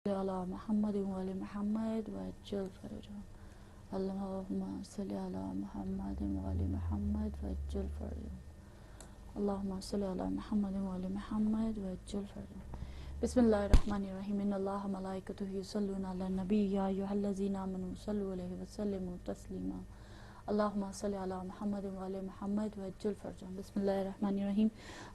علی محمد وعلی محمد وعجل فرجهم اللهم صل على محمد وعلى محمد وعجل فرجهم اللهم صل على محمد وعلى محمد وعجل فرجهم بسم الله الرحمن الرحيم ان الله ملائكته يصلون على النبي يا ايها الذين امنوا صلوا عليه وسلموا تسليما اللهم صل على محمد وعلى محمد وعجل فرجهم بسم الله الرحمن الرحيم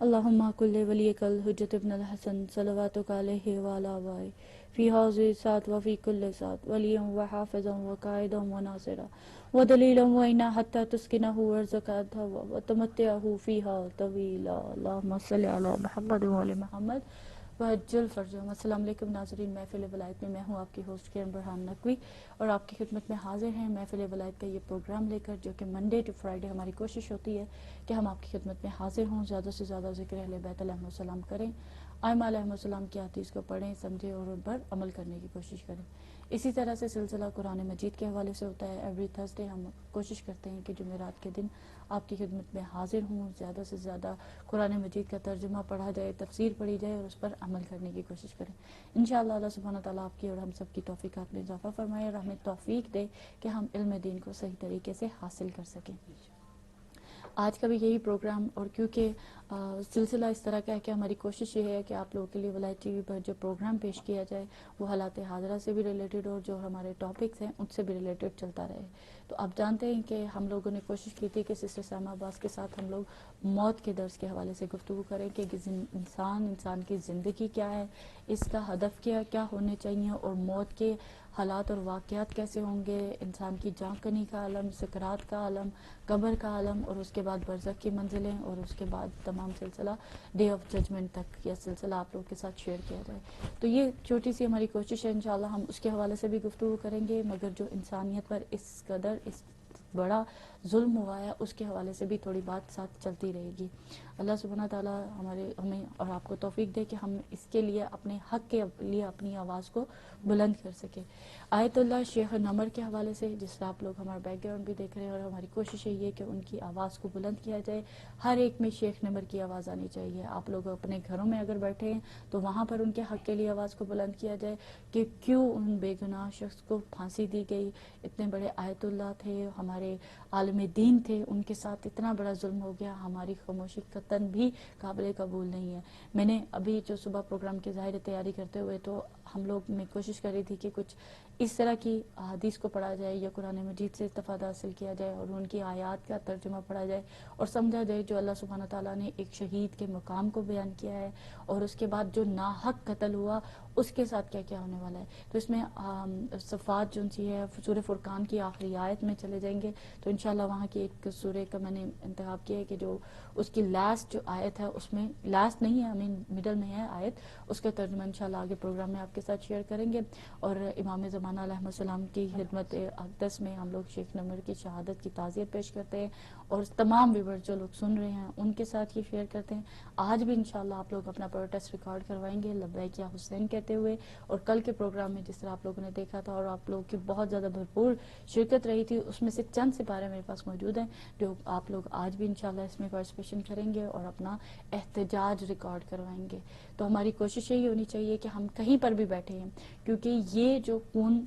اللهم كل وليك الحجة ابن الحسن صلواتك عليه وعلى آبائه في هذه الساعة وفي كل ساعة وليا وحافظا وقائدا وناصرا ودليلا وإنا حتى تسكنه وارزقه وتمتعه فيها طويلا اللهم صل على محمد وعلى محمد وعجل فرجهم السلام علیکم ناظرین، محفل ولایت میں ہوں آپ کی ہوسٹ کرن برہان نقوی اور آپ کی خدمت میں حاضر ہیں محفل ولایت کا یہ پروگرام لے کر، جو کہ منڈے ٹو فرائیڈے ہماری کوشش ہوتی ہے کہ ہم آپ کی خدمت میں حاضر ہوں، زیادہ سے زیادہ ذکر اہل بیت علیہ السلام کریں، ائمہ علیہ السلام کی حدیث کو پڑھیں، سمجھیں اور ان پر عمل کرنے کی کوشش کریں۔ اسی طرح سے سلسلہ قرآن مجید کے حوالے سے ہوتا ہے۔ ایوری تھرسڈے ہم کوشش کرتے ہیں کہ جمعرات کے دن آپ کی خدمت میں حاضر ہوں، زیادہ سے زیادہ قرآن مجید کا ترجمہ پڑھا جائے، تفسیر پڑھی جائے اور اس پر عمل کرنے کی کوشش کریں۔ انشاءاللہ اللہ سبحانہ تعالیٰ آپ کی اور ہم سب کی توفیقات میں اضافہ فرمائے اور ہمیں توفیق دے کہ ہم علم دین کو صحیح طریقے سے حاصل کر سکیں۔ آج کا بھی یہی پروگرام، اور کیونکہ سلسلہ اس طرح کا ہے کہ ہماری کوشش یہ ہے کہ آپ لوگوں کے لیے ولایت ٹی وی پر جو پروگرام پیش کیا جائے وہ حالات حاضرہ سے بھی ریلیٹڈ ہو، جو ہمارے ٹاپکس ہیں ان سے بھی ریلیٹڈ چلتا رہے۔ تو آپ جانتے ہیں کہ ہم لوگوں نے کوشش کی تھی کہ سسٹر سائمہ عباس کے ساتھ ہم لوگ موت کے درس کے حوالے سے گفتگو کریں کہ انسان کی زندگی کیا ہے، اس کا ہدف کیا ہونے چاہیے، اور موت کے حالات اور واقعات کیسے ہوں گے، انسان کی جان کنی کا عالم، سکرات کا عالم، قبر کا عالم، اور اس کے بعد برزخ کی منزلیں، اور اس کے بعد تمام سلسلہ ڈے آف ججمنٹ تک یہ سلسلہ آپ لوگوں کے ساتھ شیئر کیا جائے۔ تو یہ چھوٹی سی ہماری کوشش ہے، انشاءاللہ ہم اس کے حوالے سے بھی گفتگو کریں گے، مگر جو انسانیت پر اس قدر اس بڑا ظلم ہوا ہے اس کے حوالے سے بھی تھوڑی بات ساتھ چلتی رہے گی۔ اللہ سبحانہ تعالیٰ ہمیں اور آپ کو توفیق دے کہ ہم اس کے لیے اپنے حق کے لیے اپنی آواز کو بلند کر سکیں۔ آیت اللہ شیخ نمر کے حوالے سے، جس سے آپ لوگ ہمارا بیک گراؤنڈ بھی دیکھ رہے ہیں، اور ہماری کوشش ہے یہ کہ ان کی آواز کو بلند کیا جائے۔ ہر ایک میں شیخ نمر کی آواز آنی چاہیے۔ آپ لوگ اپنے گھروں میں اگر بیٹھے ہیں تو وہاں پر ان کے حق کے لیے آواز کو بلند کیا جائے کہ کیوں ان بے گناہ شخص کو پھانسی دی گئی، اتنے بڑے آیت اللہ تھے، ہمارے عالم دین تھے، ان کے ساتھ اتنا بڑا ظلم ہو گیا، ہماری خاموشی قطعاً بھی قابل قبول نہیں ہے۔ میں نے ابھی جو صبح پروگرام کی ظاہر تیاری کرتے ہوئے تو ہم لوگ میں کوشش کر رہی تھی کہ کچھ اس طرح کی حدیث کو پڑھا جائے یا قرآن مجید سے استفادہ حاصل کیا جائے اور ان کی آیات کا ترجمہ پڑھا جائے اور سمجھا جائے جو اللہ سبحانہ تعالیٰ نے ایک شہید کے مقام کو بیان کیا ہے، اور اس کے بعد جو ناحق قتل ہوا اس کے ساتھ کیا کیا ہونے والا ہے۔ تو اس میں صفات جو سی ہے سورہ فرقان کی آخری آیت میں چلے جائیں گے تو انشاءاللہ وہاں کی ایک سورہ کا میں نے انتخاب کیا ہے کہ جو اس کی لاسٹ جو آیت ہے، اس میں لاسٹ نہیں ہے، مڈل میں ہے آیت، اس کا ترجمہ انشاءاللہ آگے پروگرام میں آپ کے ساتھ شیئر کریں گے۔ اور امام زمانہ علیہ السلام کی خدمت اقدس میں ہم لوگ شیخ نمر کی شہادت کی تعزیت پیش کرتے ہیں، اور تمام ویورز جو لوگ سن رہے ہیں ان کے ساتھ یہ شیئر کرتے ہیں۔ آج بھی انشاءاللہ آپ لوگ اپنا پروٹیسٹ ریکارڈ کروائیں گے لبیک یا حسین کہتے ہوئے، اور کل کے پروگرام میں جس طرح آپ لوگوں نے دیکھا تھا اور آپ لوگوں کی بہت زیادہ بھرپور شرکت رہی تھی، اس میں سے چند سپارے میرے پاس موجود ہیں جو آپ لوگ آج بھی انشاءاللہ اس میں پارٹیسپیشن کریں گے اور اپنا احتجاج ریکارڈ کروائیں گے۔ تو ہماری کوشش یہی ہونی چاہیے کہ ہم کہیں پر بھی بیٹھے ہیں، کیونکہ یہ جو خون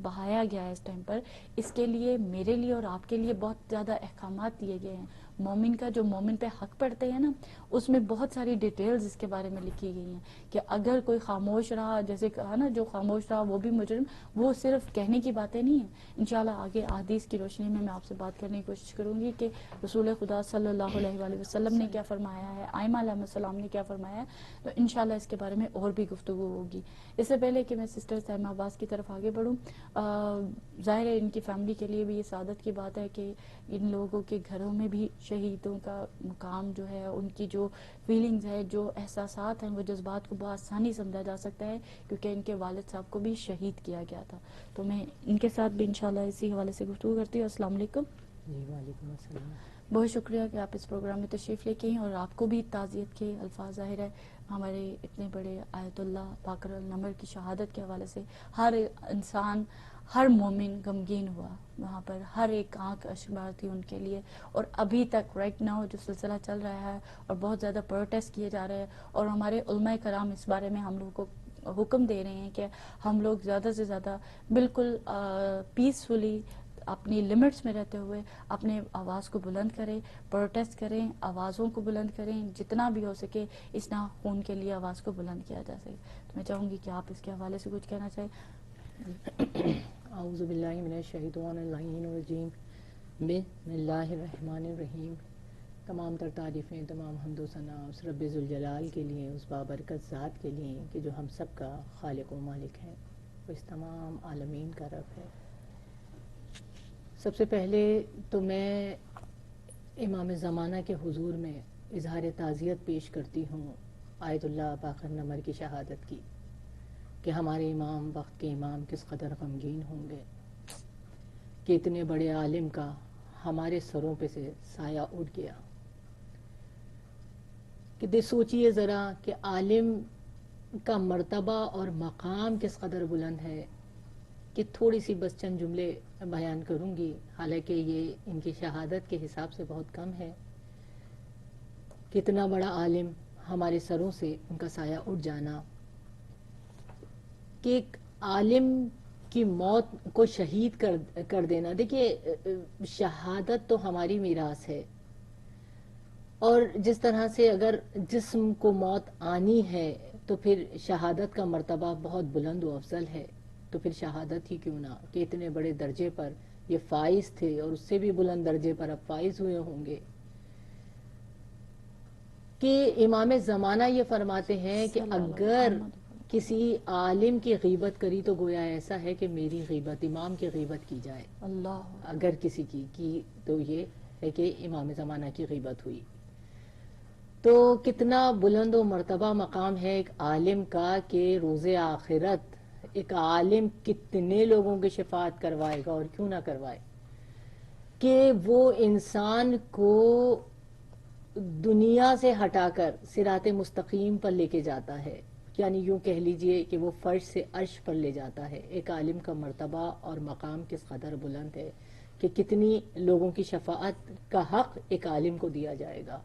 بہایا گیا ہے اس ٹائم پر، اس کے لیے میرے لیے اور آپ کے لیے بہت زیادہ احکامات دیے گئے ہیں۔ مومن کا جو مومن پہ حق پڑتے ہیں نا، اس میں بہت ساری ڈیٹیلز اس کے بارے میں لکھی گئی ہیں کہ اگر کوئی خاموش رہا، جیسے کہا نا جو خاموش رہا وہ بھی مجرم، وہ صرف کہنے کی باتیں نہیں ہیں۔ انشاءاللہ آگے احادیث کی روشنی میں آپ سے بات کرنے کی کوشش کروں گی کہ رسول خدا صلی اللہ علیہ وآلہ وسلم نے کیا فرمایا ہے، ائمہ علیہ السلام نے کیا فرمایا ہے، تو انشاءاللہ اس کے بارے میں اور بھی گفتگو ہوگی۔ اس سے پہلے کہ میں سسٹر سائمہ عباس کی طرف آگے بڑھوں، ظاہر ہے ان کی فیملی کے لیے بھی یہ سعادت کی بات ہے کہ ان لوگوں کے گھروں میں بھی شہیدوں کا مقام جو ہے، ان کی جو فیلنگز ہے، جو احساسات ہیں، وہ جذبات کو بہت آسانی سمجھا جا سکتا ہے، کیونکہ ان کے والد صاحب کو بھی شہید کیا گیا تھا۔ تو میں ان کے ساتھ بھی انشاءاللہ اسی حوالے سے گفتگو کرتی ہوں۔ السلام علیکم۔ جی وعلیکم السلام۔ بہت شکریہ کہ آپ اس پروگرام میں تشریف لے کے ہیں، اور آپ کو بھی تعزیت کے الفاظ ظاہر ہے ہمارے اتنے بڑے آیت اللہ باقر النمر کی شہادت کے حوالے سے ہر انسان، ہر مومن غمگین ہوا وہاں پر، ہر ایک آنکھ اشکبار تھی ان کے لیے، اور ابھی تک رائٹ ناؤ جو سلسلہ چل رہا ہے اور بہت زیادہ پروٹیسٹ کیے جا رہے ہیں، اور ہمارے علماء کرام اس بارے میں ہم لوگوں کو حکم دے رہے ہیں کہ ہم لوگ زیادہ سے زیادہ بالکل پیسفلی اپنی لمٹس میں رہتے ہوئے اپنے آواز کو بلند کریں، پروٹیسٹ کریں، آوازوں کو بلند کریں، جتنا بھی ہو سکے اس خون کے لیے آواز کو بلند کیا جا سکے. تو میں چاہوں گی کہ آپ اس کے حوالے سے کچھ کہنا چاہیں. اعوذ باللہ من الشیطان اللعین الرجیم، بسم اللہ الرحمن الرحیم. تمام تر تعریفیں، تمام حمد و ثنا اس رب ذوالجلال کے لیے، اس بابرکت ذات کے لیے کہ جو ہم سب کا خالق و مالک ہے، وہ اس تمام عالمین کا رب ہے. سب سے پہلے تو میں امام زمانہ کے حضور میں اظہار تعزیت پیش کرتی ہوں آیت اللہ باقر نمر کی شہادت کی کہ ہمارے امام، وقت کے امام کس قدر غمگین ہوں گے کہ اتنے بڑے عالم کا ہمارے سروں پہ سے سایہ اٹھ گیا. کہ سوچئے ذرا کہ عالم کا مرتبہ اور مقام کس قدر بلند ہے. کہ تھوڑی سی بس چند جملے بیان کروں گی، حالانکہ یہ ان کی شہادت کے حساب سے بہت کم ہے. کتنا بڑا عالم، ہمارے سروں سے ان کا سایہ اٹھ جانا. کہ ایک عالم کی موت کو شہید کر دینا. دیکھیے شہادت تو ہماری میراث ہے، اور جس طرح سے اگر جسم کو موت آنی ہے تو پھر شہادت کا مرتبہ بہت بلند و افضل ہے. تو پھر شہادت ہی کیوں نہ، کہ اتنے بڑے درجے پر یہ فائز تھے اور اس سے بھی بلند درجے پر اب فائز ہوئے ہوں گے. کہ امام زمانہ یہ فرماتے ہیں کہ اگر کسی عالم کی غیبت کری تو گویا ایسا ہے کہ میری غیبت، امام کی غیبت کی جائے. اللہ اگر کسی کی تو یہ ہے کہ امام زمانہ کی غیبت ہوئی. تو کتنا بلند و مرتبہ مقام ہے ایک عالم کا کہ روز آخرت ایک عالم کتنے لوگوں کی شفاعت کروائے گا، اور کیوں نہ کروائے. کہ وہ انسان کو دنیا سے ہٹا کر صراط مستقیم پر لے کے جاتا ہے. یعنی یوں کہہ لیجئے کہ وہ فرش سے عرش پر لے جاتا ہے. ایک عالم کا مرتبہ اور مقام کس قدر بلند ہے کہ کتنی لوگوں کی شفاعت کا حق ایک عالم کو دیا جائے گا.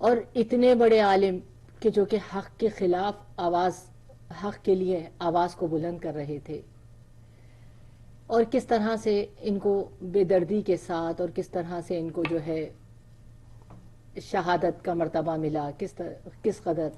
اور اتنے بڑے عالم کہ جو کہ حق کے خلاف حق کے لیے آواز کو بلند کر رہے تھے، اور کس طرح سے ان کو بے دردی کے ساتھ اور کس طرح سے ان کو جو ہے شہادت کا مرتبہ ملا، کس قدر.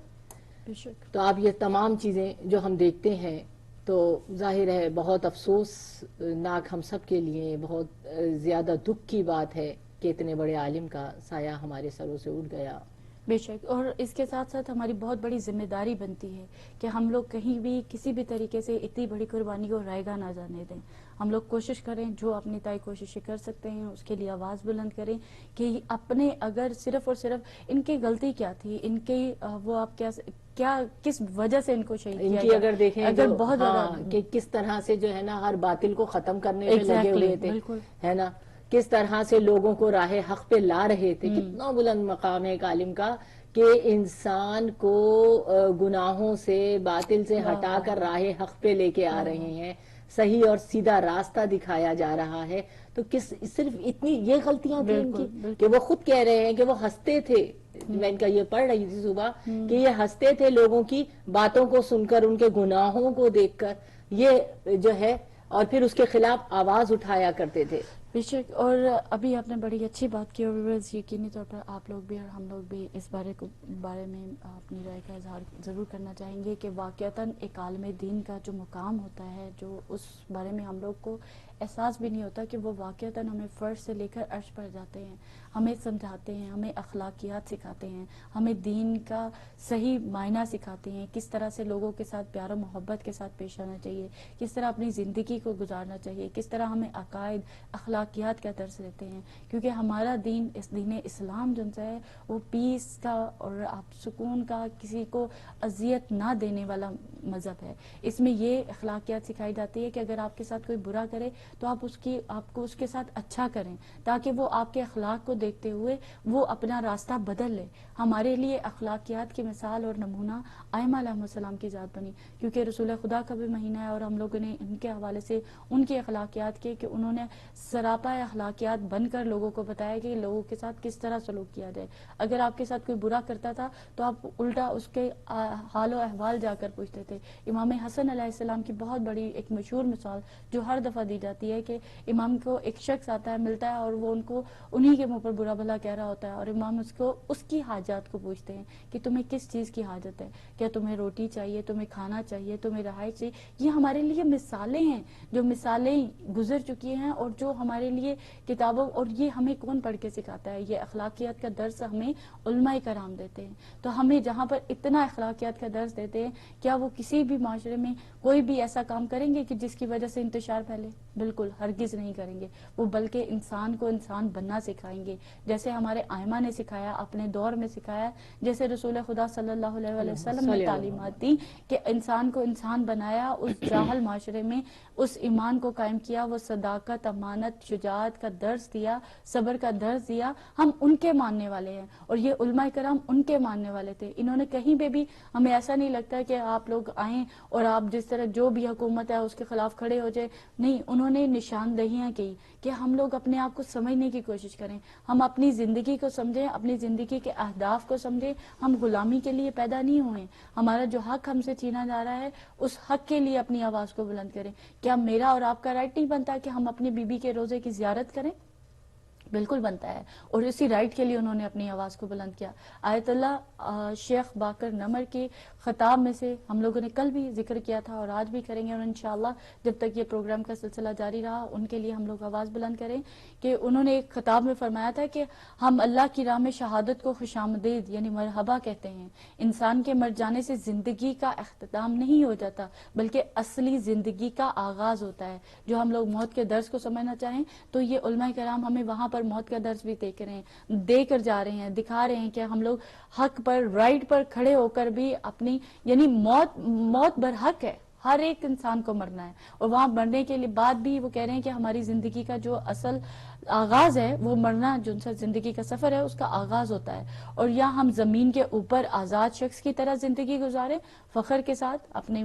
تو آپ یہ تمام چیزیں جو ہم دیکھتے ہیں تو ظاہر ہے بہت افسوسناک ہم سب کے لیے، بہت زیادہ دکھ کی بات ہے کہ اتنے بڑے عالم کا سایہ ہمارے سروں سے اٹھ گیا. بے شک. اور اس کے ساتھ ساتھ ہماری بہت بڑی ذمہ داری بنتی ہے کہ ہم لوگ کہیں بھی کسی بھی طریقے سے اتنی بڑی قربانی کو رائیگاں نہ جانے دیں. ہم لوگ کوشش کریں، جو اپنی تائی کوششیں کر سکتے ہیں اس کے لیے آواز بلند کریں کہ اپنے اگر صرف اور صرف ان کی غلطی کیا تھی، ان کی وہ آپ کیا کس وجہ سے ان کو شہید کیا ان کی گیا. اگر دیکھیں اگر بہت زیادہ کہ کس طرح سے جو ہے نا ہر باطل کو ختم کرنے پہ لگے ہوئے تھے، بالکل ہے نا، کس طرح سے لوگوں کو راہ حق پہ لا رہے تھے. کتنا بلند مقام ہے ایک عالم کا کہ انسان کو گناہوں سے، باطل سے ہٹا کر راہ حق پہ لے کے آ رہے ہیں، صحیح اور سیدھا راستہ دکھایا جا رہا ہے. تو صرف اتنی یہ غلطیاں تھیں ان کی کہ وہ خود کہہ رہے ہیں کہ وہ ہنستے تھے. میں ان کا یہ پڑھ رہی تھی صبح کہ یہ ہنستے تھے لوگوں کی باتوں کو سن کر، ان کے گناہوں کو دیکھ کر، یہ جو ہے، اور پھر اس کے خلاف آواز اٹھایا کرتے تھے. بے شک. اور ابھی آپ نے بڑی اچھی بات کی، اور یقینی طور پر آپ لوگ بھی اور ہم لوگ بھی اس بارے میں اپنی رائے کا اظہار ضرور کرنا چاہیں گے کہ واقعتاً ایک عالم دین کا جو مقام ہوتا ہے، جو اس بارے میں ہم لوگ کو احساس بھی نہیں ہوتا کہ وہ واقعتاً ہمیں فرش سے لے کر عرش پر جاتے ہیں، ہمیں سمجھاتے ہیں، ہمیں اخلاقیات سکھاتے ہیں، ہمیں دین کا صحیح معنی سکھاتے ہیں، کس طرح سے لوگوں کے ساتھ پیار و محبت کے ساتھ پیش آنا چاہیے، کس طرح اپنی زندگی کو گزارنا چاہیے، کس طرح ہمیں عقائد، اخلاقیات کا درس دیتے ہیں. کیونکہ ہمارا دین، اس دین اسلام جو ہے وہ پیس کا اور آپ سکون کا، کسی کو اذیت نہ دینے والا مذہب ہے. اس میں یہ اخلاقیات سکھائی جاتی ہے کہ اگر آپ کے ساتھ کوئی برا کرے تو آپ کو اس کے ساتھ اچھا کریں، تاکہ وہ آپ کے اخلاق کو دیکھتے ہوئے وہ اپنا راستہ بدل لے. ہمارے لیے اخلاقیات کی مثال اور نمونہ ائمہ علیہ السلام کی ذات بنی، کیونکہ رسول خدا کا بھی مہینہ ہے، اور ہم لوگوں نے ان کے حوالے سے ان کی اخلاقیات کے کہ انہوں نے سراپا اخلاقیات بن کر لوگوں کو بتایا کہ لوگوں کے ساتھ کس طرح سلوک کیا جائے. اگر آپ کے ساتھ کوئی برا کرتا تھا تو آپ الٹا اس کے حال و احوال جا کر پوچھتے تھے. امام حسن علیہ السلام کی بہت بڑی ایک مشہور مثال جو ہر دفعہ دی جاتی ہے کہ امام کو ایک شخص آتا ہے, ملتا ہے, اور وہ ان کو انہی کے منہ پر برا بھلا کہہ رہا ہوتا ہے, اور امام اس کو اس کی حاجات کو پوچھتے ہیں کہ تمہیں کس چیز کی حاجت ہے, کیا تمہیں روٹی چاہیے, تمہیں کھانا چاہیے, تمہیں رہائش چاہیے. یہ ہمارے لیے مثالیں ہیں, جو مثالیں گزر چکی ہیں اور جو ہمارے لیے کتابوں, اور یہ ہمیں کون پڑھ کے سکھاتا ہے؟ یہ اخلاقیات کا درس ہمیں علماء کرام دیتے ہیں. تو ہمیں جہاں پر اتنا اخلاقیات کا درس دیتے ہیں, کیا وہ کسی بھی معاشرے میں کوئی بھی ایسا کام کریں گے کہ جس کی وجہ سے انتشار پھیلے؟ بالکل ہرگز نہیں کریں گے. وہ بلکہ انسان کو انسان بننا سکھائیں گے, جیسے ہمارے ائمہ نے سکھایا, اپنے دور میں سکھایا, جیسے رسول خدا صلی اللہ علیہ وسلم نے تعلیمات دی کہ انسان کو انسان بنایا, اس جاہل معاشرے میں اس ایمان کو قائم کیا, وہ صداقت, امانت, شجاعت کا درس دیا, صبر کا درس دیا. ہم ان کے ماننے والے ہیں, اور یہ علماء کرام ان کے ماننے والے تھے. انہوں نے کہیں پہ بھی, ہمیں ایسا نہیں لگتا کہ آپ لوگ آئیں اور آپ جس طرح جو بھی حکومت ہے اس کے خلاف کھڑے ہو جائے. نہیں, انہوں نے نشاندہیاں کی کہ ہم لوگ اپنے آپ کو سمجھنے کی کوشش کریں, ہم اپنی زندگی کو سمجھیں, اپنی زندگی کے اہداف کو سمجھیں. ہم غلامی کے لیے پیدا نہیں ہوئے, ہمارا جو حق ہم سے چھینا جا رہا ہے اس حق کے لیے اپنی آواز کو بلند کریں. کیا میرا اور آپ کا رائٹ نہیں بنتا کہ ہم اپنی بیوی کے روزے کی زیارت کریں؟ بالکل بنتا ہے, اور اسی رائٹ کے لیے انہوں نے اپنی آواز کو بلند کیا. آیت اللہ شیخ باقر نمر کے خطاب میں سے ہم لوگوں نے کل بھی ذکر کیا تھا اور آج بھی کریں گے, اور انشاءاللہ جب تک یہ پروگرام کا سلسلہ جاری رہا ان کے لیے ہم لوگ آواز بلند کریں, کہ انہوں نے ایک خطاب میں فرمایا تھا کہ ہم اللہ کی راہ میں شہادت کو خوش آمدید یعنی مرحبا کہتے ہیں. انسان کے مر جانے سے زندگی کا اختتام نہیں ہو جاتا, بلکہ اصلی زندگی کا آغاز ہوتا ہے. جو ہم لوگ موت کے درس کو سمجھنا چاہیں تو یہ علماء کرام ہمیں وہاں پر موت کا درس بھی دے کر جا رہے ہیں, دکھا رہے ہیں کہ ہم لوگ حق پر, رائٹ پر کھڑے ہو کر بھی اپنی, یعنی موت برحق ہے, ہر ایک انسان کو مرنا ہے, اور وہاں مرنے کے بعد بھی وہ کہہ رہے ہیں کہ ہماری زندگی کا جو اصل آغاز ہے وہ مرنا, جو زندگی کا سفر ہے اس کا آغاز ہوتا ہے. اور یا ہم زمین کے اوپر آزاد شخص کی طرح زندگی گزاریں فخر کے ساتھ اپنے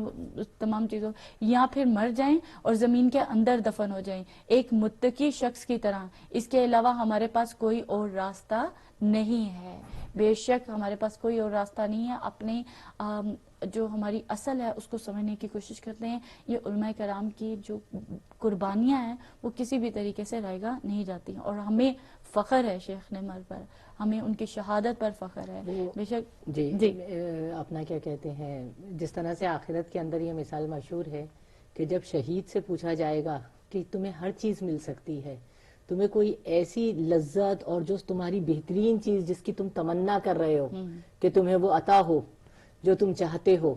تمام چیزوں, یا پھر مر جائیں اور زمین کے اندر دفن ہو جائیں ایک متقی شخص کی طرح. اس کے علاوہ ہمارے پاس کوئی اور راستہ نہیں ہے, بے شک ہمارے پاس کوئی اور راستہ نہیں ہے. اپنے جو ہماری اصل ہے اس کو سمجھنے کی کوشش کرتے ہیں. یہ علماء کرام کی جو قربانیاں ہیں وہ کسی بھی طریقے سے رائے گاہ نہیں جاتی, اور ہمیں فخر ہے شیخ نمر پر, ہمیں ان کی شہادت پر فخر ہے. بے شک جی اپنا کیا کہتے ہیں, جس طرح سے آخرت کے اندر یہ مثال مشہور ہے کہ جب شہید سے پوچھا جائے گا کہ تمہیں ہر چیز مل سکتی ہے, تمہیں کوئی ایسی لذت اور جو تمہاری بہترین چیز جس کی تم تمنا کر رہے ہو کہ تمہیں وہ عطا ہو, جو تم چاہتے ہو,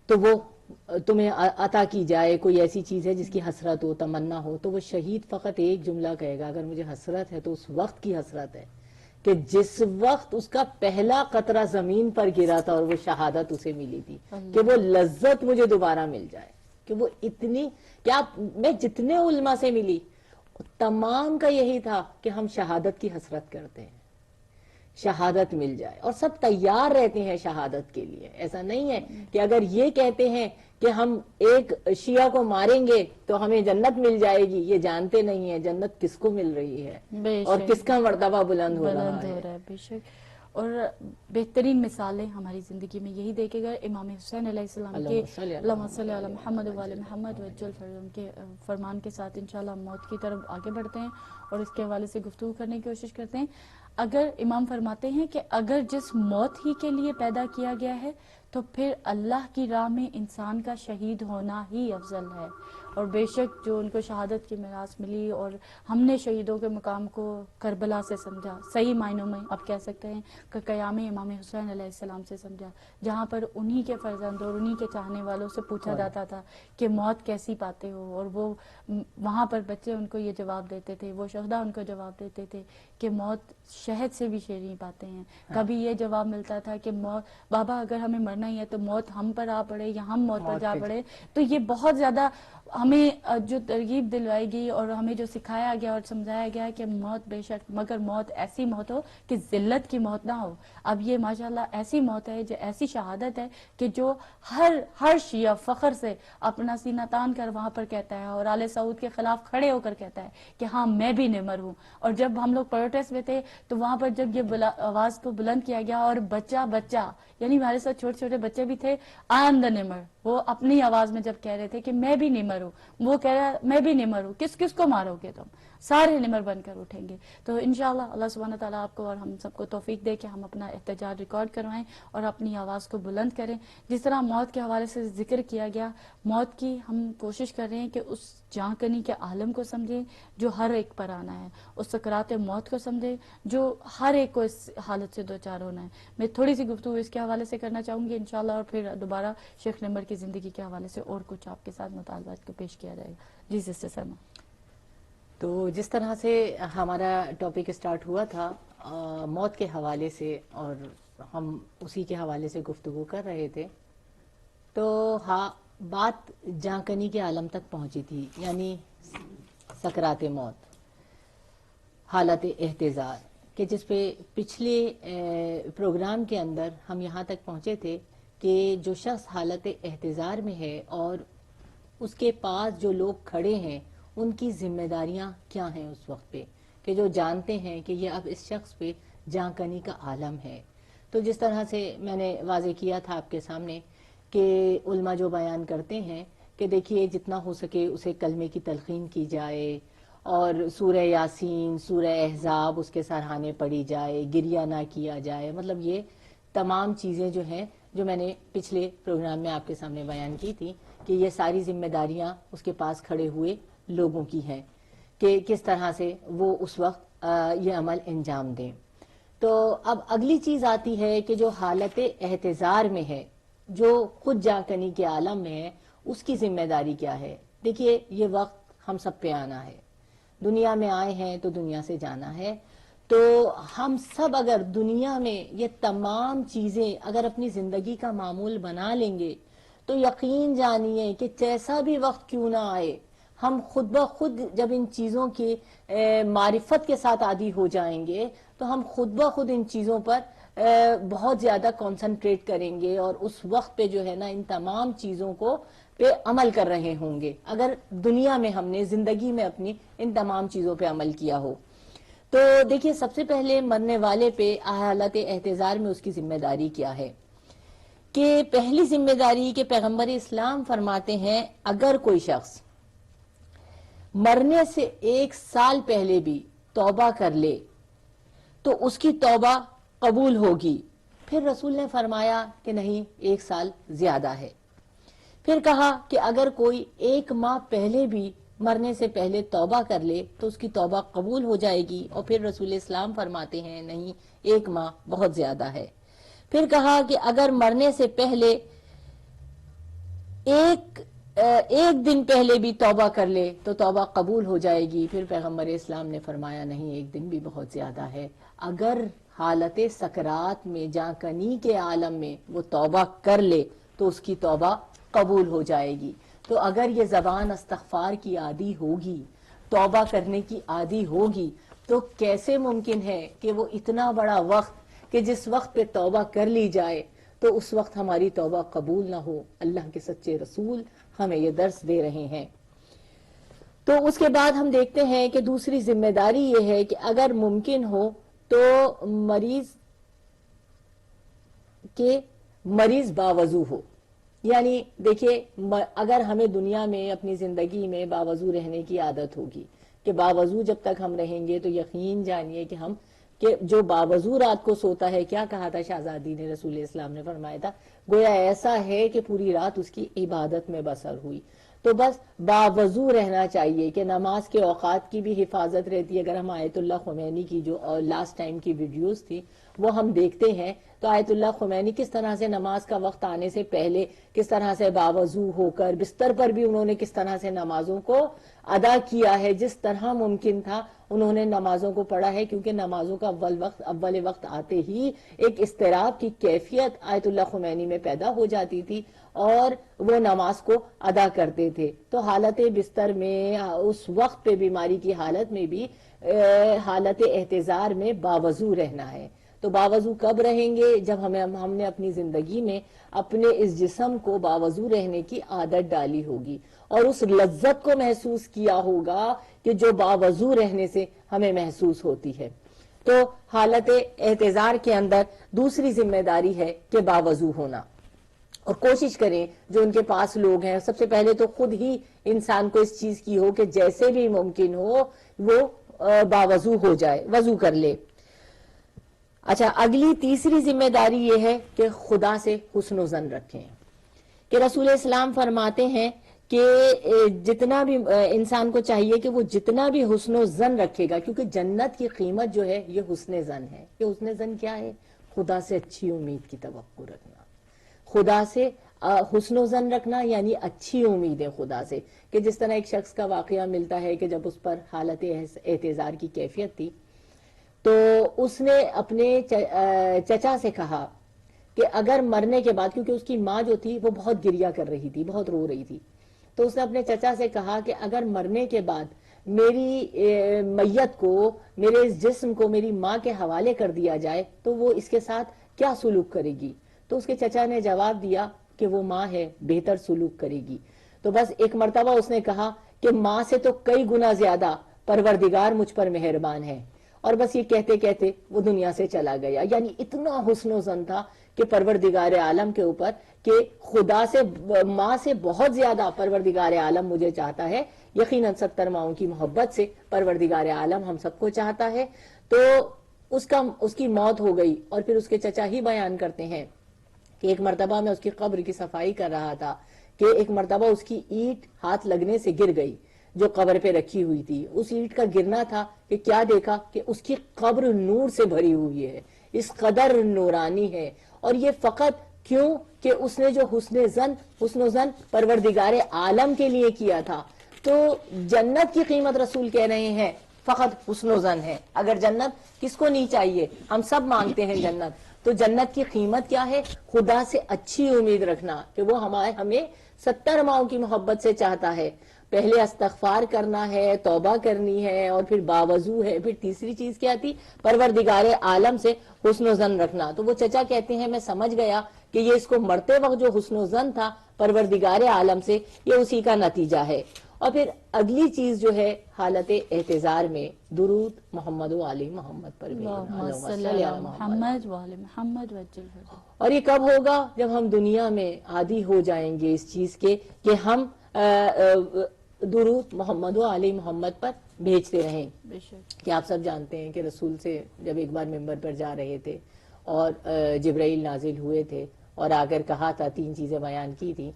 تو وہ تمہیں عطا کی جائے, کوئی ایسی چیز ہے جس کی حسرت ہو, تمنا ہو, تو وہ شہید فقط ایک جملہ کہے گا, اگر مجھے حسرت ہے تو اس وقت کی حسرت ہے کہ جس وقت اس کا پہلا قطرہ زمین پر گرا تھا اور وہ شہادت اسے ملی تھی, کہ وہ لذت مجھے دوبارہ مل جائے. کہ وہ اتنی, کیا میں جتنے علماء سے ملی تمام کا یہی تھا کہ ہم شہادت کی حسرت کرتے ہیں, شہادت مل جائے, اور سب تیار رہتے ہیں شہادت کے لیے. ایسا نہیں ہے کہ اگر یہ کہتے ہیں کہ ہم ایک شیعہ کو ماریں گے تو ہمیں جنت مل جائے گی, یہ جانتے نہیں ہیں جنت کس کو مل رہی ہے اور کس کا مرتبہ بلند ہو رہا ہے. بے شک. اور بہترین مثالیں ہماری زندگی میں یہی دیکھے گا. امام حسین علیہ السلام کے اللہم صلی علی محمد و علی محمد وجل فرمان کے فرمان کے ساتھ انشاءاللہ ہم موت کی طرف آگے بڑھتے ہیں اور اس کے حوالے سے گفتگو کرنے کی کوشش کرتے ہیں. اگر امام فرماتے ہیں کہ اگر جس موت ہی کے لیے پیدا کیا گیا ہے تو پھر اللہ کی راہ میں انسان کا شہید ہونا ہی افضل ہے. اور بے شک جو ان کو شہادت کی میراث ملی, اور ہم نے شہیدوں کے مقام کو کربلا سے سمجھا, صحیح معنوں میں آپ کہہ سکتے ہیں کہ قیام امام حسین علیہ السلام سے سمجھا, جہاں پر انہی کے فرزند اور انہی کے چاہنے والوں سے پوچھا جاتا تھا کہ موت کیسی پاتے ہو, اور وہ وہاں پر بچے ان کو یہ جواب دیتے تھے, وہ شہداء ان کو جواب دیتے تھے کہ موت شہد سے بھی شیریں پاتے ہیں. کبھی یہ جواب ملتا تھا کہ موت بابا اگر ہمیں مرنا ہی ہے تو موت ہم پر آ پڑے یا ہم موت پر جا پڑے. تو یہ بہت زیادہ ہمیں جو ترغیب دلوائی گئی اور ہمیں جو سکھایا گیا اور سمجھایا گیا کہ موت بے شک مگر موت ایسی موت ہو کہ ذلت کی موت نہ ہو. اب یہ ماشاءاللہ ایسی موت ہے، جو ایسی شہادت ہے کہ جو ہر شیعہ فخر سے اپنا سینہ تان کر وہاں پر کہتا ہے اور آل سعود کے خلاف کھڑے ہو کر کہتا ہے کہ ہاں میں بھی نمر ہوں. اور جب ہم لوگ پروٹیسٹ میں تھے تو وہاں پر جب یہ آواز کو بلند کیا گیا اور بچہ یعنی ہمارے ساتھ چھوٹے چھوٹے بچے بھی تھے، آئی ایم دا نمر، وہ اپنی آواز میں جب کہہ رہے تھے کہ میں بھی نمر ہوں، وہ کہہ رہا میں بھی نمر ہوں، کس کس کو مارو گے تم، سارے نمر بن کر اٹھیں گے. تو انشاءاللہ اللہ سبحانہ تعالیٰ آپ کو اور ہم سب کو توفیق دے کہ ہم اپنا احتجاج ریکارڈ کروائیں اور اپنی آواز کو بلند کریں. جس طرح موت کے حوالے سے ذکر کیا گیا، موت کی ہم کوشش کر رہے ہیں کہ اس جاں کنی کے عالم کو سمجھیں جو ہر ایک پر آنا ہے، اس سکرات موت کو سمجھیں جو ہر ایک کو اس حالت سے دوچار ہونا ہے. میں تھوڑی سی گفتگو اس کے حوالے سے کرنا چاہوں گی انشاءاللہ، اور پھر دوبارہ شیخ نمر کی زندگی کے حوالے سے اور کچھ آپ کے ساتھ مطالبات کو پیش کیا جائے گا. جی سسٹر سلمہ. تو جس طرح سے ہمارا ٹاپک اسٹارٹ ہوا تھا موت کے حوالے سے، اور ہم اسی کے حوالے سے گفتگو کر رہے تھے، تو ہاں بات جاں کنی کے عالم تک پہنچی تھی، یعنی سکرات موت، حالت احتضار، کہ جس پہ پچھلے پروگرام کے اندر ہم یہاں تک پہنچے تھے کہ جو شخص حالت احتضار میں ہے اور اس کے پاس جو لوگ کھڑے ہیں ان کی ذمہ داریاں کیا ہیں اس وقت پہ، کہ جو جانتے ہیں کہ یہ اب اس شخص پہ جاں کنی کا عالم ہے. تو جس طرح سے میں نے واضح کیا تھا آپ کے سامنے کہ علماء جو بیان کرتے ہیں کہ دیکھیے جتنا ہو سکے اسے کلمے کی تلقین کی جائے، اور سورہ یاسین، سورہ احزاب اس کے سرہانے پڑھی جائے، گریہ نہ کیا جائے. مطلب یہ تمام چیزیں جو ہیں جو میں نے پچھلے پروگرام میں آپ کے سامنے بیان کی تھی کہ یہ ساری ذمہ داریاں اس کے پاس کھڑے ہوئے لوگوں کی ہیں کہ کس طرح سے وہ اس وقت یہ عمل انجام دیں. تو اب اگلی چیز آتی ہے کہ جو حالت احتضار میں ہے، جو خود جاں کنی کے عالم میں ہے، اس کی ذمہ داری کیا ہے. دیکھیے یہ وقت ہم سب پہ آنا ہے، دنیا میں آئے ہیں تو دنیا سے جانا ہے. تو ہم سب اگر دنیا میں یہ تمام چیزیں اگر اپنی زندگی کا معمول بنا لیں گے تو یقین جانیے کہ جیسا بھی وقت کیوں نہ آئے، ہم خود بخود جب ان چیزوں کی معرفت کے ساتھ عادی ہو جائیں گے تو ہم خود بخود ان چیزوں پر بہت زیادہ کنسنٹریٹ کریں گے، اور اس وقت پہ جو ہے نا ان تمام چیزوں کو پہ عمل کر رہے ہوں گے اگر دنیا میں ہم نے زندگی میں اپنی ان تمام چیزوں پہ عمل کیا ہو. تو دیکھیے سب سے پہلے مرنے والے پہ حالت احتضار میں اس کی ذمہ داری کیا ہے، کہ پہلی ذمہ داری کہ پیغمبر اسلام فرماتے ہیں اگر کوئی شخص مرنے سے 1 سال پہلے بھی توبہ کر لے تو اس کی توبہ قبول ہوگی. پھر رسول نے فرمایا کہ نہیں 1 سال زیادہ ہے. پھر کہا کہ اگر کوئی 1 ماہ پہلے بھی مرنے سے پہلے توبہ کر لے تو اس کی توبہ قبول ہو جائے گی. اور پھر رسول اسلام فرماتے ہیں نہیں 1 ماہ بہت زیادہ ہے. پھر کہا کہ اگر مرنے سے پہلے ایک دن پہلے بھی توبہ کر لے تو توبہ قبول ہو جائے گی. پھر پیغمبر اسلام نے فرمایا نہیں 1 دن بھی بہت زیادہ ہے. اگر حالت سکرات میں جاں کنی کے عالم میں وہ توبہ کر لے تو اس کی توبہ قبول ہو جائے گی. تو اگر یہ زبان استغفار کی عادی ہوگی، توبہ کرنے کی عادی ہوگی، تو کیسے ممکن ہے کہ وہ اتنا بڑا وقت کہ جس وقت پہ توبہ کر لی جائے تو اس وقت ہماری توبہ قبول نہ ہو. اللہ کے سچے رسول ہمیں یہ درس دے رہے ہیں. تو اس کے بعد ہم دیکھتے ہیں کہ دوسری ذمہ داری یہ ہے کہ اگر ممکن ہو تو مریض باوضو ہو. یعنی دیکھیے اگر ہمیں دنیا میں اپنی زندگی میں باوضو رہنے کی عادت ہوگی کہ باوضو جب تک ہم رہیں گے تو یقین جانیے کہ جو باوضو رات کو سوتا ہے، کیا کہا تھا شہزادی نے، رسول اسلام نے فرمایا تھا گویا ایسا ہے کہ پوری رات اس کی عبادت میں بسر ہوئی. تو بس باوضو رہنا چاہیے کہ نماز کے اوقات کی بھی حفاظت رہتی ہے. اگر ہم آیت اللہ خمینی کی جو لاسٹ ٹائم کی ویڈیوز تھی وہ ہم دیکھتے ہیں تو آیت اللہ خمینی کس طرح سے نماز کا وقت آنے سے پہلے کس طرح سے باوضو ہو کر بستر پر بھی انہوں نے کس طرح سے نمازوں کو ادا کیا ہے. جس طرح ممکن تھا انہوں نے نمازوں کو پڑھا ہے، کیونکہ نمازوں کا اول وقت آتے ہی ایک اضطراب کی کیفیت آیت اللہ خمینی میں پیدا ہو جاتی تھی. اور وہ نماز کو ادا کرتے تھے. تو حالت بستر میں اس وقت پہ بیماری کی حالت میں بھی حالت احتضار میں باوضو رہنا ہے. تو باوضو کب رہیں گے؟ جب ہم نے اپنی زندگی میں اپنے اس جسم کو باوضو رہنے کی عادت ڈالی ہوگی اور اس لذت کو محسوس کیا ہوگا کہ جو باوضو رہنے سے ہمیں محسوس ہوتی ہے. تو حالت احتضار کے اندر دوسری ذمہ داری ہے کہ باوضو ہونا. اور کوشش کریں جو ان کے پاس لوگ ہیں، سب سے پہلے تو خود ہی انسان کو اس چیز کی ہو کہ جیسے بھی ممکن ہو وہ باوضو ہو جائے، وضو کر لے. اچھا، اگلی تیسری ذمہ داری یہ ہے کہ خدا سے حسن و ظن رکھیں کہ رسول اسلام فرماتے ہیں کہ جتنا بھی انسان کو چاہیے کہ وہ جتنا بھی حسن و ظن رکھے گا، کیونکہ جنت کی قیمت جو ہے یہ حسن ظن ہے. یہ حسن ظن کیا ہے؟ خدا سے اچھی امید کی توقع رکھنا. خدا سے حسن و ظن رکھنا یعنی اچھی امیدیں خدا سے. کہ جس طرح ایک شخص کا واقعہ ملتا ہے کہ جب اس پر حالت احتضار کی کیفیت تھی تو اس نے اپنے چچا سے کہا کہ اگر مرنے کے بعد، کیونکہ اس کی ماں جو تھی وہ بہت گریہ کر رہی تھی، بہت رو رہی تھی، تو اس نے اپنے چچا سے کہا کہ اگر مرنے کے بعد میری میت کو، میرے اس جسم کو میری ماں کے حوالے کر دیا جائے تو وہ اس کے ساتھ کیا سلوک کرے گی؟ تو اس کے چچا نے جواب دیا کہ وہ ماں ہے، بہتر سلوک کرے گی. تو بس ایک مرتبہ اس نے کہا کہ ماں سے تو کئی گنا زیادہ پروردگار مجھ پر مہربان ہے. اور بس یہ کہتے کہتے وہ دنیا سے چلا گیا. یعنی اتنا حسن و ظن تھا کہ پروردگار عالم کے اوپر کہ خدا سے، ماں سے بہت زیادہ پروردگار عالم مجھے چاہتا ہے. یقیناً 70 ماؤں کی محبت سے پروردگار عالم ہم سب کو چاہتا ہے. تو اس کی موت ہو گئی. اور پھر اس کے چچا ہی بیان کرتے ہیں کہ ایک مرتبہ میں اس کی قبر کی صفائی کر رہا تھا کہ ایک مرتبہ اس کی اینٹ ہاتھ لگنے سے گر گئی جو قبر پہ رکھی ہوئی تھی. اس اینٹ کا گرنا تھا کہ کیا دیکھا کہ اس کی قبر نور سے بھری ہوئی ہے، اس قدر نورانی ہے. اور یہ فقط کیوں کہ اس نے جو حسن و ظن پروردگار عالم کے لیے کیا تھا. تو جنت کی قیمت رسول کہہ رہے ہیں فقط حسن و ظن ہے. اگر جنت کس کو نہیں چاہیے؟ ہم سب مانگتے ہیں جنت. تو جنت کی قیمت کیا ہے؟ خدا سے اچھی امید رکھنا کہ وہ ہمیں 70 ماؤں کی محبت سے چاہتا ہے. پہلے استغفار کرنا ہے، توبہ کرنی ہے، اور پھر باوضو ہے. پھر تیسری چیز کیا تھی؟ پروردگار عالم سے حسن و ظن رکھنا. تو وہ چچا کہتے ہیں میں سمجھ گیا کہ یہ اس کو مرتے وقت جو حسن و ظن تھا پروردگار عالم سے، یہ اسی کا نتیجہ ہے. اور پھر اگلی چیز جو ہے حالت احتضار میں درود محمد و آل محمد پر اللہم صلی علی محمد و آل محمد وعجل فرجہ. اور یہ کب ہوگا؟ جب ہم دنیا میں عادی ہو جائیں گے اس چیز کے کہ ہم درود محمد و آل محمد پر بھیجتے رہیں. بے شک. کہ آپ سب جانتے ہیں کہ رسول سے جب ایک بار ممبر پر جا رہے تھے اور جبرائیل نازل ہوئے تھے اور آ کر کہا تھا، 3 چیزیں بیان کی تھی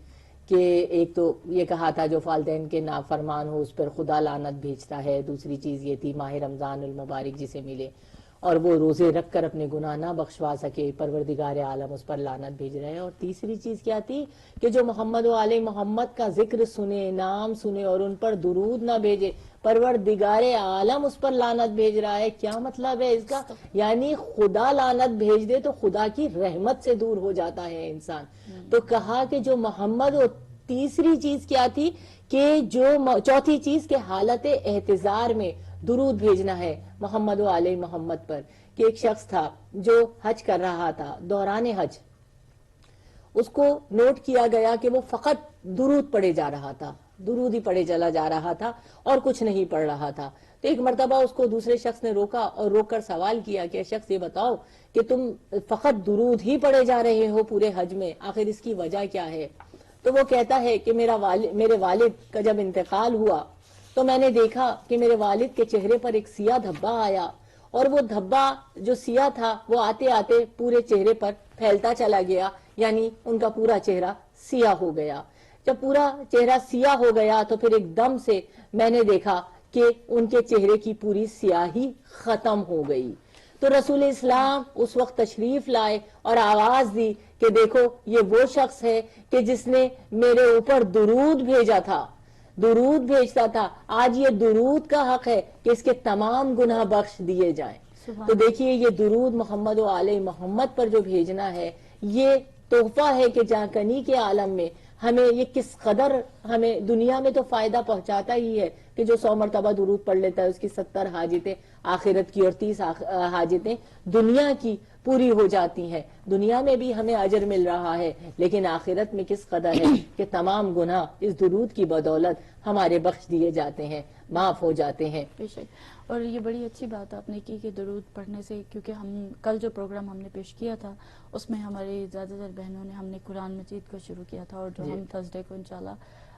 کہ ایک تو یہ کہا تھا جو والدین کے نافرمان ہو اس پر خدا لعنت بھیجتا ہے. دوسری چیز یہ تھی ماہ رمضان المبارک جسے ملے اور وہ روزے رکھ کر اپنے گناہ نہ بخشوا سکے، پروردگار عالم اس پر لعنت بھیج رہے ہیں. اور تیسری چیز کیا تھی کہ جو محمد و آل محمد کا ذکر سنے، نام سنے اور ان پر درود نہ بھیجے، پروردگار عالم اس پر لعنت بھیج رہا ہے. کیا مطلب ہے اس کا؟ یعنی خدا لعنت بھیج دے تو خدا کی رحمت سے دور ہو جاتا ہے انسان. تو کہا کہ جو محمد، و تیسری چیز کیا تھی کہ جو چوتھی چیز کہ حالت احتضار میں درود بھیجنا ہے محمد و آل محمد پر. کہ ایک شخص تھا جو حج کر رہا تھا، دوران حج اس کو نوٹ کیا گیا کہ وہ فقط درود پڑھے جا رہا تھا، درود ہی پڑھے چلا جا رہا تھا اور کچھ نہیں پڑھ رہا تھا. تو ایک مرتبہ اس کو دوسرے شخص نے روکا اور روک کر سوال کیا کہ شخص یہ بتاؤ کہ تم فقط درود ہی پڑھے جا رہے ہو پورے حج میں، آخر اس کی وجہ کیا ہے؟ تو وہ کہتا ہے کہ میرے والد کا جب انتقال ہوا تو میں نے دیکھا کہ میرے والد کے چہرے پر ایک سیاہ دھبا آیا، اور وہ دھبا جو سیاہ تھا وہ آتے آتے پورے چہرے پر پھیلتا چلا گیا، یعنی ان کا پورا چہرہ سیاہ ہو گیا. جب پورا چہرہ سیاہ ہو گیا تو پھر ایک دم سے میں نے دیکھا کہ ان کے چہرے کی پوری سیاہی ختم ہو گئی. تو رسول اسلام اس وقت تشریف لائے اور آواز دی کہ دیکھو یہ وہ شخص ہے کہ جس نے میرے اوپر درود بھیجا تھا، درود بھیجتا تھا. آج یہ درود کا حق ہے کہ اس کے تمام گناہ بخش دیے جائیں. تو دیکھیے یہ درود محمد و آل محمد پر جو بھیجنا ہے یہ تحفہ ہے کہ جہاں کنی کے عالم میں ہمیں یہ کس قدر ہمیں دنیا میں تو فائدہ پہنچاتا ہی ہے کہ جو 100 مرتبہ درود پڑھ لیتا ہے اس کی 70 حاجتیں آخرت کی اور 30 حاجتیں دنیا کی پوری ہو جاتی ہیں. دنیا میں بھی ہمیں اجر مل رہا ہے لیکن آخرت میں کس قدر ہے کہ تمام گناہ اس درود کی بدولت ہمارے بخش دیے جاتے ہیں, معاف ہو جاتے ہیں. بے شک. اور یہ بڑی اچھی بات آپ نے کی کہ درود پڑھنے سے, کیونکہ ہم کل جو پروگرام ہم نے پیش کیا تھا اس میں ہماری زیادہ تر بہنوں نے ہم نے قرآن مجید کو شروع کیا تھا, اور جو ہم تھرسڈے کو انشاءاللہ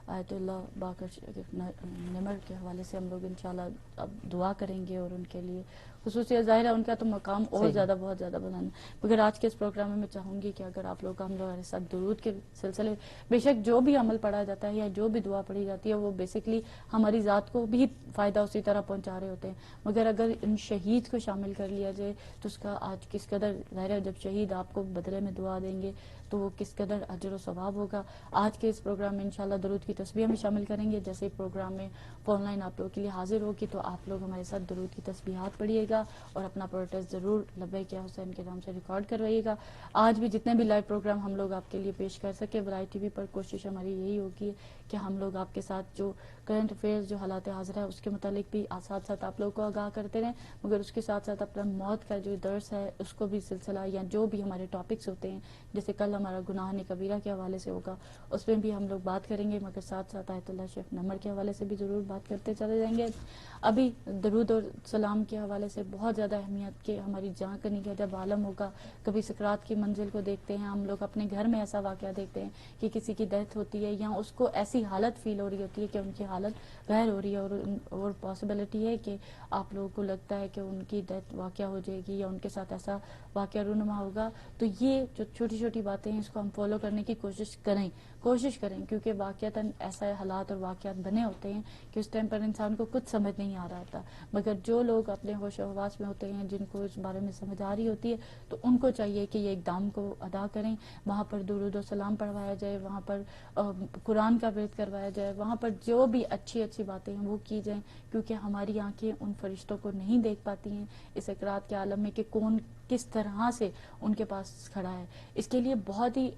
آیت اللہ باقر نمر کے حوالے سے ہم لوگ انشاءاللہ اب دعا کریں گے, اور ان کے لیے خصوصی ظاہر ہے ان کا تو مقام اور زیادہ بہت زیادہ بلند. مگر آج کے اس پروگرام میں چاہوں گی کہ اگر آپ لوگ ہم لوگ ہمارے ساتھ درود کے سلسلے, بے شک جو بھی عمل پڑھا جاتا ہے یا جو بھی دعا پڑھی جاتی ہے وہ بیسکلی ہماری ذات کو بھی فائدہ اسی طرح پہنچا رہے ہوتے ہیں, مگر اگر ان شہید کو شامل کر لیا جائے تو اس کا آج کس قدر ظاہر ہے, جب شہید آپ کو بدلے میں دعا دیں گے تو وہ کس قدر اجر و ثواب ہوگا. آج کے اس پروگرام میں انشاءاللہ درود کی تسبیح میں شامل کریں گے. جیسے پروگرام میں فون لائن آپ لوگوں کے لیے حاضر ہوگی تو آپ لوگ ہمارے ساتھ درود کی تسبیحات پڑھیے گا اور اپنا پروٹیسٹ ضرور لبیک یا حسین کے نام سے ریکارڈ کروائیے گا. آج بھی جتنے بھی لائیو پروگرام ہم لوگ آپ کے لیے پیش کر سکے برائے ٹی وی پر, کوشش ہماری یہی ہوگی کہ ہم لوگ آپ کے ساتھ جو کرنٹ افیئرز جو حالات حاضر ہے اس کے متعلق بھی ساتھ ساتھ آپ لوگوں کو آگاہ کرتے رہیں, مگر اس کے ساتھ ساتھ اپنا موت کا جو درس ہے اس کو بھی سلسلہ یا جو بھی ہمارے ٹاپکس ہوتے ہیں, جیسے کل ہمارا گناہ کبیرہ کے حوالے سے ہوگا اس میں بھی ہم لوگ بات کریں گے, مگر ساتھ ساتھ آیت اللہ شیخ نمر کے حوالے سے بھی ضرور بات کرتے چلے جائیں گے. ابھی درود اور سلام کے حوالے سے بہت زیادہ اہمیت کہ ہماری جان کرنی کا جب عالم ہوگا, کبھی سکرات کی منزل کو دیکھتے ہیں ہم لوگ, اپنے گھر میں ایسا واقعہ دیکھتے ہیں کہ کسی کی ڈیتھ ہوتی ہے یا اس کو ایسی حالت فیل ہو رہی ہوتی ہے کہ ان کی حالت غیر ہو رہی ہے, اور پاسبلٹی ہے کہ آپ لوگوں کو لگتا ہے کہ ان کی ڈیتھ واقعہ ہو جائے گی یا ان کے ساتھ ایسا واقعہ رونما ہوگا. تو یہ جو چھوٹی چھوٹی باتیں ہیں اس کو ہم فالو کرنے کی کوشش کریں کیونکہ واقعتاً ایسا حالات اور واقعات بنے ہوتے ہیں کہ اس ٹائم پر انسان کو کچھ سمجھ نہیں آ رہا ہوتا, مگر جو لوگ اپنے ہوش و حواس میں ہوتے ہیں جن کو اس بارے میں سمجھ آ رہی ہوتی ہے تو ان کو چاہیے کہ یہ اقدام کو ادا کریں, وہاں پر درود و سلام پڑھوایا جائے, وہاں پر قرآن کا ورد کروایا جائے, وہاں پر جو بھی اچھی اچھی باتیں ہیں وہ کی جائیں, کیونکہ ہماری آنکھیں ان فرشتوں کو نہیں دیکھ پاتی ہیں اس سکرات کے عالم میں کہ کون کس طرح سے ان کے پاس کھڑا ہے. اس کے لیے بہت ہی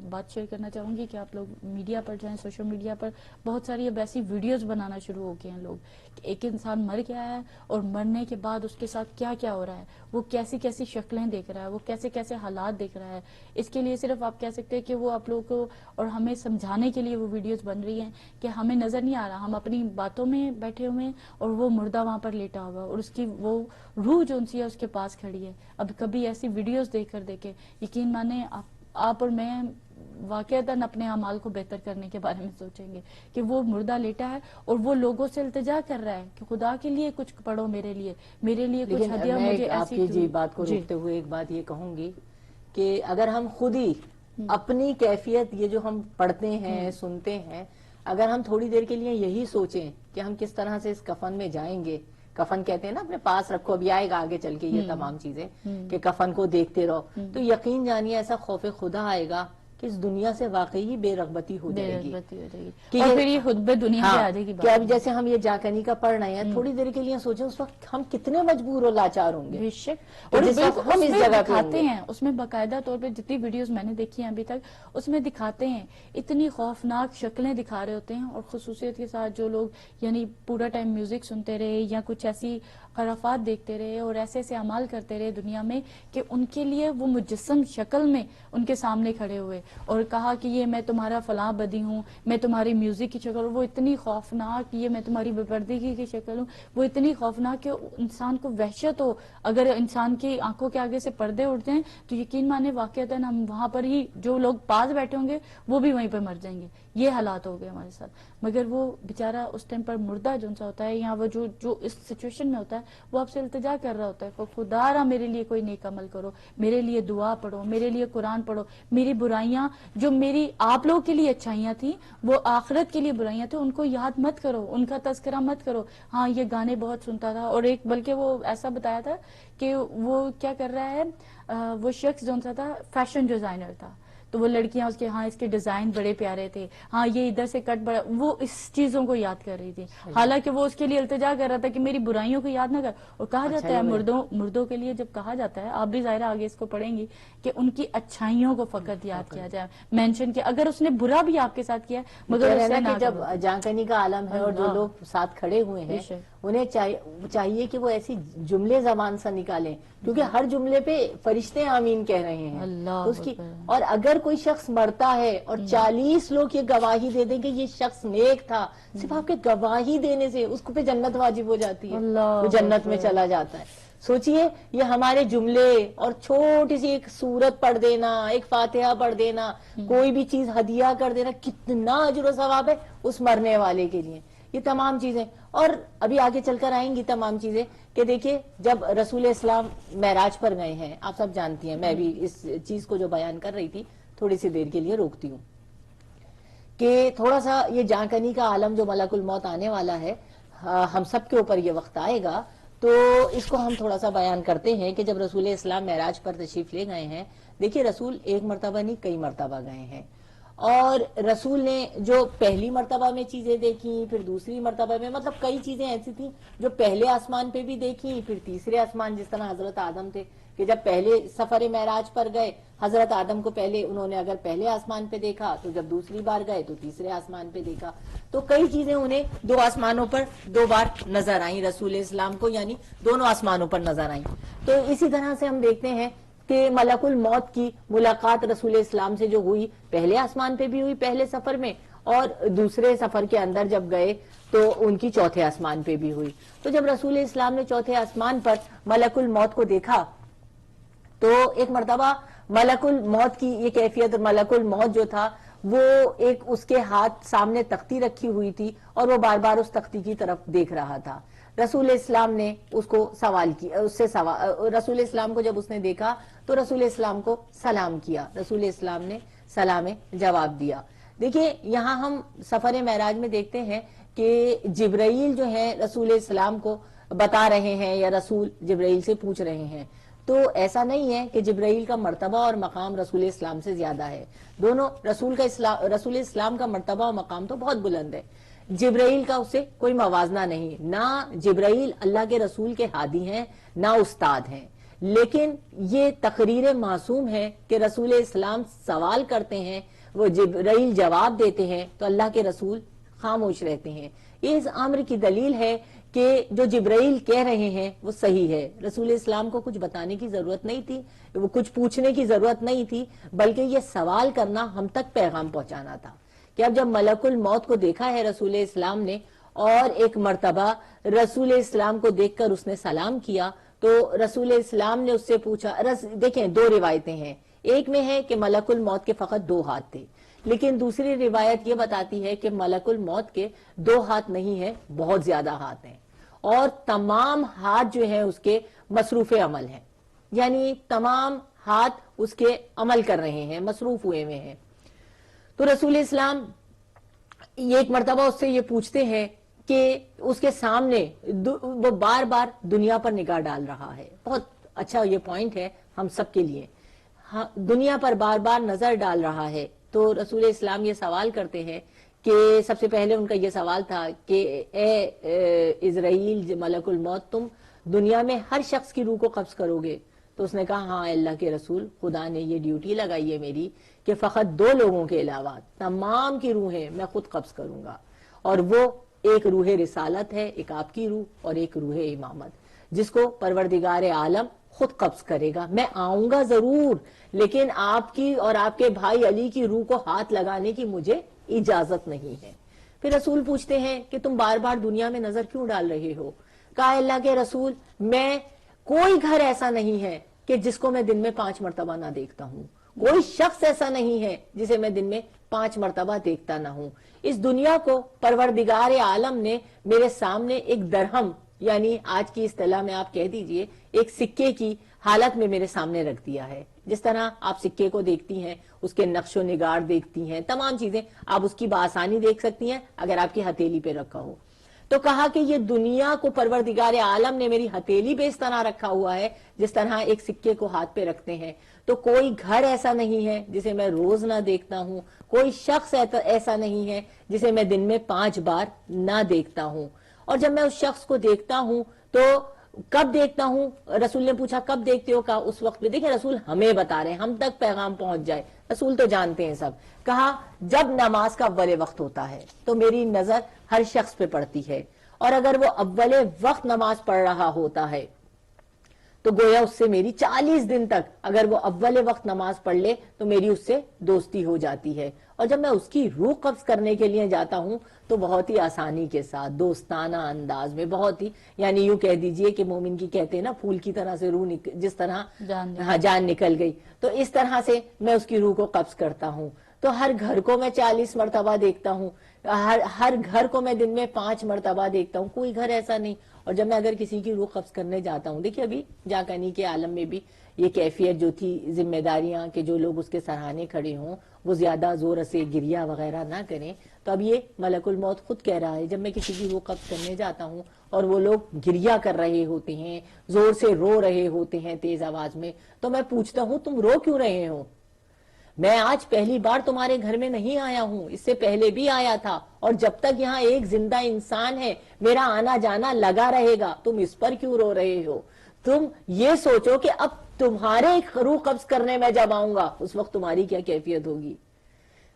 بات شیئر کرنا چاہوں گی کہ آپ لوگ میڈیا پر جائیں, سوشل میڈیا پر بہت ساری اب ایسی ویڈیوز بنانا شروع ہو گئے ہیں لوگ کہ ایک انسان مر گیا ہے اور مرنے کے بعد اس کے ساتھ کیا کیا ہو رہا ہے, وہ کیسی کیسی شکلیں دیکھ رہا ہے, وہ کیسے کیسے حالات دیکھ رہا ہے. اس کے لیے صرف آپ کہہ سکتے ہیں کہ وہ آپ لوگوں کو اور ہمیں سمجھانے کے لیے وہ ویڈیوز بن رہی ہیں کہ ہمیں نظر نہیں آ رہا, ہم اپنی باتوں میں بیٹھے ہوئے ہیں اور وہ مردہ وہاں پر لیٹا ہوا اور اس کی وہ روح جو انسی ہے اس کے پاس کھڑی ہے. اب کبھی ایسی ویڈیوز دیکھ کر دیکھیں, یقین مانے آپ اور میں واقعتاً اپنے اعمال کو بہتر کرنے کے بارے میں سوچیں گے کہ وہ مردہ لیٹا ہے اور وہ لوگوں سے التجا کر رہا ہے کہ خدا کے لیے کچھ پڑھو, میرے لیے کچھ ہدیہ مجھے آپ ایسی کی بات کو روکتے ہوئے ایک بات یہ کہوں گی کہ اگر ہم خود ہی اپنی کیفیت یہ جو ہم پڑھتے ہیں سنتے ہیں, اگر ہم تھوڑی دیر کے لیے یہی سوچیں کہ ہم کس طرح سے اس کفن میں جائیں گے, کفن کہتے ہیں نا اپنے پاس رکھو, ابھی آئے گا آگے چل کے یہ تمام چیزیں کہ کفن کو دیکھتے رہو, تو یقین جانیے ایسا خوف خدا آئے گا کہ اس دنیا سے واقعی بے رغبتی ہو جائے گی, اور پھر یہ خطبہ دنیا پہ آ جائے گی. کہ اب جیسے ہم یہ جاکنی کا پڑھ رہے ہیں, تھوڑی دیر کے لیے سوچیں اس وقت ہم کتنے مجبور اور لاچار ہوں گے. بے شک, اور ہم اس جگہ دکھاتے ہیں, اس میں باقاعدہ طور پہ جتنی ویڈیوز میں نے دیکھی ہیں ابھی تک اس میں دکھاتے ہیں اتنی خوفناک شکلیں دکھا رہے ہوتے ہیں, اور خصوصیت کے ساتھ جو لوگ یعنی پورا ٹائم میوزک سنتے رہے یا کچھ ایسی خرافات دیکھتے رہے اور ایسے ایسے اعمال کرتے رہے دنیا میں کہ ان کے لیے وہ مجسم شکل میں ان کے سامنے کھڑے ہوئے اور کہا کہ یہ میں تمہارا فلاں بدی ہوں, میں تمہاری میوزک کی شکل, وہ اتنی خوفناک, یہ میں تمہاری بے پردگی کی شکل ہوں, وہ اتنی خوفناک کہ انسان کو وحشت ہو. اگر انسان کی آنکھوں کے آگے سے پردے اٹھ جائیں تو یقین مانے واقعتاً ہم وہاں پر ہی جو لوگ پاس بیٹھے ہوں گے وہ بھی وہیں پہ مر جائیں گے. یہ حالات ہو گئے ہمارے ساتھ. مگر وہ بیچارہ اس ٹائم پر مردہ جو سا ہوتا ہے یا وہ جو اس سچویشن میں ہوتا ہے وہ آپ سے التجا کر رہا ہوتا ہے, خدا را میرے لیے کوئی نیک عمل کرو, میرے لیے دعا پڑھو, میرے لیے قرآن پڑھو, میری برائیاں جو میری آپ لوگوں کے لیے اچھائیاں تھیں وہ آخرت کے لیے برائیاں تھیں ان کو یاد مت کرو, ان کا تذکرہ مت کرو. ہاں یہ گانے بہت سنتا تھا, اور ایک بلکہ وہ ایسا بتایا تھا کہ وہ کیا کر رہا ہے, وہ شخص جو سا تھا فیشن ڈیزائنر تھا, تو وہ لڑکیاں اس کے ہاں اس کے ڈیزائن بڑے پیارے تھے، ہاں یہ ادھر سے کٹ بڑا، وہ اس چیزوں کو یاد کر رہی تھی، حالانکہ وہ اس کے لیے التجا کر رہا تھا کہ میری برائیوں کو یاد نہ کر. اور کہا جاتا ہے مردوں کے لیے جب کہا جاتا ہے، آپ بھی ظاہرہ آگے اس کو پڑھیں گی، کہ ان کی اچھائیوں کو فقط یاد کیا جائے، مینشن کیا، اگر اس نے برا بھی آپ کے ساتھ کیا مگر اس سے نہ جب جانکنی کا عالم ہے اور جو لوگ ساتھ کھڑے ہوئے ہیں انہیں چاہیے کہ وہ ایسی جملے زبان سے نکالیں، کیونکہ ہر جملے پہ فرشتے آمین کہہ رہے ہیں اس کی. اور اگر کوئی شخص مرتا ہے اور 40 لوگ یہ گواہی دے دیں کہ یہ شخص نیک تھا، صرف آپ کے گواہی دینے سے اس کو پہ جنت واجب ہو جاتی ہے، وہ جنت میں چلا جاتا ہے. سوچئے یہ ہمارے جملے اور چھوٹی سی ایک سورت پڑھ دینا، ایک فاتحہ پڑھ دینا، کوئی بھی چیز ہدیہ کر دینا، کتنا اجر و ثواب ہے اس مرنے والے کے لیے. یہ تمام چیزیں، اور ابھی آگے چل کر آئیں گی تمام چیزیں، کہ دیکھیں جب رسول اسلام معراج پر گئے ہیں، آپ سب جانتی ہیں، میں بھی اس چیز کو جو بیان کر رہی تھی تھوڑی سی دیر کے لیے روکتی ہوں، کہ تھوڑا سا یہ جانکنی کا عالم جو ملک الموت آنے والا ہے، ہم سب کے اوپر یہ وقت آئے گا، تو اس کو ہم تھوڑا سا بیان کرتے ہیں کہ جب رسول اسلام معراج پر تشریف لے گئے ہیں، دیکھیے رسول ایک مرتبہ نہیں کئی مرتبہ گئے ہیں، اور رسول نے جو پہلی مرتبہ میں چیزیں دیکھی، پھر دوسری مرتبہ میں، مطلب کئی چیزیں ایسی تھیں جو پہلے آسمان پہ بھی دیکھی، پھر تیسرے آسمان، جس طرح حضرت آدم تھے کہ جب پہلے سفر معراج پر گئے، حضرت آدم کو پہلے انہوں نے اگر پہلے آسمان پہ دیکھا تو جب دوسری بار گئے تو تیسرے آسمان پہ دیکھا، تو کئی چیزیں انہیں دو آسمانوں پر دو بار نظر آئیں رسول اسلام کو، یعنی دونوں آسمانوں پر نظر آئیں. تو اسی طرح سے ہم دیکھتے ہیں کہ ملک الموت کی ملاقات رسول اسلام سے جو ہوئی، پہلے آسمان پہ بھی ہوئی پہلے سفر میں، اور دوسرے سفر کے اندر جب گئے تو ان کی چوتھے آسمان پہ بھی ہوئی. تو جب رسول اسلام نے چوتھے آسمان پر ملک الموت کو دیکھا تو ایک مرتبہ ملک الموت کی یہ کیفیت، ملک الموت جو تھا وہ ایک اس کے ہاتھ سامنے تختی رکھی ہوئی تھی اور وہ بار بار اس تختی کی طرف دیکھ رہا تھا. رسول اسلام نے اس کو سوال کیا، اس سے رسول اسلام کو جب اس نے دیکھا تو رسول اسلام کو سلام کیا، رسول اسلام نے سلام جواب دیا. دیکھیں یہاں ہم سفر معراج میں دیکھتے ہیں کہ جبرائیل جو ہے رسول اسلام کو بتا رہے ہیں یا رسول جبرائیل سے پوچھ رہے ہیں، تو ایسا نہیں ہے کہ جبرائیل کا مرتبہ اور مقام رسول اسلام سے زیادہ ہے، دونوں رسول اسلام کا مرتبہ اور مقام تو بہت بلند ہے، جبرائیل کا اس سے کوئی موازنہ نہیں. نہ جبرائیل اللہ کے رسول کے ہادی ہیں نہ استاد ہیں، لیکن یہ تقریر معصوم ہے کہ رسول اسلام سوال کرتے ہیں، وہ جبرائیل جواب دیتے ہیں تو اللہ کے رسول خاموش رہتے ہیں. یہ اس امر کی دلیل ہے کہ جو جبرائیل کہہ رہے ہیں وہ صحیح ہے. رسول اسلام کو کچھ بتانے کی ضرورت نہیں تھی، وہ کچھ پوچھنے کی ضرورت نہیں تھی، بلکہ یہ سوال کرنا ہم تک پیغام پہنچانا تھا کہ اب جب ملک الموت کو دیکھا ہے رسول اسلام نے، اور ایک مرتبہ رسول اسلام کو دیکھ کر اس نے سلام کیا، تو رسول اسلام نے اس سے پوچھا. دیکھیں دو روایتیں ہیں، ایک میں ہے کہ ملک الموت کے فقط 2 ہاتھ تھے، لیکن دوسری روایت یہ بتاتی ہے کہ ملک الموت کے 2 ہاتھ نہیں ہیں، بہت زیادہ ہاتھ ہیں، اور تمام ہاتھ جو ہیں اس کے مصروف عمل ہیں، یعنی تمام ہاتھ اس کے عمل کر رہے ہیں، مصروف ہوئے ہوئے ہیں. تو رسول اسلام یہ ایک مرتبہ اس سے یہ پوچھتے ہیں کہ اس کے سامنے وہ بار بار دنیا پر نگاہ ڈال رہا ہے. بہت اچھا یہ پوائنٹ ہے ہم سب کے لیے، دنیا پر بار بار نظر ڈال رہا ہے. تو رسول اسلام یہ سوال کرتے ہیں کہ سب سے پہلے ان کا یہ سوال تھا کہ اے عزرائیل ملک الموت، تم دنیا میں ہر شخص کی روح کو قبض کرو گے؟ تو اس نے کہا ہاں اللہ کے رسول، خدا نے یہ ڈیوٹی لگائی ہے میری کہ فقط 2 لوگوں کے علاوہ تمام کی روحیں میں خود قبض کروں گا، اور وہ ایک روح رسالت ہے، ایک آپ کی روح، اور ایک روح امامت، جس کو پروردگار عالم خود قبض کرے گا. میں آؤں گا ضرور، لیکن آپ کی اور آپ کے بھائی علی کی روح کو ہاتھ لگانے کی مجھے اجازت نہیں ہے. پھر رسول پوچھتے ہیں کہ تم بار بار دنیا میں نظر کیوں ڈال رہے ہو؟ کہا اللہ کے رسول، میں کوئی گھر ایسا نہیں ہے کہ جس کو میں دن میں 5 مرتبہ نہ دیکھتا ہوں، کوئی شخص ایسا نہیں ہے جسے میں دن میں 5 مرتبہ دیکھتا نہ ہوں. اس دنیا کو پروردگار عالم نے میرے سامنے ایک درہم، یعنی آج کی اصطلاح میں آپ کہہ دیجئے ایک سکے کی حالت میں میرے سامنے رکھ دیا ہے. جس طرح آپ سکے کو دیکھتی ہیں، اس کے نقش و نگار دیکھتی ہیں، تمام چیزیں آپ اس کی بآسانی دیکھ سکتی ہیں اگر آپ کی ہتھیلی پہ رکھا ہو. تو کہا کہ یہ دنیا کو پروردگار عالم نے میری ہتھیلی پہ اس طرح رکھا ہوا ہے جس طرح ایک سکے کو ہاتھ پہ رکھتے ہیں. تو کوئی گھر ایسا نہیں ہے جسے میں روز نہ دیکھتا ہوں، کوئی شخص ایسا نہیں ہے جسے میں دن میں 5 بار نہ دیکھتا ہوں. اور جب میں اس شخص کو دیکھتا ہوں تو کب دیکھتا ہوں؟ رسول نے پوچھا کب دیکھتے ہو؟ کہا اس وقت پہ. دیکھیں رسول ہمیں بتا رہے ہیں، ہم تک پیغام پہنچ جائے، رسول تو جانتے ہیں سب. کہا جب نماز کا اول وقت ہوتا ہے تو میری نظر ہر شخص پہ پڑتی ہے، اور اگر وہ اول وقت نماز پڑھ رہا ہوتا ہے تو گویا اس سے میری 40 دن تک، اگر وہ اول وقت نماز پڑھ لے تو میری اس سے دوستی ہو جاتی ہے. اور جب میں اس کی روح قبض کرنے کے لیے جاتا ہوں تو بہت ہی آسانی کے ساتھ، دوستانہ انداز میں، بہت ہی، یعنی یوں کہہ دیجئے کہ مومن کی کہتے ہیں نا پھول کی طرح سے روح جس طرح جان نکل گئی، تو اس طرح سے میں اس کی روح کو قبض کرتا ہوں. تو ہر گھر کو میں 40 مرتبہ دیکھتا ہوں، ہر گھر کو میں دن میں 5 مرتبہ دیکھتا ہوں، کوئی گھر ایسا نہیں. اور جب میں اگر کسی کی روح قبض کرنے جاتا ہوں، دیکھیے ابھی جاکنی کے عالم میں بھی یہ کیفیت جو تھی، ذمہ داریاں کہ جو لوگ اس کے سراہنے کھڑے ہوں وہ زیادہ زور سے گریہ وغیرہ نہ کریں، تو اب یہ ملک الموت خود کہہ رہا ہے جب میں کسی کی روح قبض کرنے جاتا ہوں اور وہ لوگ گریہ کر رہے ہوتے ہیں، زور سے رو رہے ہوتے ہیں تیز آواز میں، تو میں پوچھتا ہوں تم رو کیوں رہے ہو؟ میں آج پہلی بار تمہارے گھر میں نہیں آیا ہوں، اس سے پہلے بھی آیا تھا، اور جب تک یہاں ایک زندہ انسان ہے میرا آنا جانا لگا رہے گا. تم اس پر کیوں رو رہے ہو؟ تم یہ سوچو کہ اب تمہارے روح قبض کرنے میں جب آؤں گا اس وقت تمہاری کیا کیفیت ہوگی.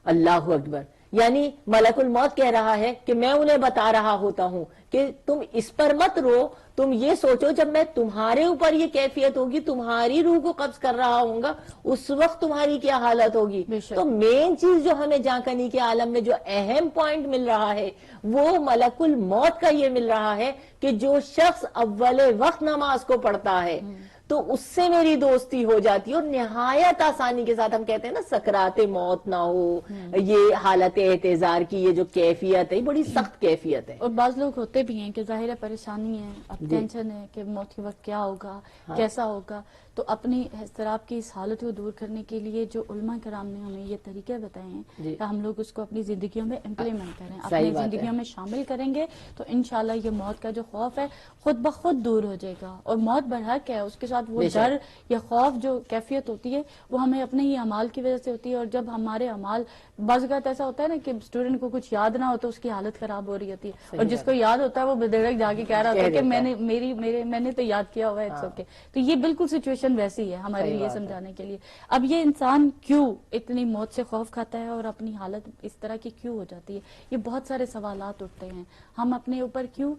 اللہ اکبر. یعنی ملک الموت کہہ رہا ہے کہ میں انہیں بتا رہا ہوتا ہوں کہ تم اس پر مت رو، تم یہ سوچو جب میں تمہارے اوپر یہ کیفیت ہوگی، تمہاری روح کو قبض کر رہا ہوں گا، اس وقت تمہاری کیا حالت ہوگی. تو مین چیز جو ہمیں جاکنی کے عالم میں جو اہم پوائنٹ مل رہا ہے وہ ملک الموت کا یہ مل رہا ہے کہ جو شخص اول وقت نماز کو پڑھتا ہے تو اس سے میری دوستی ہو جاتی ہے، اور نہایت آسانی کے ساتھ. ہم کہتے ہیں نا سکرات موت نہ ہو، یہ حالت احتضار کی یہ جو کیفیت ہے بڑی سخت کیفیت ہے. اور بعض لوگ ہوتے بھی ہیں کہ ظاہر ہے پریشانی ہے، اب ٹینشن ہے کہ موت کے وقت کیا ہوگا، کیسا ہوگا. تو اپنی اضطراب کی اس حالت کو دور کرنے کے لیے جو علماء کرام نے ہمیں یہ طریقے بتائے ہیں کہ ہم لوگ اس کو اپنی زندگیوں میں امپلیمنٹ کریں، اپنی زندگیوں میں شامل کریں گے تو انشاءاللہ یہ موت کا جو خوف ہے خود بخود دور ہو جائے گا. اور موت برحق ہے، اس کے ساتھ وہ ڈر یا خوف جو کیفیت ہوتی ہے وہ ہمیں اپنے ہی اعمال کی وجہ سے ہوتی ہے. اور جب ہمارے اعمال، بعض اوقات ایسا ہوتا ہے نا کہ اسٹوڈنٹ کو کچھ یاد نہ ہو تو اس کی حالت خراب ہو رہی ہوتی ہے، اور جس کو یاد ہوتا ہے وہ بدڑک جا کے کہہ رہا ہوتا ہے کہ میں نے تو یاد کیا ہوا ہے. تو یہ بالکل سچویشن ویسی ہے ہمارے لیے سمجھانے کے لیے. اب یہ انسان کیوں اتنی موت سے خوف کھاتا ہے اور اپنی حالت اس طرح کی کیوں ہو جاتی ہے، یہ بہت سارے سوالات اٹھتے ہیں. ہم اپنے اوپر کیوں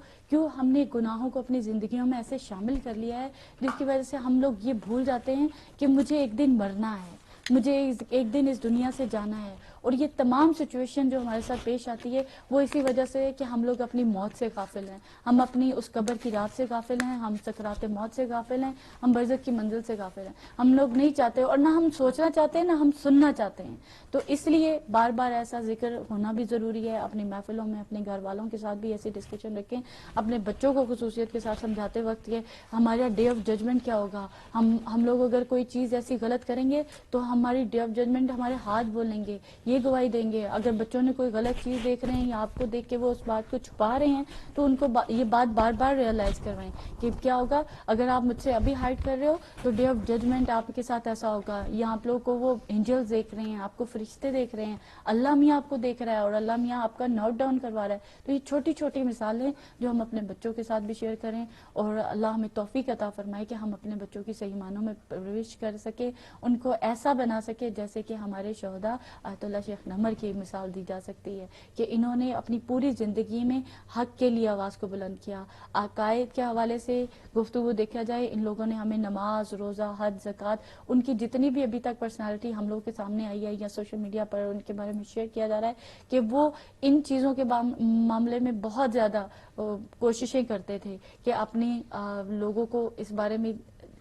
ہم نے گناہوں کو اپنی زندگیوں میں ایسے شامل کر لیا ہے جس کی وجہ سے ہم لوگ یہ بھول جاتے ہیں کہ مجھے ایک دن مرنا ہے، مجھے ایک دن اس دنیا سے جانا ہے. اور یہ تمام سچویشن جو ہمارے ساتھ پیش آتی ہے وہ اسی وجہ سے ہے کہ ہم لوگ اپنی موت سے غافل ہیں، ہم اپنی اس قبر کی رات سے غافل ہیں، ہم سکرات موت سے غافل ہیں، ہم برزخ کی منزل سے غافل ہیں. ہم لوگ نہیں چاہتے، اور نہ ہم سوچنا چاہتے ہیں نہ ہم سننا چاہتے ہیں. تو اس لیے بار بار ایسا ذکر ہونا بھی ضروری ہے. اپنی محفلوں میں اپنے گھر والوں کے ساتھ بھی ایسی ڈسکشن رکھیں، اپنے بچوں کو خصوصیت کے ساتھ سمجھاتے وقت کہ ہمارا ڈے آف ججمنٹ کیا ہوگا. ہم لوگ اگر کوئی چیز ایسی غلط کریں گے تو ہماری ڈے آف ججمنٹ ہمارے ہاتھ بولیں گے، یہ گواہی دیں گے. اگر بچوں نے کوئی غلط چیز دیکھ رہے ہیں یا آپ کو دیکھ کے وہ اس بات کو چھپا رہے ہیں تو ان کو یہ بات بار بار ریئلائز کروائیں کہ کیا ہوگا اگر آپ مجھ سے ابھی ہائڈ کر رہے ہو تو ڈے آف ججمنٹ آپ کے ساتھ ایسا ہوگا. یا آپ لوگوں کو وہ اینجلز دیکھ رہے ہیں، آپ کو فرشتے دیکھ رہے ہیں، اللہ میاں آپ کو دیکھ رہا ہے اور اللہ میاں آپ کا نوٹ ڈاؤن کروا رہا ہے. تو یہ چھوٹی چھوٹی مثالیں جو ہم اپنے بچوں کے ساتھ بھی شیئر کریں، اور اللہ ہمیں توفیق عطا فرمائے کہ ہم اپنے بچوں کی صحیح معنوں میں پرورش کر سکے، ان کو ایسا بنا سکے جیسے کہ ہمارے شہداء آیت اللہ شیخ نمر کی مثال دی جا سکتی ہے کہ انہوں نے اپنی پوری زندگی میں حق کے لیے آواز کو بلند کیا. عقائد کے حوالے سے گفتگو دیکھا جائے، ان لوگوں نے ہمیں نماز، روزہ، حج، زکوٰۃ، ان کی جتنی بھی ابھی تک پرسنالٹی ہم لوگ کے سامنے آئی ہے یا سوشل میڈیا پر ان کے بارے میں شیئر کیا جا رہا ہے کہ وہ ان چیزوں کے معاملے میں بہت زیادہ کوششیں کرتے تھے کہ اپنی لوگوں کو اس بارے میں،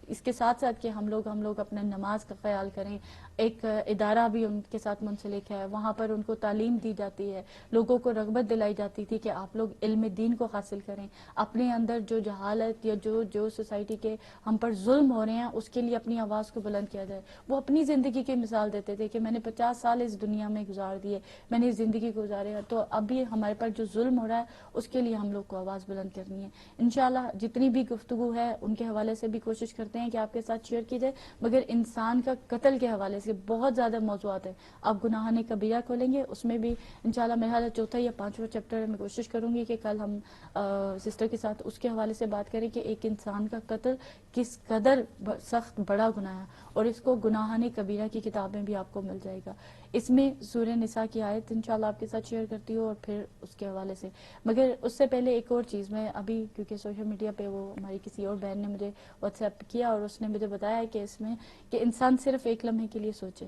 اس کے ساتھ ساتھ کہ ہم لوگ اپنے نماز کا خیال کریں. ایک ادارہ بھی ان کے ساتھ منسلک ہے، وہاں پر ان کو تعلیم دی جاتی ہے، لوگوں کو رغبت دلائی جاتی تھی کہ آپ لوگ علم دین کو حاصل کریں. اپنے اندر جو جہالت یا جو سوسائٹی کے ہم پر ظلم ہو رہے ہیں اس کے لیے اپنی آواز کو بلند کیا جائے. وہ اپنی زندگی کی مثال دیتے تھے کہ میں نے 50 سال اس دنیا میں گزار دیے، میں نے اس زندگی کو گزارے، تو ابھی ہمارے پر جو ظلم ہو رہا ہے اس کے لیے ہم لوگ کو آواز بلند کرنی ہے. انشاءاللہ جتنی بھی گفتگو ہے ان کے حوالے سے بھی کوشش کرتے سکتے ہیں کہ آپ کے ساتھ شیئر کی جائے، مگر انسان کا قتل کے حوالے سے بہت زیادہ موضوعات ہیں. آپ گناہان کبیرہ کھولیں گے، اس میں بھی انشاءاللہ میرا حال چوتھا یا پانچواں چیپٹر ہے. میں کوشش کروں گی کہ کل ہم سسٹر کے ساتھ اس کے حوالے سے بات کریں کہ ایک انسان کا قتل کس قدر سخت بڑا گناہ ہے، اور اس کو گناہان کبیرہ کی کتابیں بھی آپ کو مل جائے گا. اس میں سورہ نساء کی آیت انشاءاللہ آپ کے ساتھ شیئر کرتی ہوں، اور پھر اس کے حوالے سے. مگر اس سے پہلے ایک اور چیز میں ابھی، کیونکہ سوشل میڈیا پہ وہ ہماری کسی اور بہن نے مجھے واٹس ایپ کیا، اور اس نے مجھے بتایا کہ اس میں کہ انسان صرف ایک لمحے کے لیے سوچے.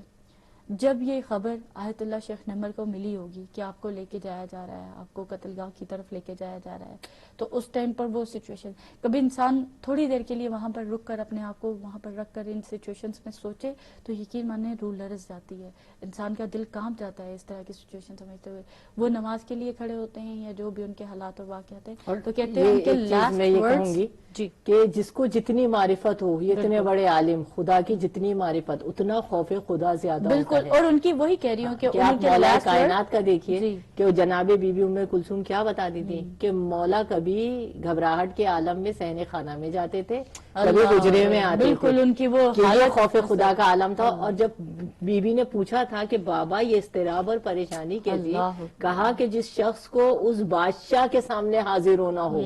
جب یہ خبر آیت اللہ شیخ نمر کو ملی ہوگی کہ آپ کو لے کے جایا جا رہا ہے، آپ کو قتل گاہ کی طرف لے کے جایا جا رہا ہے، تو اس ٹائم پر وہ سچویشن، کبھی انسان تھوڑی دیر کے لیے وہاں پر رک کر اپنے آپ کو وہاں پر رکھ کر ان سچویشنز میں سوچے تو یقین مانے روح لرز جاتی ہے، انسان کا دل کانپ جاتا ہے اس طرح کی سچویشن سمجھتے ہوئے. وہ نماز کے لیے کھڑے ہوتے ہیں یا جو بھی ان کے حالات اور واقعات ہیں، اور تو کہتے ہیں ان کے لاسٹ میں یہ کہوں ورڈز. گی جی کہ جس کو جتنی معرفت ہو، یہ اتنے بالکل بڑے عالم، خدا کی جتنی معرفت اتنا خوف خدا زیادہ ہوتا بالکل. ہے. اور ان کی وہی کہہ رہی ہوں کہ کہ ان آپ کے مولا لاسٹ کائنات کا دیکھیے جی کہ وہ جناب بی بی ام کلثوم کیا بتاتی تھی کہ مولا کبھی گھبراہٹ کے عالم میں صحن خانہ میں جاتے تھے، کبھی اللہ حجرے میں آتے تھے، بالکل ان کی وہ کہ یہ حالت خوف خدا کا عالم تھا. اللہ اور جب بی بی نے پوچھا تھا کہ بابا یہ اضطراب اور پریشانی کیسی، اللہ کہا کہ جس شخص کو اس بادشاہ کے سامنے حاضر ہونا ہو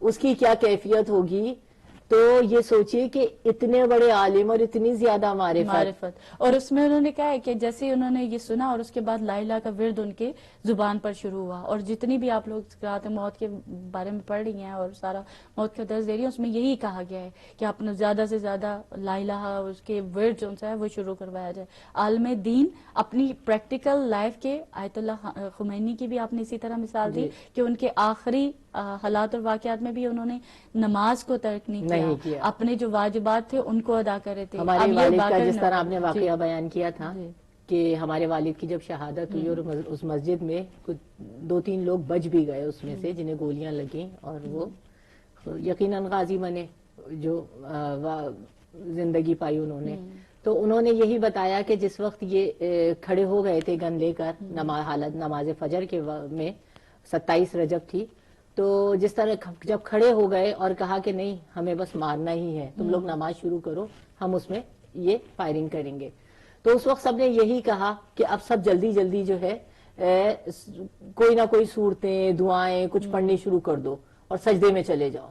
اس کی کیا کیفیت ہوگی. تو یہ سوچئے کہ اتنے بڑے عالم اور اتنی زیادہ معرفت. اور اس میں انہوں نے کہا ہے کہ جیسے انہوں نے یہ سنا اور اس کے بعد لا الہ کا ورد ان کے زبان پر شروع ہوا، اور جتنی بھی آپ لوگ قرأت موت کے بارے میں پڑھ رہی ہیں اور سارا موت کا درس دے رہی ہیں، اس میں یہی کہا گیا ہے کہ آپ نے زیادہ سے زیادہ لا الہ اس کے ورد جو ہے وہ شروع کروایا جائے. عالم دین اپنی پریکٹیکل لائف کے، آیت اللہ خمینی کی بھی آپ نے اسی طرح مثال دی کہ ان کے آخری حالات اور واقعات میں بھی انہوں نے نماز کو ترک نہیں کیا، اپنے جو واجبات تھے ان کو ادا کرے تھے. ہمارے اب یہ والد کا باقر جس طرح آپ نے جی واقعہ بیان کیا تھا جی کہ ہمارے والد کی جب شہادت ہوئی اور اس مسجد میں کچھ 2-3 لوگ بچ بھی گئے اس میں سے جنہیں گولیاں لگیں، اور وہ یقیناً غازی بنے جو زندگی پائی انہوں نے. تو انہوں نے یہی بتایا کہ جس وقت یہ کھڑے ہو گئے تھے گن لے کر حالت نماز فجر کے میں 27 رجب تھی، تو جس طرح جب کھڑے ہو گئے اور کہا کہ نہیں ہمیں بس مارنا ہی ہے، تم لوگ نماز شروع کرو، ہم اس میں یہ فائرنگ کریں گے. تو اس وقت سب نے یہی کہا کہ اب سب جلدی جلدی جو ہے کوئی نہ کوئی صورتیں دعائیں کچھ پڑھنی شروع کر دو اور سجدے میں چلے جاؤ.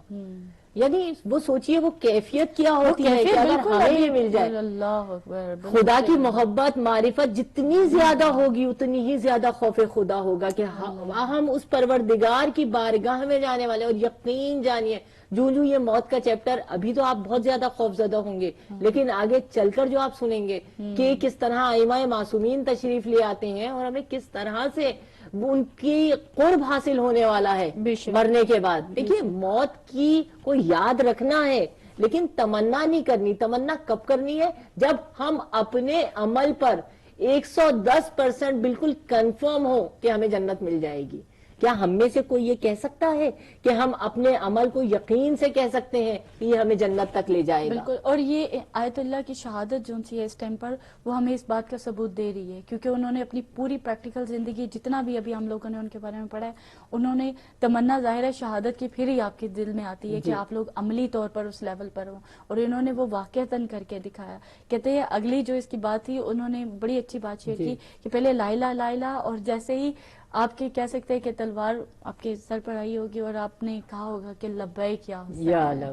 یعنی وہ سوچئے وہ کیفیت کیا ہوتی ہے کہ اگر ہمیں یہ مل جائے. اللہ اکبر. خدا کی محبت معرفت جتنی زیادہ ہوگی اتنی ہی زیادہ خوف خدا ہوگا کہ ہم اس پروردگار کی بارگاہ میں جانے والے. اور یقین جانیے جو یہ موت کا چیپٹر ابھی تو آپ بہت زیادہ خوف زدہ ہوں گے، لیکن آگے چل کر جو آپ سنیں گے کہ کس طرح ائمہ معصومین تشریف لے آتے ہیں اور ہمیں کس طرح سے ان کی قرب حاصل ہونے والا ہے مرنے کے بعد. دیکھیے موت کی کو یاد رکھنا ہے لیکن تمنا نہیں کرنی. تمنا کب کرنی ہے؟ جب ہم اپنے عمل پر 110% بالکل کنفرم ہو کہ ہمیں جنت مل جائے گی. کیا ہم میں سے کوئی یہ کہہ سکتا ہے کہ ہم اپنے عمل کو یقین سے کہہ سکتے ہیں کہ یہ ہمیں جنت تک لے جائے گا؟ بالکل. اور یہ آیت اللہ کی شہادت جو سی ہے اس ٹائم پر وہ ہمیں اس بات کا ثبوت دے رہی ہے، کیونکہ انہوں نے اپنی پوری پریکٹیکل زندگی جتنا بھی ابھی ہم لوگوں نے ان کے بارے میں پڑھا ہے، انہوں نے تمنا ظاہر ہے شہادت کی پھر ہی آپ کے دل میں آتی ہے کہ آپ لوگ عملی طور پر اس لیول پر ہوں، اور انہوں نے وہ واقعتاً کر کے دکھایا. کہتے ہیں اگلی جو اس کی بات تھی انہوں نے بڑی اچھی بات شیئر کی کہ پہلے لا الہ لا الہ، اور جیسے ہی آپ کے کہہ سکتے ہیں کہ تلوار آپ کے سر پر آئی ہوگی اور آپ نے کہا ہوگا کہ لبیک یا حسین،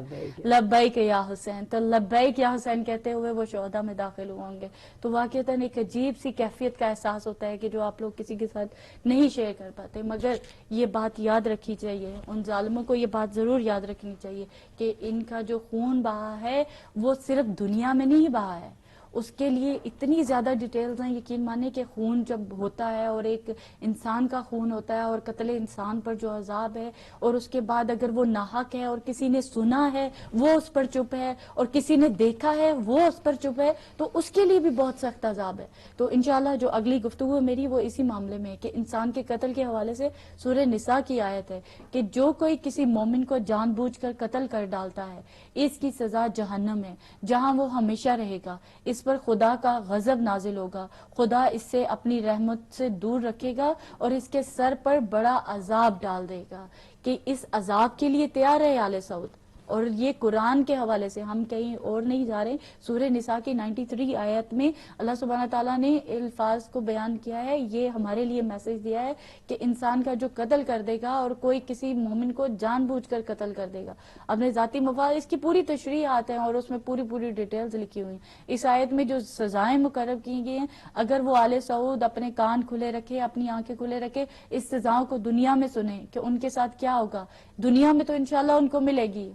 لبیک یا حسین، تو لبیک یا حسین کہتے ہوئے وہ شہداء میں داخل ہوں گے. تو واقعتاً ایک عجیب سی کیفیت کا احساس ہوتا ہے کہ جو آپ لوگ کسی کے ساتھ نہیں شیئر کر پاتے. مگر یہ بات یاد رکھی چاہیے، ان ظالموں کو یہ بات ضرور یاد رکھنی چاہیے کہ ان کا جو خون بہا ہے وہ صرف دنیا میں نہیں بہا ہے، اس کے لیے اتنی زیادہ ڈیٹیلز ہیں. یقین مانے کہ خون جب ہوتا ہے اور ایک انسان کا خون ہوتا ہے اور قتل انسان پر جو عذاب ہے، اور اس کے بعد اگر وہ ناحق ہے اور کسی نے سنا ہے وہ اس پر چپ ہے اور کسی نے دیکھا ہے وہ اس پر چپ ہے، تو اس کے لیے بھی بہت سخت عذاب ہے. تو انشاءاللہ جو اگلی گفتگو میری وہ اسی معاملے میں ہے کہ انسان کے قتل کے حوالے سے سورہ نساء کی آیت ہے کہ جو کوئی کسی مومن کو جان بوجھ کر قتل کر ڈالتا ہے اس کی سزا جہنم ہے، جہاں وہ ہمیشہ رہے گا. اس پر خدا کا غضب نازل ہوگا، خدا اس سے اپنی رحمت سے دور رکھے گا اور اس کے سر پر بڑا عذاب ڈال دے گا. کہ اس عذاب کے لیے تیار ہے آل سعود؟ اور یہ قرآن کے حوالے سے، ہم کہیں اور نہیں جا رہے. سورہ نساء کی 93 آیت میں اللہ سبحانہ تعالیٰ نے الفاظ کو بیان کیا ہے. یہ ہمارے لیے میسج دیا ہے کہ انسان کا جو قتل کر دے گا اور کوئی کسی مومن کو جان بوجھ کر قتل کر دے گا اپنے ذاتی مفاد، اس کی پوری تشریحات ہیں اور اس میں پوری ڈیٹیلز لکھی ہوئی ہیں. اس آیت میں جو سزائیں مقرر کی گئی ہیں، اگر وہ آل سعود اپنے کان کھلے رکھے، اپنی آنکھیں کھلے رکھے، اس سزاؤں کو دنیا میں سنیں کہ ان کے ساتھ کیا ہوگا. دنیا میں تو انشاءاللہ ان کو ملے گی،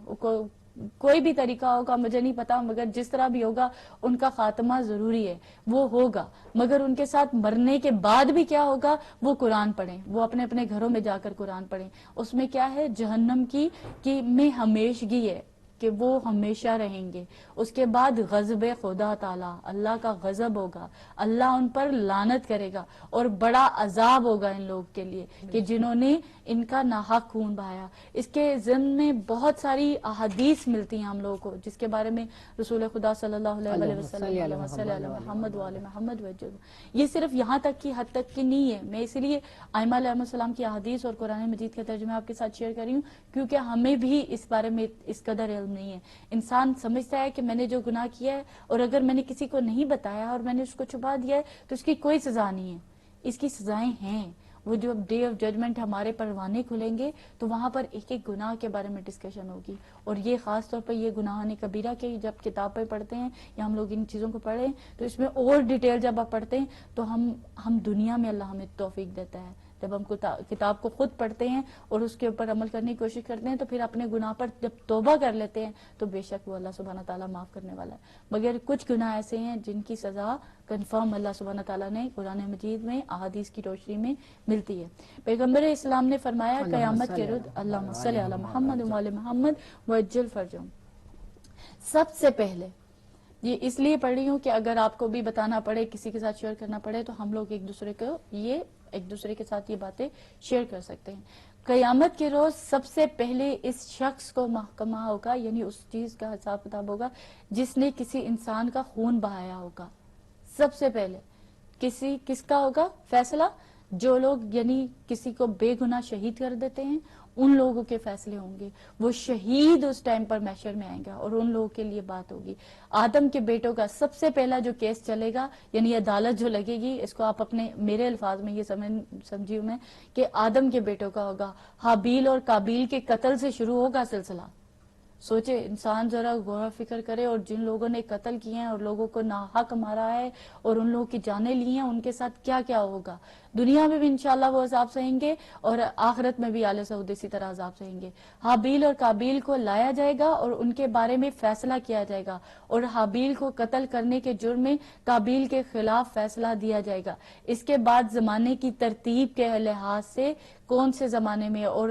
کوئی بھی طریقہ ہوگا مجھے نہیں پتا، مگر جس طرح بھی ہوگا ان کا خاتمہ ضروری ہے، وہ ہوگا. مگر ان کے ساتھ مرنے کے بعد بھی کیا ہوگا، وہ قرآن پڑھیں، وہ اپنے اپنے گھروں میں جا کر قرآن پڑھیں. اس میں کیا ہے، جہنم کی میں ہمیشگی ہے کہ وہ ہمیشہ رہیں گے. اس کے بعد غضب خدا تعالی، اللہ کا غضب ہوگا، اللہ ان پر لعنت کرے گا اور بڑا عذاب ہوگا ان لوگ کے لیے کہ جنہوں نے ان کا ناحق خون بہایا. اس کے ضمن میں بہت ساری احادیث ملتی ہیں ہم لوگوں کو جس کے بارے میں رسول خدا صلی اللہ علیہ وسلم علی محمد وعلی محمد وجل. یہ صرف یہاں تک کی حد تک کی نہیں ہے. میں اسی لیے ائمہ علیہ السلام کی احادیث اور قرآن مجید کا ترجمہ آپ کے ساتھ شیئر کر رہی ہوں، کیونکہ ہمیں بھی اس بارے میں اس قدر علم نہیں ہے. انسان سمجھتا ہے کہ میں نے جو گناہ کیا ہے اور اگر میں نے کسی کو نہیں بتایا اور میں نے اس کو چھپا دیا ہے تو اس کی کوئی سزا نہیں ہے. اس کی سزائیں ہیں. وہ جو ڈے آف ججمنٹ ہمارے پروانے کھلیں گے تو وہاں پر ایک ایک گناہ کے بارے میں ڈسکشن ہوگی. اور یہ خاص طور پر یہ گناہان کبیرہ کے جب کتاب پہ پڑھتے ہیں یا ہم لوگ ان چیزوں کو پڑھیں تو اس میں اور ڈیٹیل جب آپ پڑھتے ہیں تو ہم دنیا میں اللہ ہمیں توفیق دیتا ہے. جب ہم کتاب کو خود پڑھتے ہیں اور اس کے اوپر عمل کرنے کی کوشش کرتے ہیں تو پھر اپنے گناہ پر جب توبہ کر لیتے ہیں تو بے شک وہ اللہ سبحانہ تعالیٰ معاف کرنے والا ہے. مگر کچھ گناہ ایسے ہیں جن کی سزا کنفرم اللہ سبحانہ تعالیٰ نے قرآن مجید میں احادیث کی روشنی میں ملتی ہے. پیغمبر اسلام نے فرمایا قیامت کے روز اللہم صلی علی محمد وعلی محمد وعجل فرجہم. سب سے پہلے یہ اس لیے پڑھ رہی ہوں کہ اگر آپ کو بھی بتانا پڑے، کسی کے ساتھ شیئر کرنا پڑے تو ہم لوگ ایک دوسرے کے ساتھ یہ باتیں شیئر کر سکتے ہیں. قیامت کے روز سب سے پہلے اس شخص کو محکمہ ہوگا، یعنی اس چیز کا حساب کتاب ہوگا جس نے کسی انسان کا خون بہایا ہوگا. سب سے پہلے کس کا ہوگا فیصلہ؟ جو لوگ یعنی کسی کو بے گناہ شہید کر دیتے ہیں ان لوگوں کے فیصلے ہوں گے. وہ شہید اس ٹائم پر محشر میں آئیں گا اور ان لوگوں کے لیے بات ہوگی. آدم کے بیٹوں کا سب سے پہلا جو کیس چلے گا، یعنی عدالت جو لگے گی، اس کو آپ اپنے میرے الفاظ میں یہ سمجھیے میں کہ آدم کے بیٹوں کا ہوگا. حابیل اور قابیل کے قتل سے شروع ہوگا سلسلہ. سوچے انسان ذرا غور و فکر کرے، اور جن لوگوں نے قتل کیے ہیں اور لوگوں کو ناحق مارا ہے اور ان لوگوں کی جانیں لی ہیں ان کے ساتھ کیا کیا ہوگا. دنیا میں بھی انشاءاللہ وہ عذاب سہیں گے اور آخرت میں بھی آل سعود اسی طرح عذاب سہیں گے. حابیل اور قابیل کو لایا جائے گا اور ان کے بارے میں فیصلہ کیا جائے گا اور حابیل کو قتل کرنے کے جرم میں قابیل کے خلاف فیصلہ دیا جائے گا. اس کے بعد زمانے کی ترتیب کے لحاظ سے کون سے زمانے میں، اور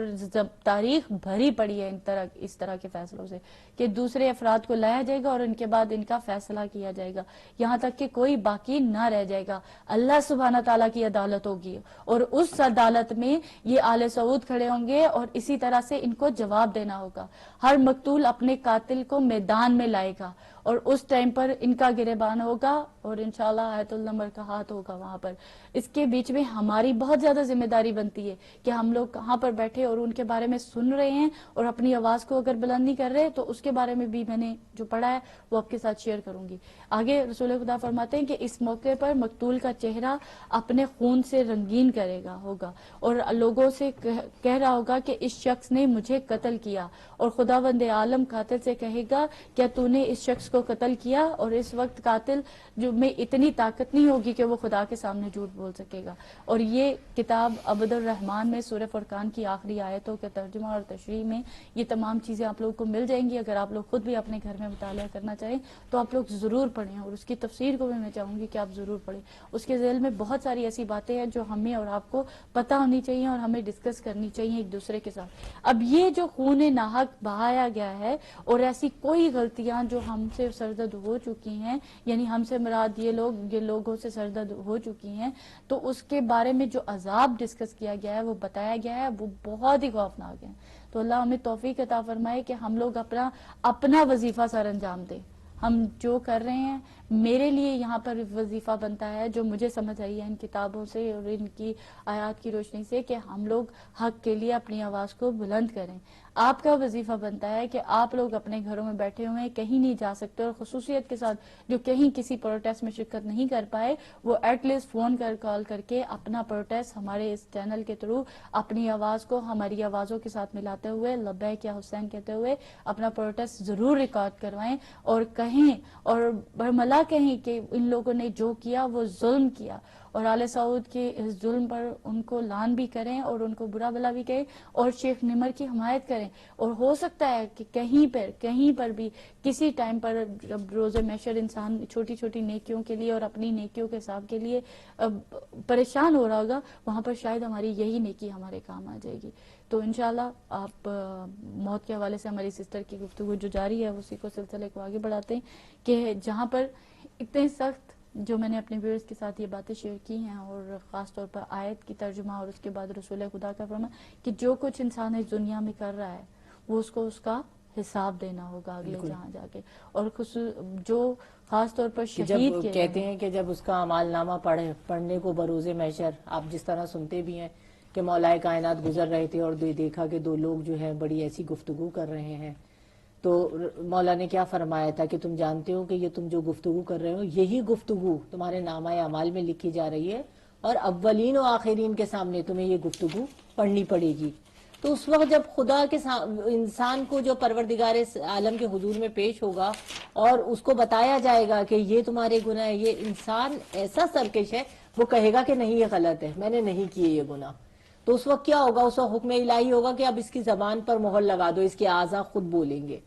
تاریخ بھری پڑی ہے اس طرح کے فیصلوں سے کہ دوسرے افراد کو لایا جائے گا اور ان کے بعد ان کا فیصلہ کیا جائے گا یہاں تک کہ کوئی باقی نہ رہ جائے گا. اللہ سبحانہ تعالیٰ کی عدالت ہوگی اور اس عدالت میں یہ آل سعود کھڑے ہوں گے اور اسی طرح سے ان کو جواب دینا ہوگا. ہر مقتول اپنے قاتل کو میدان میں لائے گا اور اس ٹائم پر ان کا گریبان ہوگا اور انشاءاللہ آیت النمر کا ہاتھ ہوگا وہاں پر. اس کے بیچ میں ہماری بہت زیادہ ذمہ داری بنتی ہے کہ ہم لوگ کہاں پر بیٹھے اور ان کے بارے میں سن رہے ہیں اور اپنی آواز کو اگر بلند نہیں کر رہے تو اس کے بارے میں بھی میں نے جو پڑھا ہے وہ آپ کے ساتھ شیئر کروں گی. آگے رسول خدا فرماتے ہیں کہ اس موقع پر مقتول کا چہرہ اپنے خون سے رنگین ہوگا اور لوگوں سے کہہ رہا ہوگا کہ اس شخص نے مجھے قتل کیا، اور خداوند عالم قاتل سے کہے گا کیا تو نے اس شخص کو قتل کیا؟ اور اس وقت قاتل جو میں اتنی طاقت نہیں ہوگی کہ وہ خدا کے سامنے جھوٹ بول سکے گا. اور یہ کتاب عبد الرحمن میں سورہ فرقان کی آخری آیتوں کے ترجمہ اور تشریح میں یہ تمام چیزیں آپ لوگوں کو مل جائیں گی. اگر آپ لوگ خود بھی اپنے گھر میں مطالعہ کرنا چاہیں تو آپ لوگ ضرور پڑھیں، اور اس کی تفسیر کو بھی میں چاہوں گی کہ آپ ضرور پڑھیں. اس کے ذیل میں بہت ساری ایسی باتیں ہیں جو ہمیں اور آپ کو پتہ ہونی چاہیے اور ہمیں ڈسکس کرنی چاہیے ایک دوسرے کے ساتھ. اب یہ جو خون ناحق بہایا گیا ہے اور ایسی کوئی غلطیاں جو ہم سے سرزد ہو چکی ہیں، یعنی ہم سے مراد یہ لوگوں سے سرزد ہو چکی ہیں، تو اس کے بارے میں جو عذاب ڈسکس کیا گیا ہے، وہ بتایا گیا ہے، وہ بہت ہی خوفناک ہے. تو اللہ ہمیں توفیق عطا فرمائے کہ ہم لوگ اپنا وظیفہ سر انجام دیں. ہم جو کر رہے ہیں، میرے لیے یہاں پر وظیفہ بنتا ہے جو مجھے سمجھ آئی ہے ان کتابوں سے اور ان کی آیات کی روشنی سے، کہ ہم لوگ حق کے لیے اپنی آواز کو بلند کریں. آپ کا وظیفہ بنتا ہے کہ آپ لوگ اپنے گھروں میں بیٹھے ہوئے ہیں، کہیں نہیں جا سکتے، اور خصوصیت کے ساتھ جو کہیں کسی پروٹیسٹ میں شرکت نہیں کر پائے، وہ ایٹ لیسٹ فون کال کر کے اپنا پروٹیسٹ ہمارے اس چینل کے تھرو اپنی آواز کو ہماری آوازوں کے ساتھ ملاتے ہوئے، لبیک یا حسین کہتے ہوئے اپنا پروٹیسٹ ضرور ریکارڈ کروائیں، اور کہیں اور برملا کہیں کہ ان لوگوں نے جو کیا وہ ظلم کیا، اور آل سعود کے اس ظلم پر ان کو لعن بھی کریں اور ان کو برا بلا بھی کہیں، اور شیخ نمر کی حمایت کریں. اور ہو سکتا ہے کہ کہیں پر بھی کسی ٹائم پر جب روز محشر انسان چھوٹی چھوٹی نیکیوں کے لیے اور اپنی نیکیوں کے حساب کے لیے پریشان ہو رہا ہوگا، وہاں پر شاید ہماری یہی نیکی ہمارے کام آ جائے گی. تو انشاءاللہ آپ موت کے حوالے سے ہماری سسٹر کی گفتگو جو جاری ہے اسی کو سلسلے کو آگے بڑھاتے ہیں، کہ جہاں پر اتنے سخت جو میں نے اپنے ویورز کے ساتھ یہ باتیں شیئر کی ہیں، اور خاص طور پر آیت کی ترجمہ اور اس کے بعد رسول خدا کا فرمان کہ جو کچھ انسان اس دنیا میں کر رہا ہے وہ اس کو اس کا حساب دینا ہوگا اگلے جہاں جا کے. اور جو خاص طور پر کہ جب شہید کیے کہتے ہیں کہ جب اس کا اعمال نامہ پڑھنے کو بروز محشر، آپ جس طرح سنتے بھی ہیں کہ مولا کائنات گزر رہے تھے اور دیکھا کہ دو لوگ جو ہیں بڑی ایسی گفتگو کر رہے ہیں، تو مولا نے کیا فرمایا تھا کہ تم جانتے ہو کہ یہ تم جو گفتگو کر رہے ہو یہی گفتگو تمہارے نامہ اعمال میں لکھی جا رہی ہے، اور اولین و آخرین کے سامنے تمہیں یہ گفتگو پڑھنی پڑے گی. تو اس وقت جب خدا کے انسان کو جو پروردگار عالم کے حضور میں پیش ہوگا اور اس کو بتایا جائے گا کہ یہ تمہارے گناہ ہے، یہ انسان ایسا سرکش ہے، وہ کہے گا کہ نہیں یہ غلط ہے، میں نے نہیں کیے یہ گناہ. تو اس وقت کیا ہوگا؟ اس وقت حکم الہی ہوگا کہ اب اس کی زبان پر مہر لگا دو، اس کے اعضاء خود بولیں گے.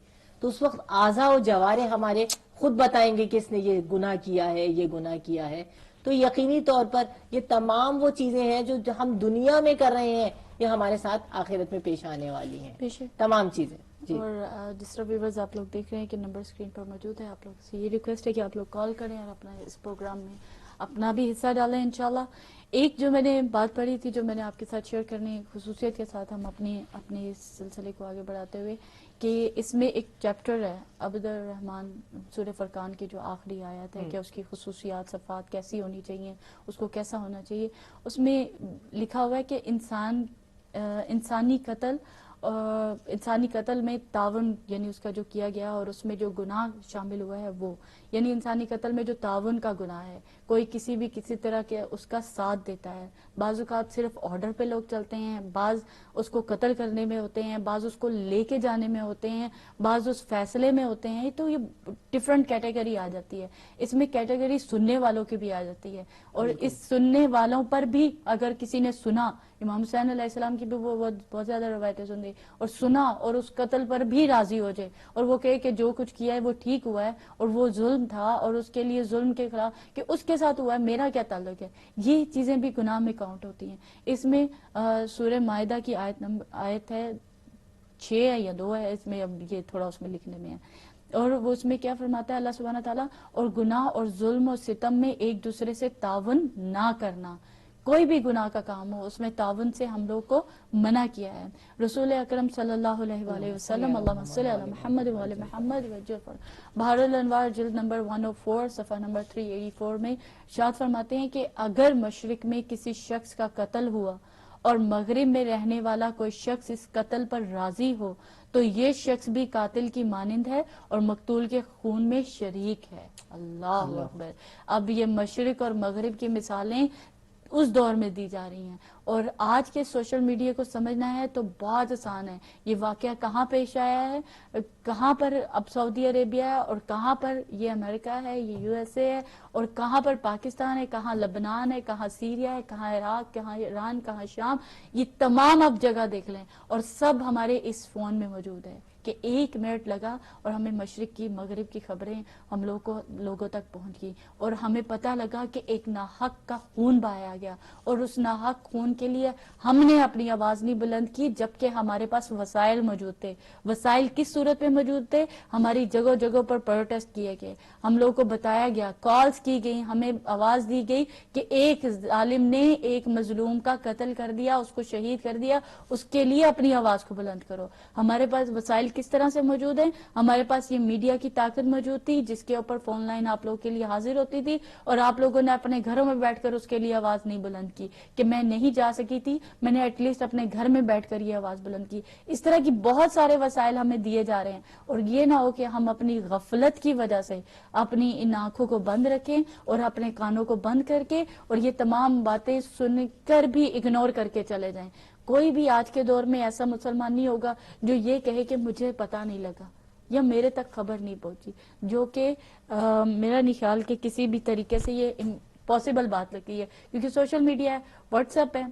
تو اس وقت اعضاء و جوارے ہمارے خود بتائیں گے کہ اس نے یہ گناہ کیا ہے، یہ گناہ کیا ہے. تو یقینی طور پر یہ تمام وہ چیزیں ہیں جو ہم دنیا میں کر رہے ہیں، یہ ہمارے ساتھ آخرت میں پیش آنے والی ہیں، تمام چیزیں. جی. اور جس طرح ویورز آپ لوگ دیکھ رہے ہیں کہ نمبر اسکرین پر موجود ہے، آپ لوگ سے یہ ریکویسٹ ہے کہ آپ لوگ کال کریں اور اپنا اس پروگرام میں اپنا بھی حصہ ڈالیں انشاءاللہ. ایک جو میں نے بات پڑھی تھی جو میں نے آپ کے ساتھ شیئر کرنی خصوصیت کے ساتھ ہم اپنے اس سلسلے کو آگے بڑھاتے ہوئے، کہ اس میں ایک چیپٹر ہے عبد الرحمن سورہ فرقان کی جو آخری آیت ہے کہ اس کی خصوصیات صفات کیسی ہونی چاہیے، اس کو کیسا ہونا چاہیے. اس میں لکھا ہوا ہے کہ انسانی قتل میں تعاون، یعنی اس کا جو کیا گیا اور اس میں جو گناہ شامل ہوا ہے وہ، یعنی انسانی قتل میں جو تعاون کا گناہ ہے، کوئی کسی طرح کے اس کا ساتھ دیتا ہے. بعض اوقات صرف آرڈر پہ لوگ چلتے ہیں، بعض اس کو قتل کرنے میں ہوتے ہیں، بعض اس کو لے کے جانے میں ہوتے ہیں، بعض اس فیصلے میں ہوتے ہیں. تو یہ ڈفرنٹ کیٹیگری آ جاتی ہے. اس میں کیٹیگری سننے والوں کی بھی آ جاتی ہے، اور اس سننے والوں پر بھی اگر کسی نے سنا، امام حسین علیہ السلام کی بھی وہ بہت زیادہ روایتیں سن دی، اور سنا اور اس قتل پر بھی راضی ہو جائے اور وہ کہے کہ جو کچھ کیا ہے وہ ٹھیک ہوا ہے اور وہ ظلم تھا اور اس کے لیے ظلم کے خلاف کہ اس کے ساتھ ہوا ہے، میرا کیا تعلق ہے، یہ چیزیں بھی گناہ میں کاؤنٹ ہوتی ہیں. اس میں سورہ مائدہ کی آیت ہے 6 ہے یا 2 ہے، اس میں اب یہ تھوڑا اس میں لکھنے میں ہے، اور وہ اس میں کیا فرماتا ہے اللہ سبحانہ تعالیٰ، اور گناہ اور ظلم اور ستم میں ایک دوسرے سے تعاون نہ کرنا. کوئی بھی گناہ کا کام ہو اس میں تعاون سے ہم لوگ کو منع کیا ہے. رسول اکرم صلی اللہ علیہ وآلہ وسلم اللہم صلی علی محمد وعلی محمد بحر الانوار جلد نمبر 104 صفحہ نمبر 384 میں ارشاد فرماتے ہیں کہ اگر مشرق میں کسی شخص کا قتل ہوا اور مغرب میں رہنے والا کوئی شخص اس قتل پر راضی ہو تو یہ شخص بھی قاتل کی مانند ہے اور مقتول کے خون میں شریک ہے. اللہ اکبر. اب یہ مشرق اور مغرب کی مثالیں اس دور میں دی جا رہی ہیں، اور آج کے سوشل میڈیا کو سمجھنا ہے تو بہت آسان ہے. یہ واقعہ کہاں پیش آیا ہے، کہاں پر اب سعودی عربیہ ہے، اور کہاں پر یہ امریکہ ہے، یہ یو ایس اے ہے، اور کہاں پر پاکستان ہے، کہاں لبنان ہے، کہاں سیریا ہے، کہاں عراق، کہاں ایران، کہاں شام. یہ تمام اب جگہ دیکھ لیں اور سب ہمارے اس فون میں موجود ہے کہ 1 منٹ لگا اور ہمیں مشرق کی مغرب کی خبریں ہم لوگوں تک پہنچ گئی، اور ہمیں پتہ لگا کہ ایک ناحق کا خون بہایا گیا، اور اس ناحق خون کے لیے ہم نے اپنی آواز نہیں بلند کی جبکہ ہمارے پاس وسائل موجود تھے. وسائل کس صورت میں موجود تھے؟ ہماری جگہ جگہ پر پروٹیسٹ کیے گئے، ہم لوگوں کو بتایا گیا، کالز کی گئی، ہمیں آواز دی گئی کہ ایک ظالم نے ایک مظلوم کا قتل کر دیا، اس کو شہید کر دیا، اس کے لیے اپنی آواز کو بلند کرو. ہمارے پاس وسائل کس طرح سے موجود ہیں. ہمارے پاس یہ میڈیا کی طاقت موجود تھی جس کے اوپر فون لائن آپ لوگوں کے لیے حاضر ہوتی تھی, اور آپ لوگوں نے اپنے گھروں میں بیٹھ کر اس کے لیے آواز نہیں بلند کی کہ میں نہیں جا سکی تھی, میں نے ایٹ لیسٹ اپنے گھر میں بیٹھ کر یہ آواز بلند کی. اس طرح کی بہت سارے وسائل ہمیں دیے جا رہے ہیں, اور یہ نہ ہو کہ ہم اپنی غفلت کی وجہ سے اپنی ان آنکھوں کو بند رکھیں اور اپنے کانوں کو بند کر کے اور یہ تمام باتیں سن کر بھی اگنور کر کے چلے جائیں. کوئی بھی آج کے دور میں ایسا مسلمان نہیں ہوگا جو یہ کہے کہ مجھے پتا نہیں لگا یا میرے تک خبر نہیں پہنچی, جو کہ میرا نہیں خیال کہ کسی بھی طریقے سے یہ پاسبل بات لگتی ہے, کیونکہ سوشل میڈیا ہے, واٹس ایپ ہے,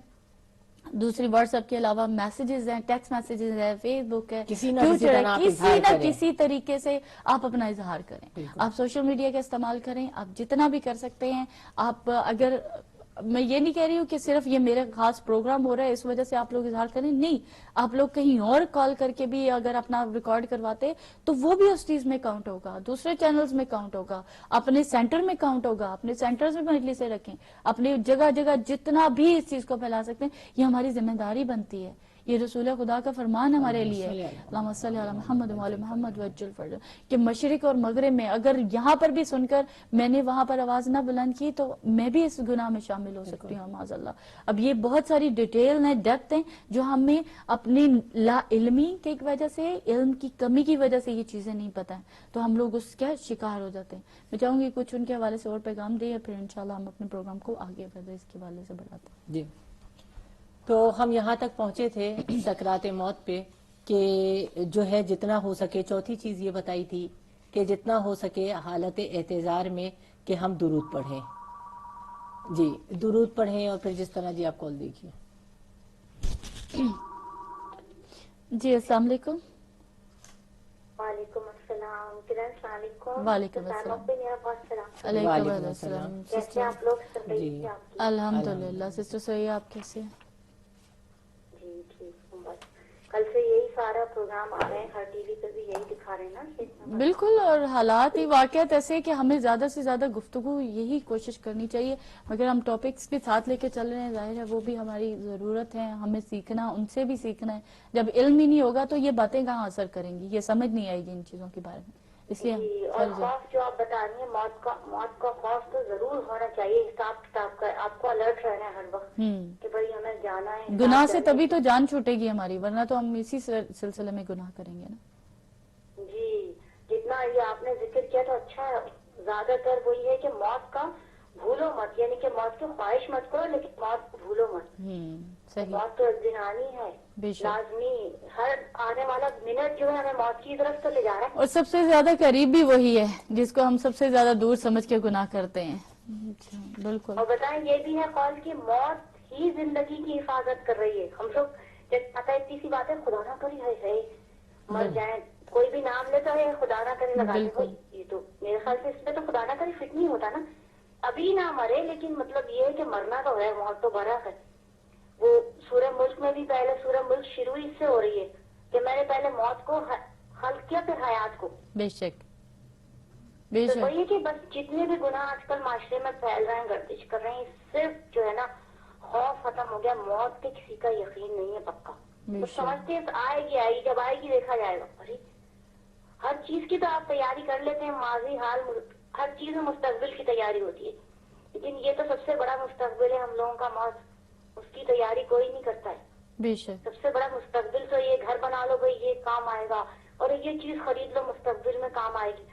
دوسری واٹس ایپ کے علاوہ میسیجز ہیں, ٹیکسٹ میسیجز ہے, فیس بک ہے, کسی نہ کسی ٹویٹر ہے, طرح آپ کسی اظہار نہ کریں. کسی طریقے سے آپ اپنا اظہار کریں. بالکل. آپ سوشل میڈیا کا استعمال کریں, آپ جتنا بھی کر سکتے ہیں. آپ اگر میں یہ نہیں کہہ رہی ہوں کہ صرف یہ میرا خاص پروگرام ہو رہا ہے اس وجہ سے آپ لوگ اظہار کریں, نہیں, آپ لوگ کہیں اور کال کر کے بھی اگر اپنا ریکارڈ کرواتے تو وہ بھی اس چیز میں کاؤنٹ ہوگا, دوسرے چینلز میں کاؤنٹ ہوگا, اپنے سینٹر میں کاؤنٹ ہوگا, اپنے سینٹرز میں مجلسیں رکھیں, اپنی جگہ جگہ جتنا بھی اس چیز کو پھیلا سکتے ہیں. یہ ہماری ذمہ داری بنتی ہے, یہ رسول خدا کا فرمان ہمارے لیے, اللہم صلی علی محمد و علی محمد وعجل فرجہ, کہ مشرق اور مغرب میں اگر یہاں پر بھی سن کر میں نے وہاں پر آواز نہ بلند کی تو میں بھی اس گناہ میں شامل ہو سکتی ہوں معاذ اللہ. اب یہ بہت ساری ڈیٹیل ہیں, ڈیپتھ ہیں, جو ہمیں اپنی لا علمی کی وجہ سے, علم کی کمی کی وجہ سے یہ چیزیں نہیں پتہ ہیں, تو ہم لوگ اس کا شکار ہو جاتے ہیں. میں چاہوں گی کچھ ان کے حوالے سے اور پیغام دیں, پھر انشاءاللہ ہم اپنے پروگرام کو آگے بڑھتے اس کے حوالے سے بڑھاتے ہیں. جی, تو ہم یہاں تک پہنچے تھے سکرات موت پہ کہ جو ہے جتنا ہو سکے, چوتھی چیز یہ بتائی تھی کہ جتنا ہو سکے حالت اعتذار میں کہ ہم درود پڑھیں. جی, درود پڑھیں, اور پھر جس طرح جی آپ کال دیکھیے. جی السلام علیکم. وعلیکم السلام. السلام علیکم. وعلیکم السلام. میرا بہت سلام. علیکم السلام. کیسے آپ لوگ سن رہی جی تھی آپ کی؟ الحمدللہ. سسٹر سہی آپ کیسے ہیں؟ جی ٹھیک ہوں. بس کل سے یہی سارا پروگرام آ رہے ہیں, ہر ٹی وی پہ بھی یہی دکھا رہے ہیں نا کہ بالکل, اور حالات ہی واقعات ایسے کہ ہمیں زیادہ سے زیادہ گفتگو یہی کوشش کرنی چاہیے. مگر ہم ٹاپکس بھی ساتھ لے کے چل رہے ہیں, ظاہر ہے وہ بھی ہماری ضرورت ہے, ہمیں سیکھنا, ان سے بھی سیکھنا ہے. جب علم ہی نہیں ہوگا تو یہ باتیں کہاں اثر کریں گی, یہ سمجھ نہیں آئے گی ان چیزوں کے بارے میں. اس لیے جی, اور فرض ہے. خوف جو آپ بتا رہی ہیں موت کا خوف تو ضرور ہونا چاہیے, حساب کتاب کا. آپ کو الرٹ رہنا ہے ہر وقت کہ بھائی ہمیں جانا ہے. گناہ سے تبھی تو جان چھوٹے گی ہماری, ورنہ تو ہم اسی سلسلے میں گناہ کریں گے نا. جی, جتنا یہ آپ نے ذکر کیا تو اچھا ہے. زیادہ تر وہی ہے کہ موت کا بھولو مت, یعنی کہ موت کی خواہش مت کرو لیکن موت کو بھولو مت. صحیح, موت تو ایک دن آنی ہے, بے شک. لازمی. ہر آنے والا منٹ جو ہے ہمیں موت کی طرف تو لے جا رہا ہے. اور سب سے زیادہ قریب بھی وہی ہے جس کو ہم سب سے زیادہ دور سمجھ کے گناہ کرتے ہیں. بالکل. اور بتائیں یہ بھی ہے قول کی موت ہی زندگی کی حفاظت کر رہی ہے. ہم لوگ پتہ اتنی سی بات ہے, خدا نہ کری ہے مر جائیں, کوئی بھی نام لیتا ہے خدا نہ کرے لگاتے ہو. یہ تو میرے خیال سے اس میں تو خدا نہ کرے فٹ نہیں ہوتا نا, ابھی نہ مرے, لیکن مطلب یہ ہے کہ مرنا تو ہے, موت تو برحق ہے. وہ سورہ ملک میں بھی پہلے سورہ ملک شروع اس سے ہو رہی ہے کہ میں نے پہلے موت کو خلق کیا پھر حیات کو. بے شک, بے تو شک. وہی ہے کہ بس جتنے بھی گناہ آج کل معاشرے میں پھیل رہے ہیں, گردش کر رہے ہیں, صرف جو ہے نا خوف ختم ہو گیا. موت پہ کسی کا یقین نہیں ہے پکا. تو سمجھتے ہیں آئے گی, جب آئے گی دیکھا جائے گا. ارے ہر چیز کی تو آپ تیاری کر لیتے ہیں, ماضی حال, ہر چیز میں مستقبل کی تیاری ہوتی ہے, لیکن یہ تو سب سے بڑا مستقبل ہے ہم لوگوں کا موت. اس کی تیاری کوئی نہیں کرتا ہے. بے شک. سب سے بڑا مستقبل تو یہ گھر بنا لو بھائی, یہ کام آئے گا, اور یہ چیز خرید لو مستقبل میں کام آئے گی.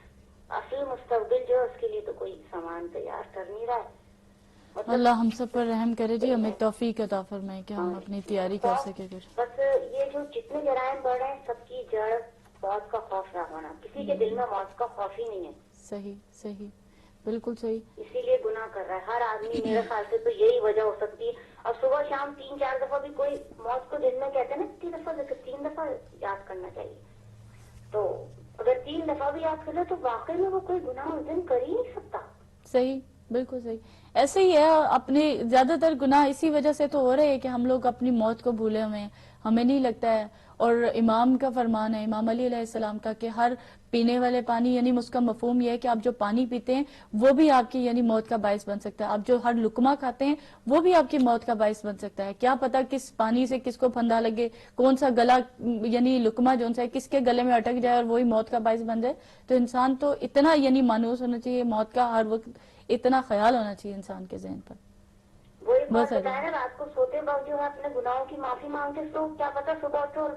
اصل مستقبل جو ہے اس کے لیے تو کوئی سامان تیار کر نہیں رہا ہے. اللہ ہم سب پر رحم کرے جی, ہمیں توفیق عطا فرمائے کہ ہم اپنی تیاری کر سکے. بس یہ جو جتنے جرائم بڑھ رہے ہیں سب کی جڑ موت کا خوف نہ ہونا. کسی کے دل میں موت کا خوف ہی نہیں ہے. صحیح, صحیح, بالکل صحیح. اسی لیے گناہ کر رہا ہے ہر آدمی. میرے خیال سے تو یہی وجہ ہو سکتی ہے. اور صبح شام 3-4 دفعہ بھی کوئی موت کو دن میں کہتے ہیں نا 3 دفعہ یاد کرنا چاہیے. تو اگر 3 دفعہ بھی یاد کرے تو واقعی میں وہ کوئی گناہ اس دن کر ہی نہیں سکتا. صحیح, بالکل صحیح. ایسے ہی ہے, اپنے زیادہ تر گناہ اسی وجہ سے تو ہو رہے ہیں کہ ہم لوگ اپنی موت کو بھولے ہوئے ہیں, ہمیں نہیں لگتا ہے. اور امام کا فرمان ہے, امام علی علیہ السلام کا, کہ ہر پینے والے پانی, یعنی اس کا مفہوم یہ ہے کہ آپ جو پانی پیتے ہیں وہ بھی آپ کی یعنی موت کا باعث بن سکتا ہے. آپ جو ہر لقمہ کھاتے ہیں وہ بھی آپ کی موت کا باعث بن سکتا ہے. کیا پتا کس پانی سے کس کو پھندا لگے, کون سا گلا یعنی لقمہ جو ہے کس کے گلے میں اٹک جائے اور وہی موت کا باعث بن جائے. تو انسان تو اتنا یعنی مانوس ہونا چاہیے, موت کا ہر وقت اتنا خیال ہونا چاہیے انسان کے ذہن پر. وہ ایک بہت بات ساری بتایا نا, رات کو سوتے وقت جو ہے اپنے گناہوں کی معافی مانگتے, تو کیا پتا صبح اٹھو اور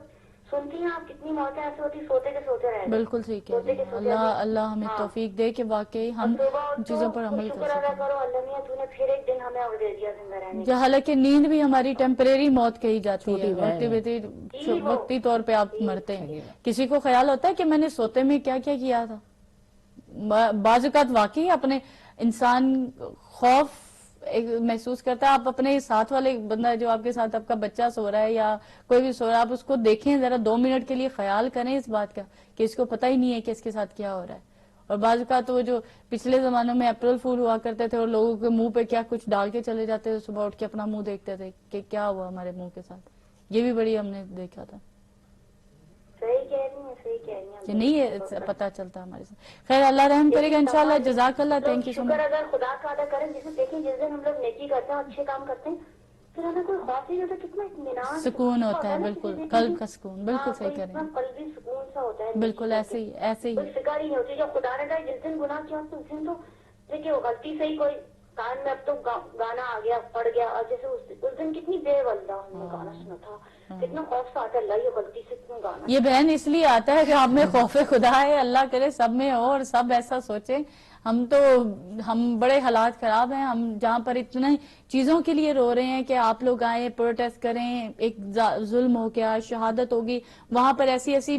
سنتی ہیں آپ کتنی موتیں ایسی ہوتی سوتے کے سوتے رہ گئے. بالکل صحیح کہہ رہی سوتے کے ہیں. سوتے اللہ ابھی, اللہ ہمیں ہاں, توفیق دے کہ واقعی اور ہم صبح ان اٹھو چیزوں پر تو عمل کر شکر ادا سکیں. کرو, اللہ میاں تو نے پھر ایک دن ہمیں اور دے دیا زندہ رہنے جو کا. حالانکہ نیند بھی ہماری ٹیمپریری موت کہی جاتی ہے, چھوٹی بہن ہے. وقتی طور پہ آپ مرتے ہیں. صحیح بات. کسی کو خیال ہوتا ہے کہ میں نے سوتے میں کیا کیا کیا تھا. بعض اوقات واقعی اپنے انسان خوف محسوس کرتا ہے. آپ اپنے ساتھ والے بندہ جو آپ کے ساتھ آپ کا بچہ سو رہا ہے یا کوئی بھی سو رہا ہے, آپ اس کو دیکھیں ذرا 2 منٹ کے لیے, خیال کریں اس بات کا کہ اس کو پتہ ہی نہیں ہے کہ اس کے ساتھ کیا ہو رہا ہے. اور بعض اوقات وہ جو پچھلے زمانوں میں اپریل فول ہوا کرتے تھے اور لوگوں کے منہ پہ کیا کچھ ڈال کے چلے جاتے تھے, صبح اٹھ کے اپنا منہ دیکھتے تھے کہ کیا ہوا ہمارے منہ کے ساتھ. یہ بھی بڑی ہم نے دیکھا تھا صحیح کہہ رہی ہیں, صحیح کہہ رہی ہیں. کہ نہیں ہے پتا چلتا ہمارے ساتھ. خیر اللہ رحم کرے گا انشاءاللہ. جزاک اللہ, تھینک یو سو شکر مچ. اگر خدا کا ادا کریں, جسے دیکھیں جس دن ہم لوگ نیکی کرتے ہیں, اچھے کام کرتے ہیں, پھر ہمیں کوئی خوف نہیں ہوتا, کتنا اطمینان سکون ہوتا ہے, بالکل قلب کا سکون, بالکل صحیح کوئی کریں اتنا قلبی سکون سا ہوتا ہے, بالکل ایسے ہی ایسے ہی. کوئی فکر ہی نہیں ہوتی. جب خدا نے کہا جس دن گناہ کیا اس دن تو دیکھیے وہ غلطی سے ہی کوئی کان میں اب تو گانا آ گیا, پڑ گیا, اور جیسے اس دن کتنی دیر والدہ ہم نے گانا سنا تھا, کتنا خوف سا آتا ہے, اللہ یہ غلطی سے کیوں گانا. یہ بہن اس لیے آتا ہے کہ آپ میں خوف خدا ہے, اللہ کرے سب میں ہو اور سب ایسا سوچیں. ہم بڑے حالات خراب ہیں, ہم جہاں پر اتنے چیزوں کے لیے رو رہے ہیں کہ آپ لوگ آئیں پروٹیسٹ کریں, ایک ظلم ہو گیا, شہادت ہوگی, وہاں پر ایسی ایسی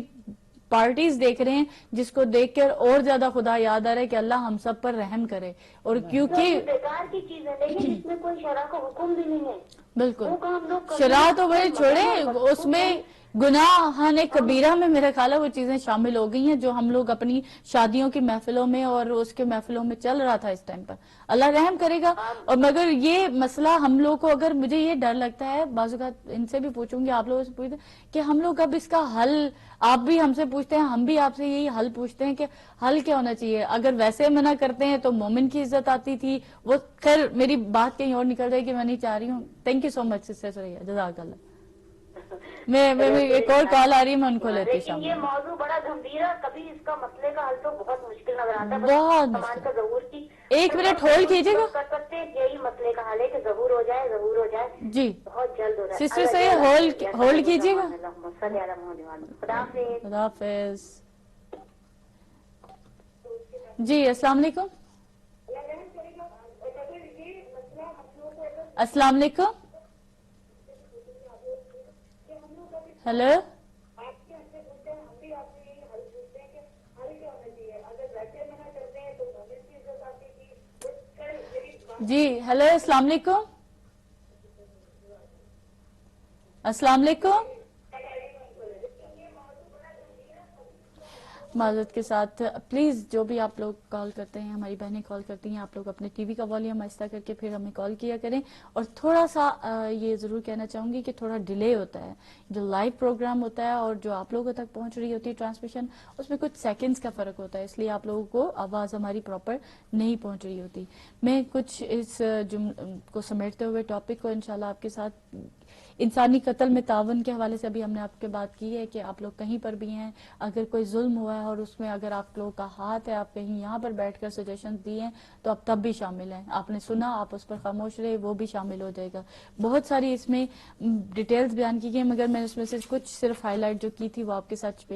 پارٹیز دیکھ رہے ہیں جس کو دیکھ کر اور زیادہ خدا یاد آ رہا ہے کہ اللہ ہم سب پر رحم کرے. اور کیونکہ بیکار کی چیز ہے, لیکن جس میں کوئی شرع کا حکم بھی نہیں ہے, بالکل وہ کام لوگ شرع تو بڑے چھوڑے, اس میں گناہ کبیرہ میں میرا خیال ہے وہ چیزیں شامل ہو گئی ہیں جو ہم لوگ اپنی شادیوں کی محفلوں میں اور اس کے محفلوں میں چل رہا تھا اس ٹائم پر. اللہ رحم کرے گا. اور مگر یہ مسئلہ ہم لوگ کو, اگر مجھے یہ ڈر لگتا ہے, بعض اوقات ان سے بھی پوچھوں گی, آپ لوگوں سے پوچھتے کہ ہم لوگ اب اس کا حل, آپ بھی ہم سے پوچھتے ہیں, ہم بھی آپ سے یہی حل پوچھتے ہیں کہ حل کیا ہونا چاہیے. اگر ویسے منع کرتے ہیں تو مومن کی عزت آتی تھی, وہ خیر میری بات کہیں اور نکل رہی کہ میں نہیں چاہ رہی ہوں. Thank you so much sister Surya, جزاک اللہ. میں ایک اور کال آ رہی ہے, میں ان کو لیتی لیکن شامل یہ موضوع بڑا گمبھیر ہے, کبھی اس کا مسئلے کا حل تو بہت مشکل نظر آتا ہے. بہت سماج مشکل. کا ضرور کی ایک منٹ ہولڈ کیجیے گا کر سکتے ہیں, یہی مسئلے کا حل ہے کہ ضرور ہو جائے, ضرور ہو جائے, جی بہت جلد ہو جائے. سسٹر سوریا ہولڈ کیجیے گا. خدا حافظ. خدا حافظ. جی السلام علیکم. السلام علیکم. ہیلو. جی ہیلو, السلام علیکم. السلام علیکم. معذرت کے ساتھ پلیز جو بھی آپ لوگ کال کرتے ہیں, ہماری بہنیں کال کرتی ہیں, آپ لوگ اپنے ٹی وی کا والیوم آہستہ کر کے پھر ہمیں کال کیا کریں. اور تھوڑا سا یہ ضرور کہنا چاہوں گی کہ تھوڑا ڈیلے ہوتا ہے, جو لائیو پروگرام ہوتا ہے اور جو آپ لوگوں تک پہنچ رہی ہوتی ہے ٹرانسمیشن, اس میں کچھ سیکنڈز کا فرق ہوتا ہے, اس لیے آپ لوگوں کو آواز ہماری پراپر نہیں پہنچ رہی ہوتی. میں کچھ اس کو سمیٹتے ہوئے ٹاپک کو انشاءاللہ آپ کے ساتھ, انسانی قتل میں تعاون کے حوالے سے ابھی ہم نے آپ کے بات کی ہے کہ آپ لوگ کہیں پر بھی ہیں, اگر کوئی ظلم ہوا ہے اور اس میں اگر آپ لوگوں کا ہاتھ ہے, آپ کہیں یہاں پر بیٹھ کر سجیشن دی ہیں, تو آپ تب بھی شامل ہیں. آپ نے سنا, آپ اس پر خاموش رہے, وہ بھی شامل ہو جائے گا. بہت ساری اس میں ڈیٹیلز بیان کی گئی, مگر میں اس میں سے کچھ صرف ہائی لائٹ جو کی تھی وہ آپ کے ساتھ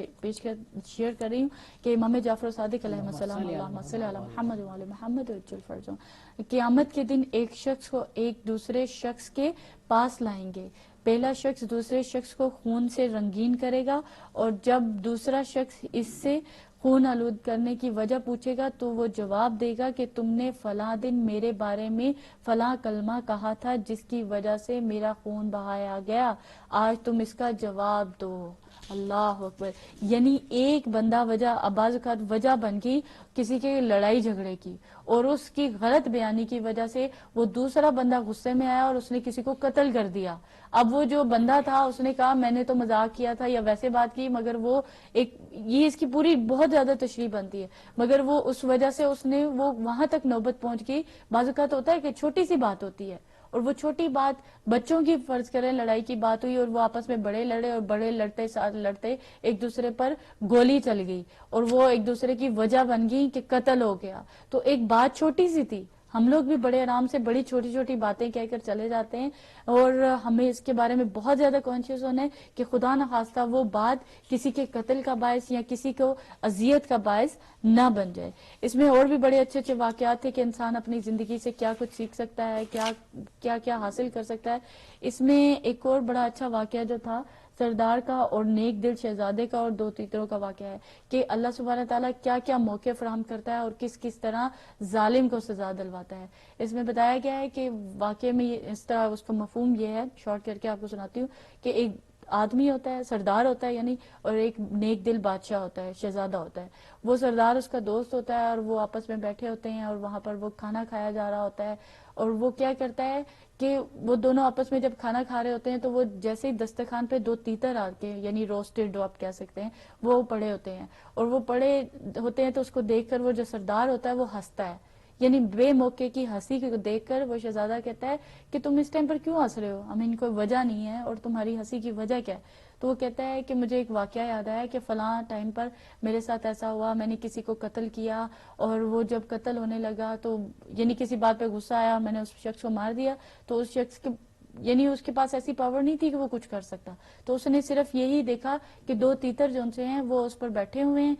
شیئر کر رہی ہوں کہ امام جعفر صادق علیہ السلام, اللہم صلی علی محمد وعلی محمد وعجل فرجہ, قیامت کے دن ایک شخص کو ایک دوسرے شخص کے پاس لائیں گے. پہلا شخص دوسرے شخص کو خون سے رنگین کرے گا, اور جب دوسرا شخص اس سے خون آلود کرنے کی وجہ پوچھے گا تو وہ جواب دے گا کہ تم نے فلاں دن میرے بارے میں فلاں کلمہ کہا تھا جس کی وجہ سے میرا خون بہایا گیا, آج تم اس کا جواب دو. اللہ اکبر. یعنی ایک بندہ وجہ بعض اوقات وجہ بن گئی کسی کے لڑائی جھگڑے کی، اور اس کی غلط بیانی کی وجہ سے وہ دوسرا بندہ غصے میں آیا اور اس نے کسی کو قتل کر دیا. اب وہ جو بندہ تھا اس نے کہا میں نے تو مذاق کیا تھا یا ویسے بات کی، مگر وہ ایک یہ اس کی پوری بہت زیادہ تشریح بنتی ہے، مگر وہ اس وجہ سے اس نے وہ وہاں تک نوبت پہنچ گئی. بعض اوقات ہوتا ہے کہ چھوٹی سی بات ہوتی ہے اور وہ چھوٹی بات بچوں کی فرض کریں لڑائی کی بات ہوئی اور وہ آپس میں بڑے لڑے اور بڑے لڑتے ساتھ لڑتے ایک دوسرے پر گولی چل گئی اور وہ ایک دوسرے کی وجہ بن گئی کہ قتل ہو گیا. تو ایک بات چھوٹی سی تھی، ہم لوگ بھی بڑے آرام سے بڑی چھوٹی چھوٹی باتیں کہہ کر چلے جاتے ہیں، اور ہمیں اس کے بارے میں بہت زیادہ کانشیس ہونا ہے کہ خدا نخواستہ وہ بات کسی کے قتل کا باعث یا کسی کو اذیت کا باعث نہ بن جائے. اس میں اور بھی بڑے اچھے اچھے واقعات تھے کہ انسان اپنی زندگی سے کیا کچھ سیکھ سکتا ہے، کیا کیا حاصل کر سکتا ہے. اس میں ایک اور بڑا اچھا واقعہ جو تھا سردار کا اور نیک دل شہزادے کا اور دو تیتروں کا واقعہ ہے کہ اللہ سبحانہ تعالیٰ کیا کیا موقع فراہم کرتا ہے اور کس کس طرح ظالم کو سزا دلواتا ہے. اس میں بتایا گیا ہے کہ واقعے میں اس طرح اس کا مفہوم یہ ہے، شارٹ کر کے آپ کو سناتی ہوں، کہ ایک آدمی ہوتا ہے، سردار ہوتا ہے یعنی، اور ایک نیک دل بادشاہ ہوتا ہے، شہزادہ ہوتا ہے. وہ سردار اس کا دوست ہوتا ہے اور وہ آپس میں بیٹھے ہوتے ہیں اور وہاں پر وہ کھانا کھایا جا رہا ہوتا ہے، اور وہ کیا کرتا ہے کہ وہ دونوں آپس میں جب کھانا کھا رہے ہوتے ہیں تو وہ جیسے ہی دسترخوان پہ دو تیتر آ کے یعنی روسٹڈ آپ کہہ سکتے ہیں وہ پڑے ہوتے ہیں، اور وہ پڑے ہوتے ہیں تو اس کو دیکھ کر وہ جو سردار ہوتا ہے وہ ہنستا ہے. یعنی بے موقع کی ہنسی کو دیکھ کر وہ شہزادہ کہتا ہے کہ تم اس ٹائم پر کیوں ہنس رہے ہو، ہمیں کوئی وجہ نہیں ہے اور تمہاری ہنسی کی وجہ کیا ہے. تو وہ کہتا ہے کہ مجھے ایک واقعہ یاد آیا کہ فلاں ٹائم پر میرے ساتھ ایسا ہوا، میں نے کسی کو قتل کیا اور وہ جب قتل ہونے لگا تو یعنی کسی بات پہ غصہ آیا اور میں نے اس شخص کو مار دیا. تو اس شخص کے یعنی اس کے پاس ایسی پاور نہیں تھی کہ وہ کچھ کر سکتا، تو اس نے صرف یہی دیکھا کہ دو تیتر جو ان سے ہیں وہ اس پر بیٹھے ہوئے ہیں،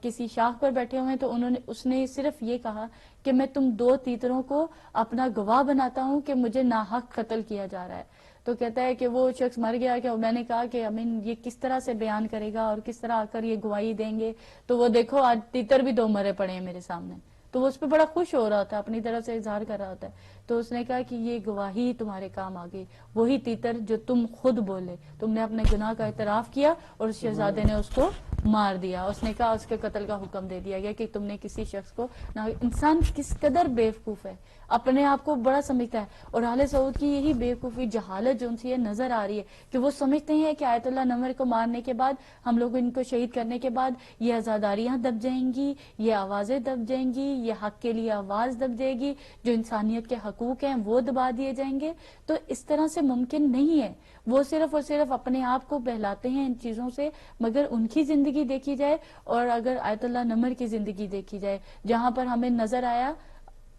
کسی شاخ پر بیٹھے ہوئے ہیں، تو اس نے صرف یہ کہا کہ میں تم دو تیتروں کو اپنا گواہ بناتا ہوں کہ مجھے ناحق قتل کیا جا رہا ہے. تو کہتا ہے کہ وہ شخص مر گیا کہ میں نے کہا کہ امین یہ کس طرح سے بیان کرے گا اور کس طرح آ کر یہ گواہی دیں گے، تو وہ دیکھو آج تیتر بھی دو مرے پڑے ہیں میرے سامنے. تو وہ اس پہ بڑا خوش ہو رہا ہوتا ہے، اپنی طرف سے اظہار کر رہا ہوتا ہے. تو اس نے کہا کہ یہ گواہی تمہارے کام آ گئی، وہی تیتر جو تم خود بولے، تم نے اپنے گناہ کا اعتراف کیا اور اس شہزادے نے اس کو مار دیا. اس نے کہا اس کے قتل کا حکم دے دیا گیا کہ تم نے کسی شخص کو انسان کس قدر بیوقوف ہے، اپنے آپ کو بڑا سمجھتا ہے. اور آل سعود کی یہی بیوقوفی جہالت جو ان سے نظر آ رہی ہے کہ وہ سمجھتے ہیں کہ آیت اللہ نمر کو مارنے کے بعد، ہم لوگ ان کو شہید کرنے کے بعد یہ آزاداریاں دب جائیں گی، یہ آوازیں دب جائیں گی، یہ حق کے لیے آواز دب جائے گی، جو انسانیت کے حقوق ہیں وہ دبا دیے جائیں گے. تو اس طرح سے ممکن نہیں ہے. وہ صرف اور صرف اپنے آپ کو بہلاتے ہیں ان چیزوں سے، مگر ان کی زندگی دیکھی جائے اور اگر آیت اللہ نمر کی زندگی دیکھی جائے جہاں پر ہمیں نظر آیا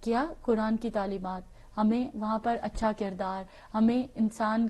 کیا قرآن کی تعلیمات، ہمیں وہاں پر اچھا کردار، ہمیں انسان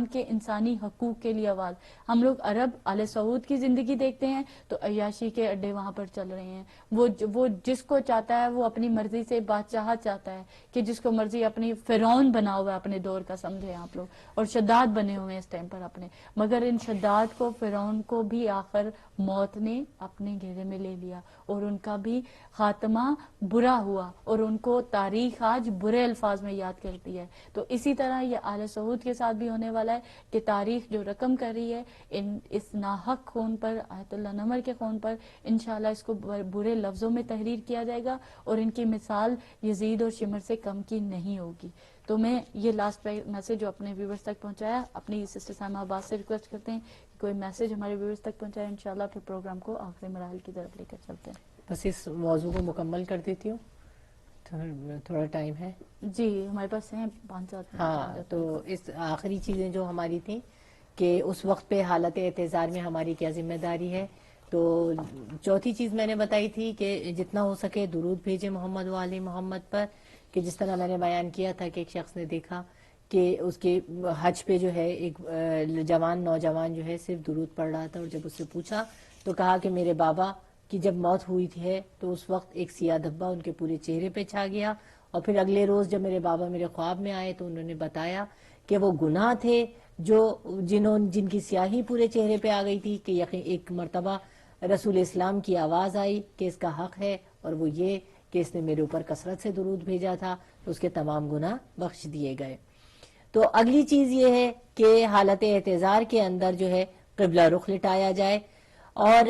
کے انسانی حقوق کے لیے آواز. ہم لوگ عرب آل سعود کی زندگی دیکھتے ہیں تو عیاشی کے اڈے وہاں پر چل رہے ہیں. وہ جس کو چاہتا ہے وہ اپنی مرضی سے بادشاہت چاہتا ہے کہ جس کو مرضی اپنی فرعون بنا ہوا ہے اپنے دور کا، سمجھے آپ لوگ، اور شداد بنے ہوئے ہیں اس ٹائم پر اپنے. مگر ان شداد کو، فرعون کو بھی آخر موت نے اپنے گھیرے میں لے لیا اور ان کا بھی خاتمہ برا ہوا اور ان کو تاریخ آج برے الفاظ میں یاد کرتی ہے. تو اسی طرح یہ آل سعود کے ساتھ بھی ہونے والا ہے کہ تاریخ جو رقم کر رہی ہے اس ناحق خون پر، آیت اللہ نمر کے خون پر، انشاءاللہ اس کو برے لفظوں میں تحریر کیا جائے گا اور ان کی مثال یزید اور شمر سے کم کی نہیں ہوگی. تو میں یہ لاسٹ میسج جو اپنے ویورز تک پہنچایا، اپنی سسٹر سائمہ عباس سے ریکویسٹ کرتے ہیں کہ کوئی میسج ہمارے ویورز تک پہنچائے، انشاءاللہ پھر پروگرام کو آخری مراحل کی طرف لے کر چلتے ہیں. بس اس موضوع کو مکمل کر دیتی ہوں، تھوڑا ٹائم ہے. جی ہمارے پاس ہیں 5-7 منٹ. ہاں تو اس آخری چیزیں جو ہماری تھیں کہ اس وقت پہ حالت اعتذار میں ہماری کیا ذمہ داری ہے. تو چوتھی چیز میں نے بتائی تھی کہ جتنا ہو سکے درود بھیجے محمد و آل محمد پر، کہ جس طرح میں نے بیان کیا تھا کہ ایک شخص نے دیکھا کہ اس کے حج پہ جو ہے ایک نوجوان جو ہے صرف درود پڑھ رہا تھا، اور جب اس سے پوچھا تو کہا کہ میرے بابا کی جب موت ہوئی تھی تو اس وقت ایک سیاہ دھبا ان کے پورے چہرے پہ چھا گیا، اور پھر اگلے روز جب میرے بابا میرے خواب میں آئے تو انہوں نے بتایا کہ وہ گناہ تھے جن کی سیاہی پورے چہرے پہ آ گئی تھی، کہ ایک مرتبہ رسول اسلام کی آواز آئی کہ اس کا حق ہے، اور وہ یہ کہ اس نے میرے اوپر کثرت سے درود بھیجا تھا، تو اس کے تمام گناہ بخش دیے گئے. تو اگلی چیز یہ ہے کہ حالت اعتذار کے اندر جو ہے قبلہ رخ لٹایا جائے. اور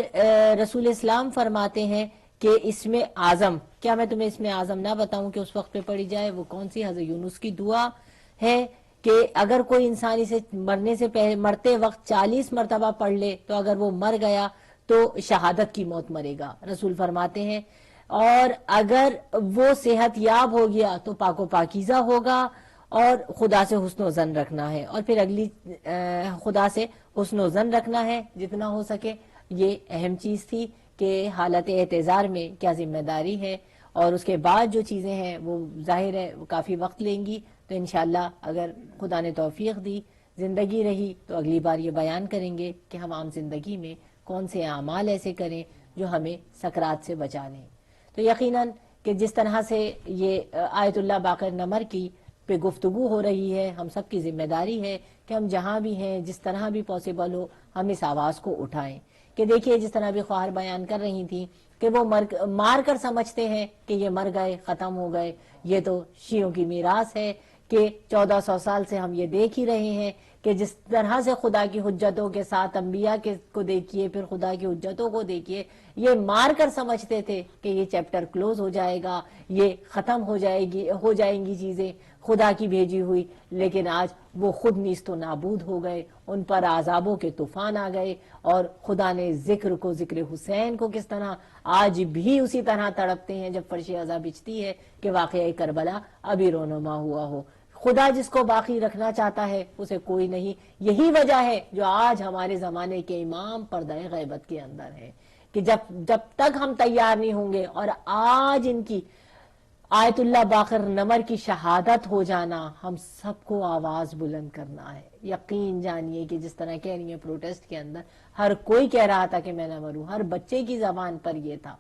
رسول اسلام فرماتے ہیں کہ اس میں اعظم، کیا میں تمہیں اس میں اعظم نہ بتاؤں کہ اس وقت پہ پڑھی جائے؟ وہ کون سی؟ حضرت یونس کی دعا ہے کہ اگر کوئی انسان اسے مرنے سے پہلے، مرتے وقت 40 مرتبہ پڑھ لے تو اگر وہ مر گیا تو شہادت کی موت مرے گا. رسول فرماتے ہیں اور اگر وہ صحت یاب ہو گیا تو پاک و پاکیزہ ہوگا، اور خدا سے حسن و ظن رکھنا ہے. اور پھر اگلی خدا سے حسن و ظن رکھنا ہے جتنا ہو سکے. یہ اہم چیز تھی کہ حالت اعتذار میں کیا ذمہ داری ہے، اور اس کے بعد جو چیزیں ہیں وہ ظاہر ہے کافی وقت لیں گی. تو انشاءاللہ اگر خدا نے توفیق دی، زندگی رہی، تو اگلی بار یہ بیان کریں گے کہ ہم عام زندگی میں کون سے اعمال ایسے کریں جو ہمیں سکرات سے بچا لیں. تو یقیناً کہ جس طرح سے یہ آیت اللہ باقر نمر کی پہ گفتگو ہو رہی ہے، ہم سب کی ذمہ داری ہے کہ ہم جہاں بھی ہیں، جس طرح بھی پاسبل ہو، ہم اس آواز کو اٹھائیں. کہ دیکھیے جس طرح بھی خواہر بیان کر رہی تھی کہ وہ مار کر سمجھتے ہیں کہ یہ مر گئے، ختم ہو گئے. یہ تو شیعوں کی میراث ہے کہ 1400 سال سے ہم یہ دیکھ ہی رہے ہیں کہ جس طرح سے خدا کی حجتوں کے ساتھ انبیاء کو دیکھیے، پھر خدا کی حجتوں کو دیکھیے، یہ مار کر سمجھتے تھے کہ یہ چیپٹر کلوز ہو جائے گا، یہ ختم ہو جائیں گی چیزیں خدا کی بھیجی ہوئی. لیکن آج وہ خود نیست و نابود ہو گئے، ان پر عذابوں کے طوفان آ گئے. اور خدا نے ذکر حسین کو کس طرح آج بھی اسی طرح تڑپتے ہیں جب فرش عزا بچتی ہے کہ واقعہ کربلا ابھی رونما ہوا ہو. خدا جس کو باقی رکھنا چاہتا ہے اسے کوئی نہیں. یہی وجہ ہے جو آج ہمارے زمانے کے امام پردہ غیبت کے اندر ہے کہ جب تک ہم تیار نہیں ہوں گے، اور آج ان کی آیت اللہ باقر نمر کی شہادت ہو جانا، ہم سب کو آواز بلند کرنا ہے. یقین جانیے کہ جس طرح کہہ رہی ہیں پروٹیسٹ کے اندر ہر کوئی کہہ رہا تھا کہ میں نہ مروں، ہر بچے کی زبان پر یہ تھا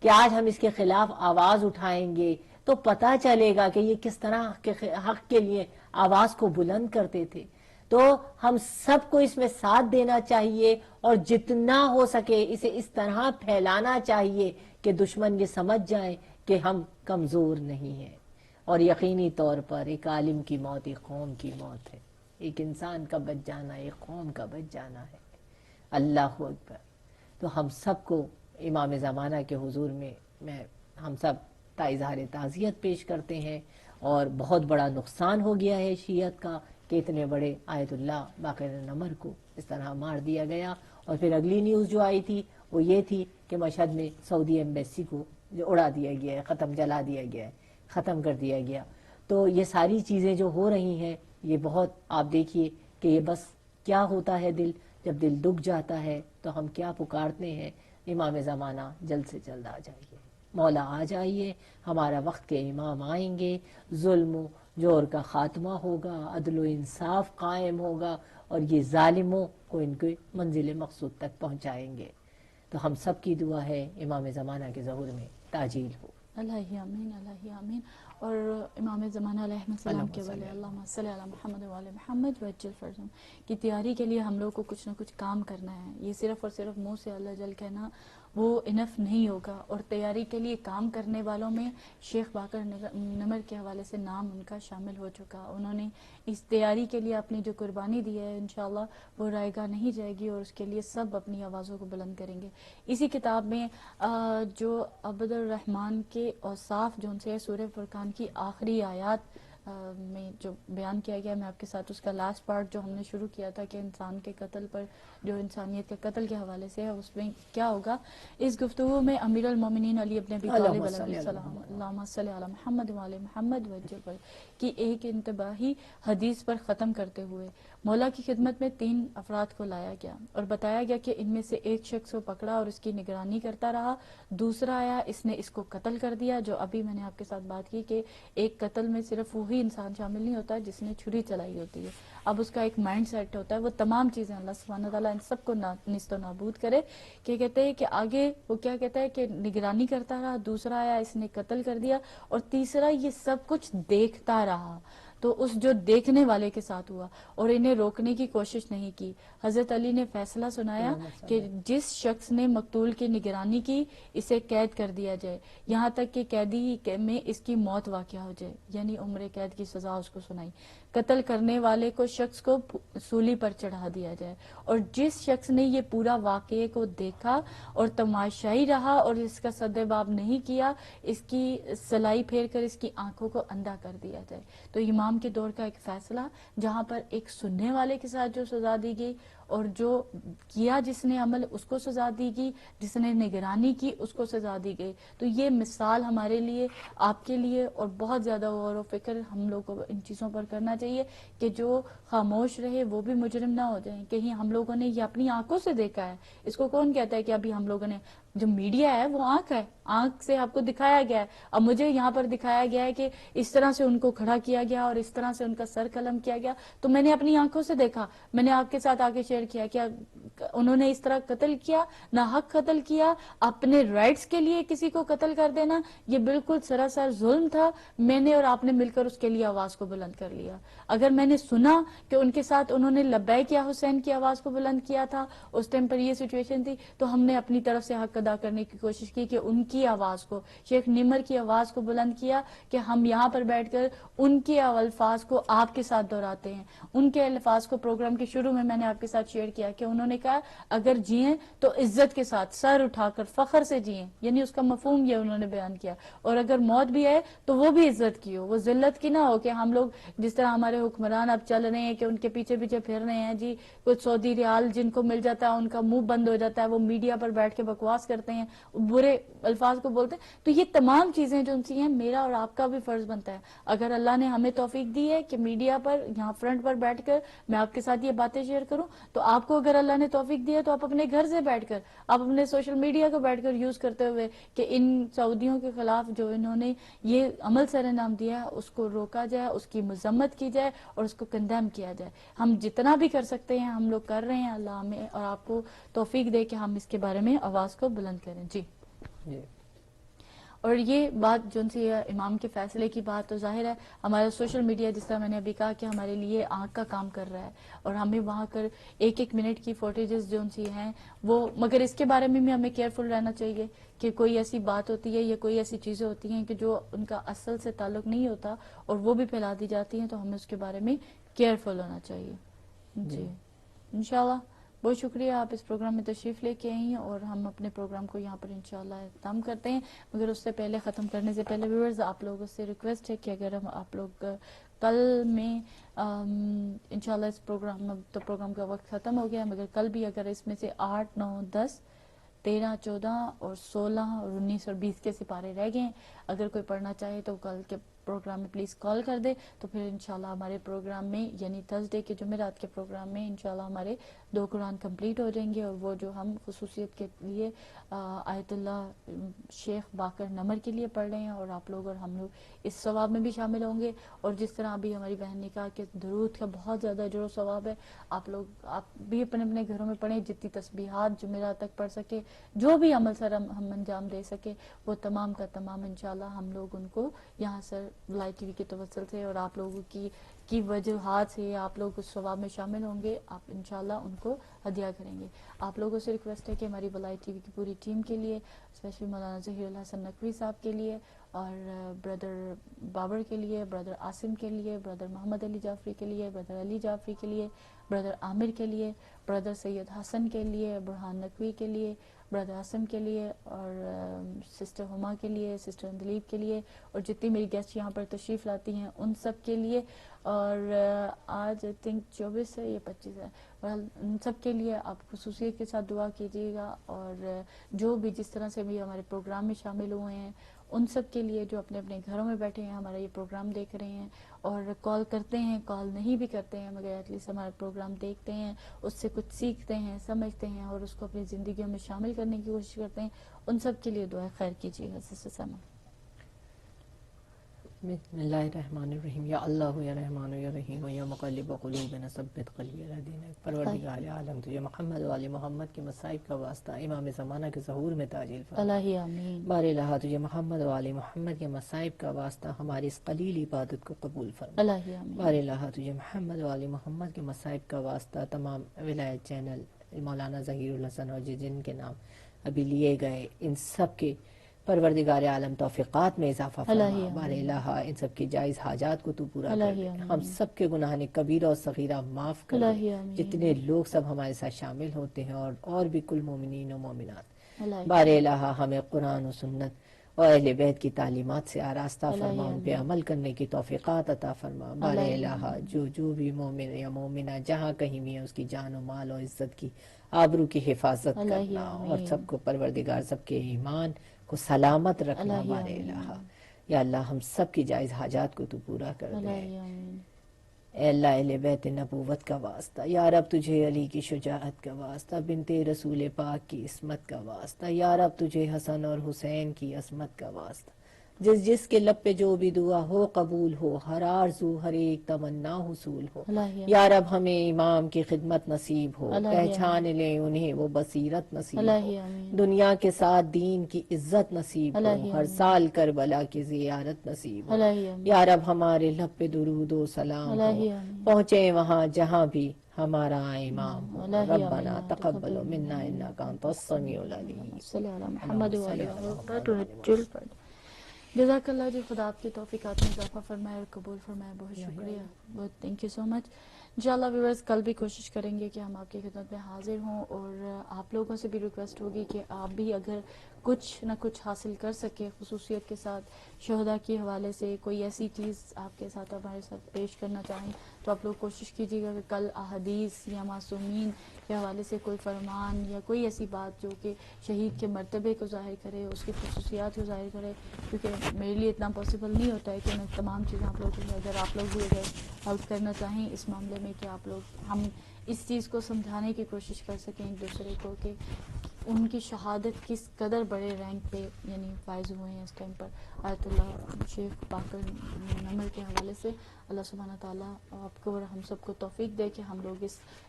کہ آج ہم اس کے خلاف آواز اٹھائیں گے تو پتہ چلے گا کہ یہ کس طرح کے حق کے لیے آواز کو بلند کرتے تھے. تو ہم سب کو اس میں ساتھ دینا چاہیے، اور جتنا ہو سکے اسے اس طرح پھیلانا چاہیے کہ دشمن یہ سمجھ جائیں کہ ہم کمزور نہیں ہیں. اور یقینی طور پر ایک عالم کی موت ایک قوم کی موت ہے، ایک انسان کا بچ جانا ایک قوم کا بچ جانا ہے. اللہ اکبر. تو ہم سب کو امام زمانہ کے حضور میں ہم سب اظہار تعزیت پیش کرتے ہیں. اور بہت بڑا نقصان ہو گیا ہے شیعت کا کہ اتنے بڑے آیت اللہ باقر نمر کو اس طرح مار دیا گیا. اور پھر اگلی نیوز جو آئی تھی وہ یہ تھی کہ مشہد میں سعودی ایمبیسی کو اڑا دیا گیا ہے، جلا دیا گیا ہے، ختم کر دیا گیا. تو یہ ساری چیزیں جو ہو رہی ہیں یہ بہت، آپ دیکھیے کہ یہ بس کیا ہوتا ہے جب دل دکھ جاتا ہے تو ہم کیا پکارتے ہیں، امام زمانہ جلد سے جلد آ جائیے، مولا آ جائیے، ہمارا وقت کے امام آئیں گے، ظلم و جور کا خاتمہ ہوگا، عدل و انصاف قائم ہوگا، اور یہ ظالموں کو ان کے منزل مقصود تک پہنچائیں گے. تو ہم سب کی دعا ہے امام زمانہ کے ظہور میں تاجیل ہو. اللہ آمین، اللہ آمین. اور امام زمانہ علیہ السلام کے ولی اللہم صلی علی محمد وعلی محمد وعجل فرجہم کی تیاری کے لیے ہم لوگ کو کچھ نہ کچھ کام کرنا ہے. یہ صرف اور صرف منہ سے اللہ جل کہنا وہ انف نہیں ہوگا. اور تیاری کے لیے کام کرنے والوں میں شیخ باقر نمر کے حوالے سے نام ان کا شامل ہو چکا. انہوں نے اس تیاری کے لیے اپنی جو قربانی دی ہے انشاءاللہ وہ رائے گاہ نہیں جائے گی، اور اس کے لیے سب اپنی آوازوں کو بلند کریں گے. اسی کتاب میں جو عبد الرحمن کے اوصاف جو ان سے سورہ فرقان کی آخری آیات میں جو بیان کیا گیا، میں آپ کے ساتھ اس کا لاسٹ پارٹ جو ہم نے شروع کیا تھا کہ انسان کے قتل پر، جو انسانیت کے قتل کے حوالے سے ہے، اس میں کیا ہوگا. اس گفتگو میں امیر المومنین علی ابن ابی طالب علیہ السلام اللہم صلی علی محمد وعلی محمد وجل کی ایک انتباہی حدیث پر ختم کرتے ہوئے مولا کی خدمت میں 3 افراد کو لایا گیا اور بتایا گیا کہ ان میں سے ایک شخص کو پکڑا اور اس کی نگرانی کرتا رہا، دوسرا آیا اس نے اس کو قتل کر دیا. جو ابھی میں نے آپ کے ساتھ بات کی کہ ایک قتل میں صرف وہی انسان شامل نہیں ہوتا جس نے چھری چلائی ہوتی ہے، اب اس کا ایک مائنڈ سیٹ ہوتا ہے. وہ تمام چیزیں اللہ سبحانہ تعالیٰ ان سب کو نیست و نابود کرے. کہ کہتے ہیں کہ آگے وہ کیا کہتا ہے کہ نگرانی کرتا رہا، دوسرا آیا اس نے قتل کر دیا، اور تیسرا یہ سب کچھ دیکھتا رہا. تو اس جو دیکھنے والے کے ساتھ ہوا اور انہیں روکنے کی کوشش نہیں کی. حضرت علی نے فیصلہ سنایا کہ جس شخص نے مقتول کی نگرانی کی اسے قید کر دیا جائے، یہاں تک کہ قیدی میں اس کی موت واقع ہو جائے، یعنی عمر قید کی سزا اس کو سنائی. قتل کرنے والے کو شخص کو سولی پر چڑھا دیا جائے. اور جس شخص نے یہ پورا واقعے کو دیکھا اور تماشائی رہا اور اس کا سدباب نہیں کیا, اس کی سلائی پھیر کر اس کی آنکھوں کو اندھا کر دیا جائے. تو امام کے دور کا ایک فیصلہ جہاں پر ایک سننے والے کے ساتھ جو سزا دی گئی اور جو کیا جس نے عمل اس کو سزا دی گئی, جس نے نگرانی کی اس کو سزا دی گئی. تو یہ مثال ہمارے لیے, آپ کے لیے, اور بہت زیادہ غور و فکر ہم لوگ کو ان چیزوں پر کرنا چاہیے کہ جو خاموش رہے وہ بھی مجرم نہ ہو جائیں. کہیں ہم لوگوں نے یہ اپنی آنکھوں سے دیکھا ہے, اس کو کون کہتا ہے کہ ابھی ہم لوگوں نے, جو میڈیا ہے وہ آنکھ ہے, آنکھ سے آپ کو دکھایا گیا ہے. اب مجھے یہاں پر دکھایا گیا ہے کہ اس طرح سے ان کو کھڑا کیا گیا اور اس طرح سے ان کا سر قلم کیا گیا, تو میں نے اپنی آنکھوں سے دیکھا, میں نے آپ کے ساتھ آگے شیئر کیا. کیا انہوں نے اس طرح قتل کیا, ناحق قتل کیا, اپنے رائٹس کے لیے کسی کو قتل کر دینا, یہ بالکل سراسر ظلم تھا. میں نے اور آپ نے مل کر اس کے لیے آواز کو بلند کر لیا. اگر میں نے سنا کہ ان کے ساتھ انہوں نے لبیک یا حسین کی آواز کو بلند کیا تھا, اس ٹائم پر یہ سچویشن تھی, تو ہم نے اپنی طرف سے حق ادا کرنے کی کوشش کی کہ ان کی آواز کو, شیخ نمر کی آواز کو بلند کیا کہ ہم یہاں پر بیٹھ کر ان کے الفاظ کو آپ کے ساتھ دہراتے ہیں. ان کے الفاظ کو پروگرام کے شروع میں نے آپ کے ساتھ شیئر کیا کہ انہوں نے کہا اگر جئیں تو عزت کے ساتھ, سر اٹھا کر فخر سے جئیں, یعنی اس کا مفہوم یہ انہوں نے بیان کیا. اور اگر موت بھی ہے تو وہ بھی عزت کی ہو, وہ ذلت کی نہ ہو کہ ہم لوگ جس طرح ہمارے حکمران اب چل رہے ہیں کہ ان کے پیچھے پیچھے پھر رہے ہیں جی, کچھ سعودی ریال جن کو مل جاتا ہے ان کا منہ بند ہو جاتا ہے, وہ میڈیا پر بیٹھ کے بکواس کرتے ہیں, برے الفاظ کو بولتے ہیں. تو یہ تمام چیزیں جو سی ہیں, میرا اور آپ کا بھی فرض بنتا ہے, اگر اللہ نے ہمیں توفیق دی ہے کہ میڈیا پر یہاں فرنٹ پر بیٹھ کر میں آپ کے ساتھ یہ باتیں شیئر کروں, تو آپ کو اگر اللہ نے توفیق دی ہے تو آپ اپنے گھر سے بیٹھ کر, آپ اپنے سوشل میڈیا کو بیٹھ کر یوز کرتے ہوئے کہ ان سعودیوں کے خلاف جو انہوں نے یہ عمل سر انجام دیا ہے اس کو روکا جائے, اس کی مذمت کی جائے اور اس کو کنڈیم کیا جائے. ہم جتنا بھی کر سکتے ہیں ہم لوگ کر رہے ہیں. اللہ ہمیں اور آپ کو توفیق دے کہ ہم اس کے بارے میں آواز کو بلند کریں. جی اور یہ بات جو سی ہے امام کے فیصلے کی بات, تو ظاہر ہے ہمارا سوشل میڈیا جس طرح میں نے ابھی کہا کہ ہمارے لیے آنکھ کا کام کر رہا ہے, اور ہمیں وہاں کر ایک ایک منٹ کی فوٹیجز جو سی ہیں وہ, مگر اس کے بارے میں بھی ہمیں کیئرفل رہنا چاہیے کہ کوئی ایسی بات ہوتی ہے یا کوئی ایسی چیزیں ہوتی ہیں کہ جو ان کا اصل سے تعلق نہیں ہوتا اور وہ بھی پھیلا دی جاتی ہیں, تو ہمیں اس کے بارے میں کیئرفل ہونا چاہیے. جی انشاءاللہ بہت شکریہ, آپ اس پروگرام میں تشریف لے کے آئی ہیں, اور ہم اپنے پروگرام کو یہاں پر انشاءاللہ اختتام کرتے ہیں. مگر اس سے پہلے, ختم کرنے سے پہلے ویورز آپ لوگوں سے ریکویسٹ ہے کہ اگر ہم آپ لوگ کل میں انشاءاللہ اس پروگرام, تو پروگرام کا وقت ختم ہو گیا, مگر کل بھی اگر اس میں سے 8, 9, 10, 13, 14 اور 16 اور 19 اور 20 کے سپارے رہ گئے ہیں, اگر کوئی پڑھنا چاہے تو کل کے پروگرام میں پلیز کال کر دے, تو پھر انشاءاللہ ہمارے پروگرام میں یعنی تھرسڈے کے جمعرات کے پروگرام میں انشاءاللہ ہمارے 2 قرآن کمپلیٹ ہو جائیں گے, اور وہ جو ہم خصوصیت کے لیے آیت اللہ شیخ باقر نمر کے لیے پڑھ رہے ہیں, اور آپ لوگ اور ہم لوگ اس ثواب میں بھی شامل ہوں گے. اور جس طرح ابھی ہماری بہن نے کہا کہ درود کا بہت زیادہ اجر و ثواب ہے, آپ بھی اپنے اپنے گھروں میں پڑھیں, جتنی تسبیحات جمعرات تک پڑھ سکے, جو بھی عمل سر ہم انجام دے سکے, وہ تمام کا تمام انشاءاللہ ہم لوگ ان کو یہاں سر لائیو ٹی وی کے توسل سے اور آپ لوگوں کی وجوہات سے آپ لوگ اس ثواب میں شامل ہوں گے, آپ انشاءاللہ ان کو ہدیہ کریں گے. آپ لوگوں سے ریکویسٹ ہے کہ ہماری بلائی ٹی وی کی پوری ٹیم کے لیے, اسپیشلی مولانا ظہیر الحسن نقوی صاحب کے لیے, اور بردر بابر کے لیے, بردر عاصم کے لیے, بردر محمد علی جعفری کے لیے, بردر علی جعفری کے لیے, بردر عامر کے لیے, بردر سید حسن کے لیے, برہان نقوی کے لیے, بردر عاصم کے لیے, اور سسٹر ہما کے لیے, سسٹر اندلیب کے لیے, اور جتنی میری گیسٹ یہاں پر تشریف لاتی ہیں ان سب کے لیے, اور آج آئی تھنک 24 ہے یا 25 ہے, ان سب کے لیے آپ خصوصیت کے ساتھ دعا کیجیے گا. اور جو بھی جس طرح سے بھی ہمارے پروگرام میں شامل ہوئے ہیں ان سب کے لیے جو اپنے اپنے گھروں میں بیٹھے ہیں, ہمارا یہ پروگرام دیکھ رہے ہیں اور کال کرتے ہیں, کال نہیں بھی کرتے ہیں مگر ایٹ لیسٹ ہمارا پروگرام دیکھتے ہیں, اس سے کچھ سیکھتے ہیں, سمجھتے ہیں, اور اس کو اپنی زندگیوں میں شامل کرنے کی کوشش کرتے ہیں, ان سب کے لیے دعا خیر کیجیے گا. سسٹر سما. بسم اللہ الرحمن الرحیم. یا اللہ یا رحمان یا رحیم یا مقلب قلوبنا ثبت قلبی علی دینک. پروردگار عالم تجھے محمد و آل محمد کے مصائب کا واسطہ امام زمانہ کے ظہور میں تاجیل فرما. الہی آمین. بار الہ تجھے محمد و آل محمد کے مصائب کا واسطہ ہماری اس قلیل عبادت کو قبول فرما. الہی آمین. بار الہ تجھے محمد و آل محمد کے مصائب کا واسطہ تمام ولایت چینل مولانا ظہیر الحسن اور جن کے نام ابھی لیے گئے ان سب کے پروردگار عالم توفیقات میں اضافہ فرما. الہی بار آمین. الہ ان سب کی جائز حاجات کو تو پورا کر الہی دے. آمین. ہم سب کے گناہ کبیرہ اور صغیرہ معاف کر دے. الہی آمین. جتنے لوگ سب ہمارے ساتھ شامل ہوتے ہیں اور بھی کل مومنین و مومنات، الہی بار الہ ہمیں قرآن و سنت اور اہل بیت کی تعلیمات سے آراستہ فرما، الہی ان پہ آمین. عمل کرنے کی توفیقات عطا فرما. بار الہی الہ آمین. جو بھی مومن یا مومنہ جہاں کہیں بھی ہے اس کی جان و مال اور عزت کی آبرو کی حفاظت الہی کرنا، اور آمین. سب کو پروردگار سب کے ایمان کو سلامت رکھنا. الہی بار آمین. الہ یا اللہ ہم سب کی جائز حاجات کو تو پورا کر دے. الہی آمین. اے اللہ اہل بیت نبوت کا واسطہ، یا رب تجھے علی کی شجاعت کا واسطہ، بنت رسول پاک کی عصمت کا واسطہ، یا رب تجھے حسن اور حسین کی عصمت کا واسطہ. جس جس کے لب پہ جو بھی دعا ہو قبول ہو، ہر آرزو ہر ایک تمنا حصول ہو. الہی یا آمین. رب ہمیں امام کی خدمت نصیب ہو، الہی پہچان آمین. لیں انہیں وہ بصیرت نصیب ہو. الہی آمین. دنیا کے ساتھ دین کی عزت نصیب ہو، الہی ہر آمین. سال کربلا کی زیارت نصیب ہو. الہی آمین. یا رب ہمارے لب پہ درود و سلام ہو، الہی آمین. پہنچے وہاں جہاں بھی ہمارا امام ہو. الہی ربنا آمین. تقبل منا انک انت السمیع العلیم. صلی اللہ علیہ محمد اللہم صلی وعلی علی محمد محمد. وعجل. جزاک اللہ جی، خدا آپ کی توفیقات میں اضافہ فرمائے اور قبول فرمائے. بہت شکریہ، بہت تھینک یو سو مچ. انشاءاللہ ویورز کل بھی کوشش کریں گے کہ ہم آپ کی خدمت میں حاضر ہوں، اور آپ لوگوں سے بھی ریکویسٹ ہوگی کہ آپ بھی اگر کچھ نہ کچھ حاصل کر سکے خصوصیت کے ساتھ شہداء کے حوالے سے، کوئی ایسی چیز آپ کے ساتھ ہمارے ساتھ پیش کرنا چاہیں تو آپ لوگ کوشش کیجیے گا کہ کل احادیث یا معصومین کے حوالے سے کوئی فرمان یا کوئی ایسی بات جو کہ شہید کے مرتبے کو ظاہر کرے، اس کی خصوصیات کو ظاہر کرے، کیونکہ میرے لیے اتنا پاسبل نہیں ہوتا ہے کہ میں تمام چیزیں آپ لوگوں کو، اگر آپ لوگ بھی اگر ہیلپ کرنا چاہیں اس معاملے میں کہ آپ لوگ ہم اس چیز کو سمجھانے کی کوشش کر سکیں ایک دوسرے کو کہ ان کی شہادت کس قدر بڑے رینک پہ یعنی فائز ہوئے ہیں اس ٹائم پر. آیت اللہ شیخ باقر نمر کے حوالے سے اللہ سبحانہ تعالیٰ آپ کو اور ہم سب کو توفیق دے کہ ہم لوگ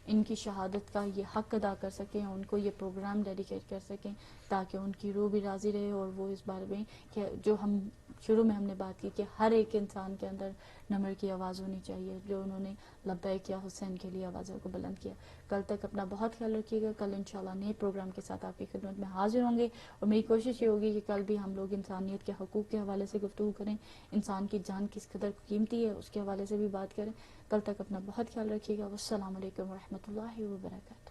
ان کی شہادت کا یہ حق ادا کر سکیں، ان کو یہ پروگرام ڈیڈیکیٹ کر سکیں تاکہ ان کی روح بھی راضی رہے، اور وہ اس بارے میں کہ جو ہم شروع میں ہم نے بات کی کہ ہر ایک انسان کے اندر نمر کی آواز ہونی چاہیے، جو انہوں نے لبیک یا حسین کے لیے آوازوں کو بلند کیا. کل تک اپنا بہت خیال رکھیے گا. کل انشاءاللہ نئے پروگرام کے ساتھ آپ کی خدمت میں حاضر ہوں گے، اور میری کوشش یہ ہوگی کہ کل بھی ہم لوگ انسانیت کے حقوق کے حوالے سے گفتگو کریں، انسان کی جان کس قدر قیمتی ہے اس کے حوالے سے بھی بات کریں. کل تک اپنا بہت خیال رکھیے گا. والسلام علیکم ورحمۃ اللہ وبرکاتہ.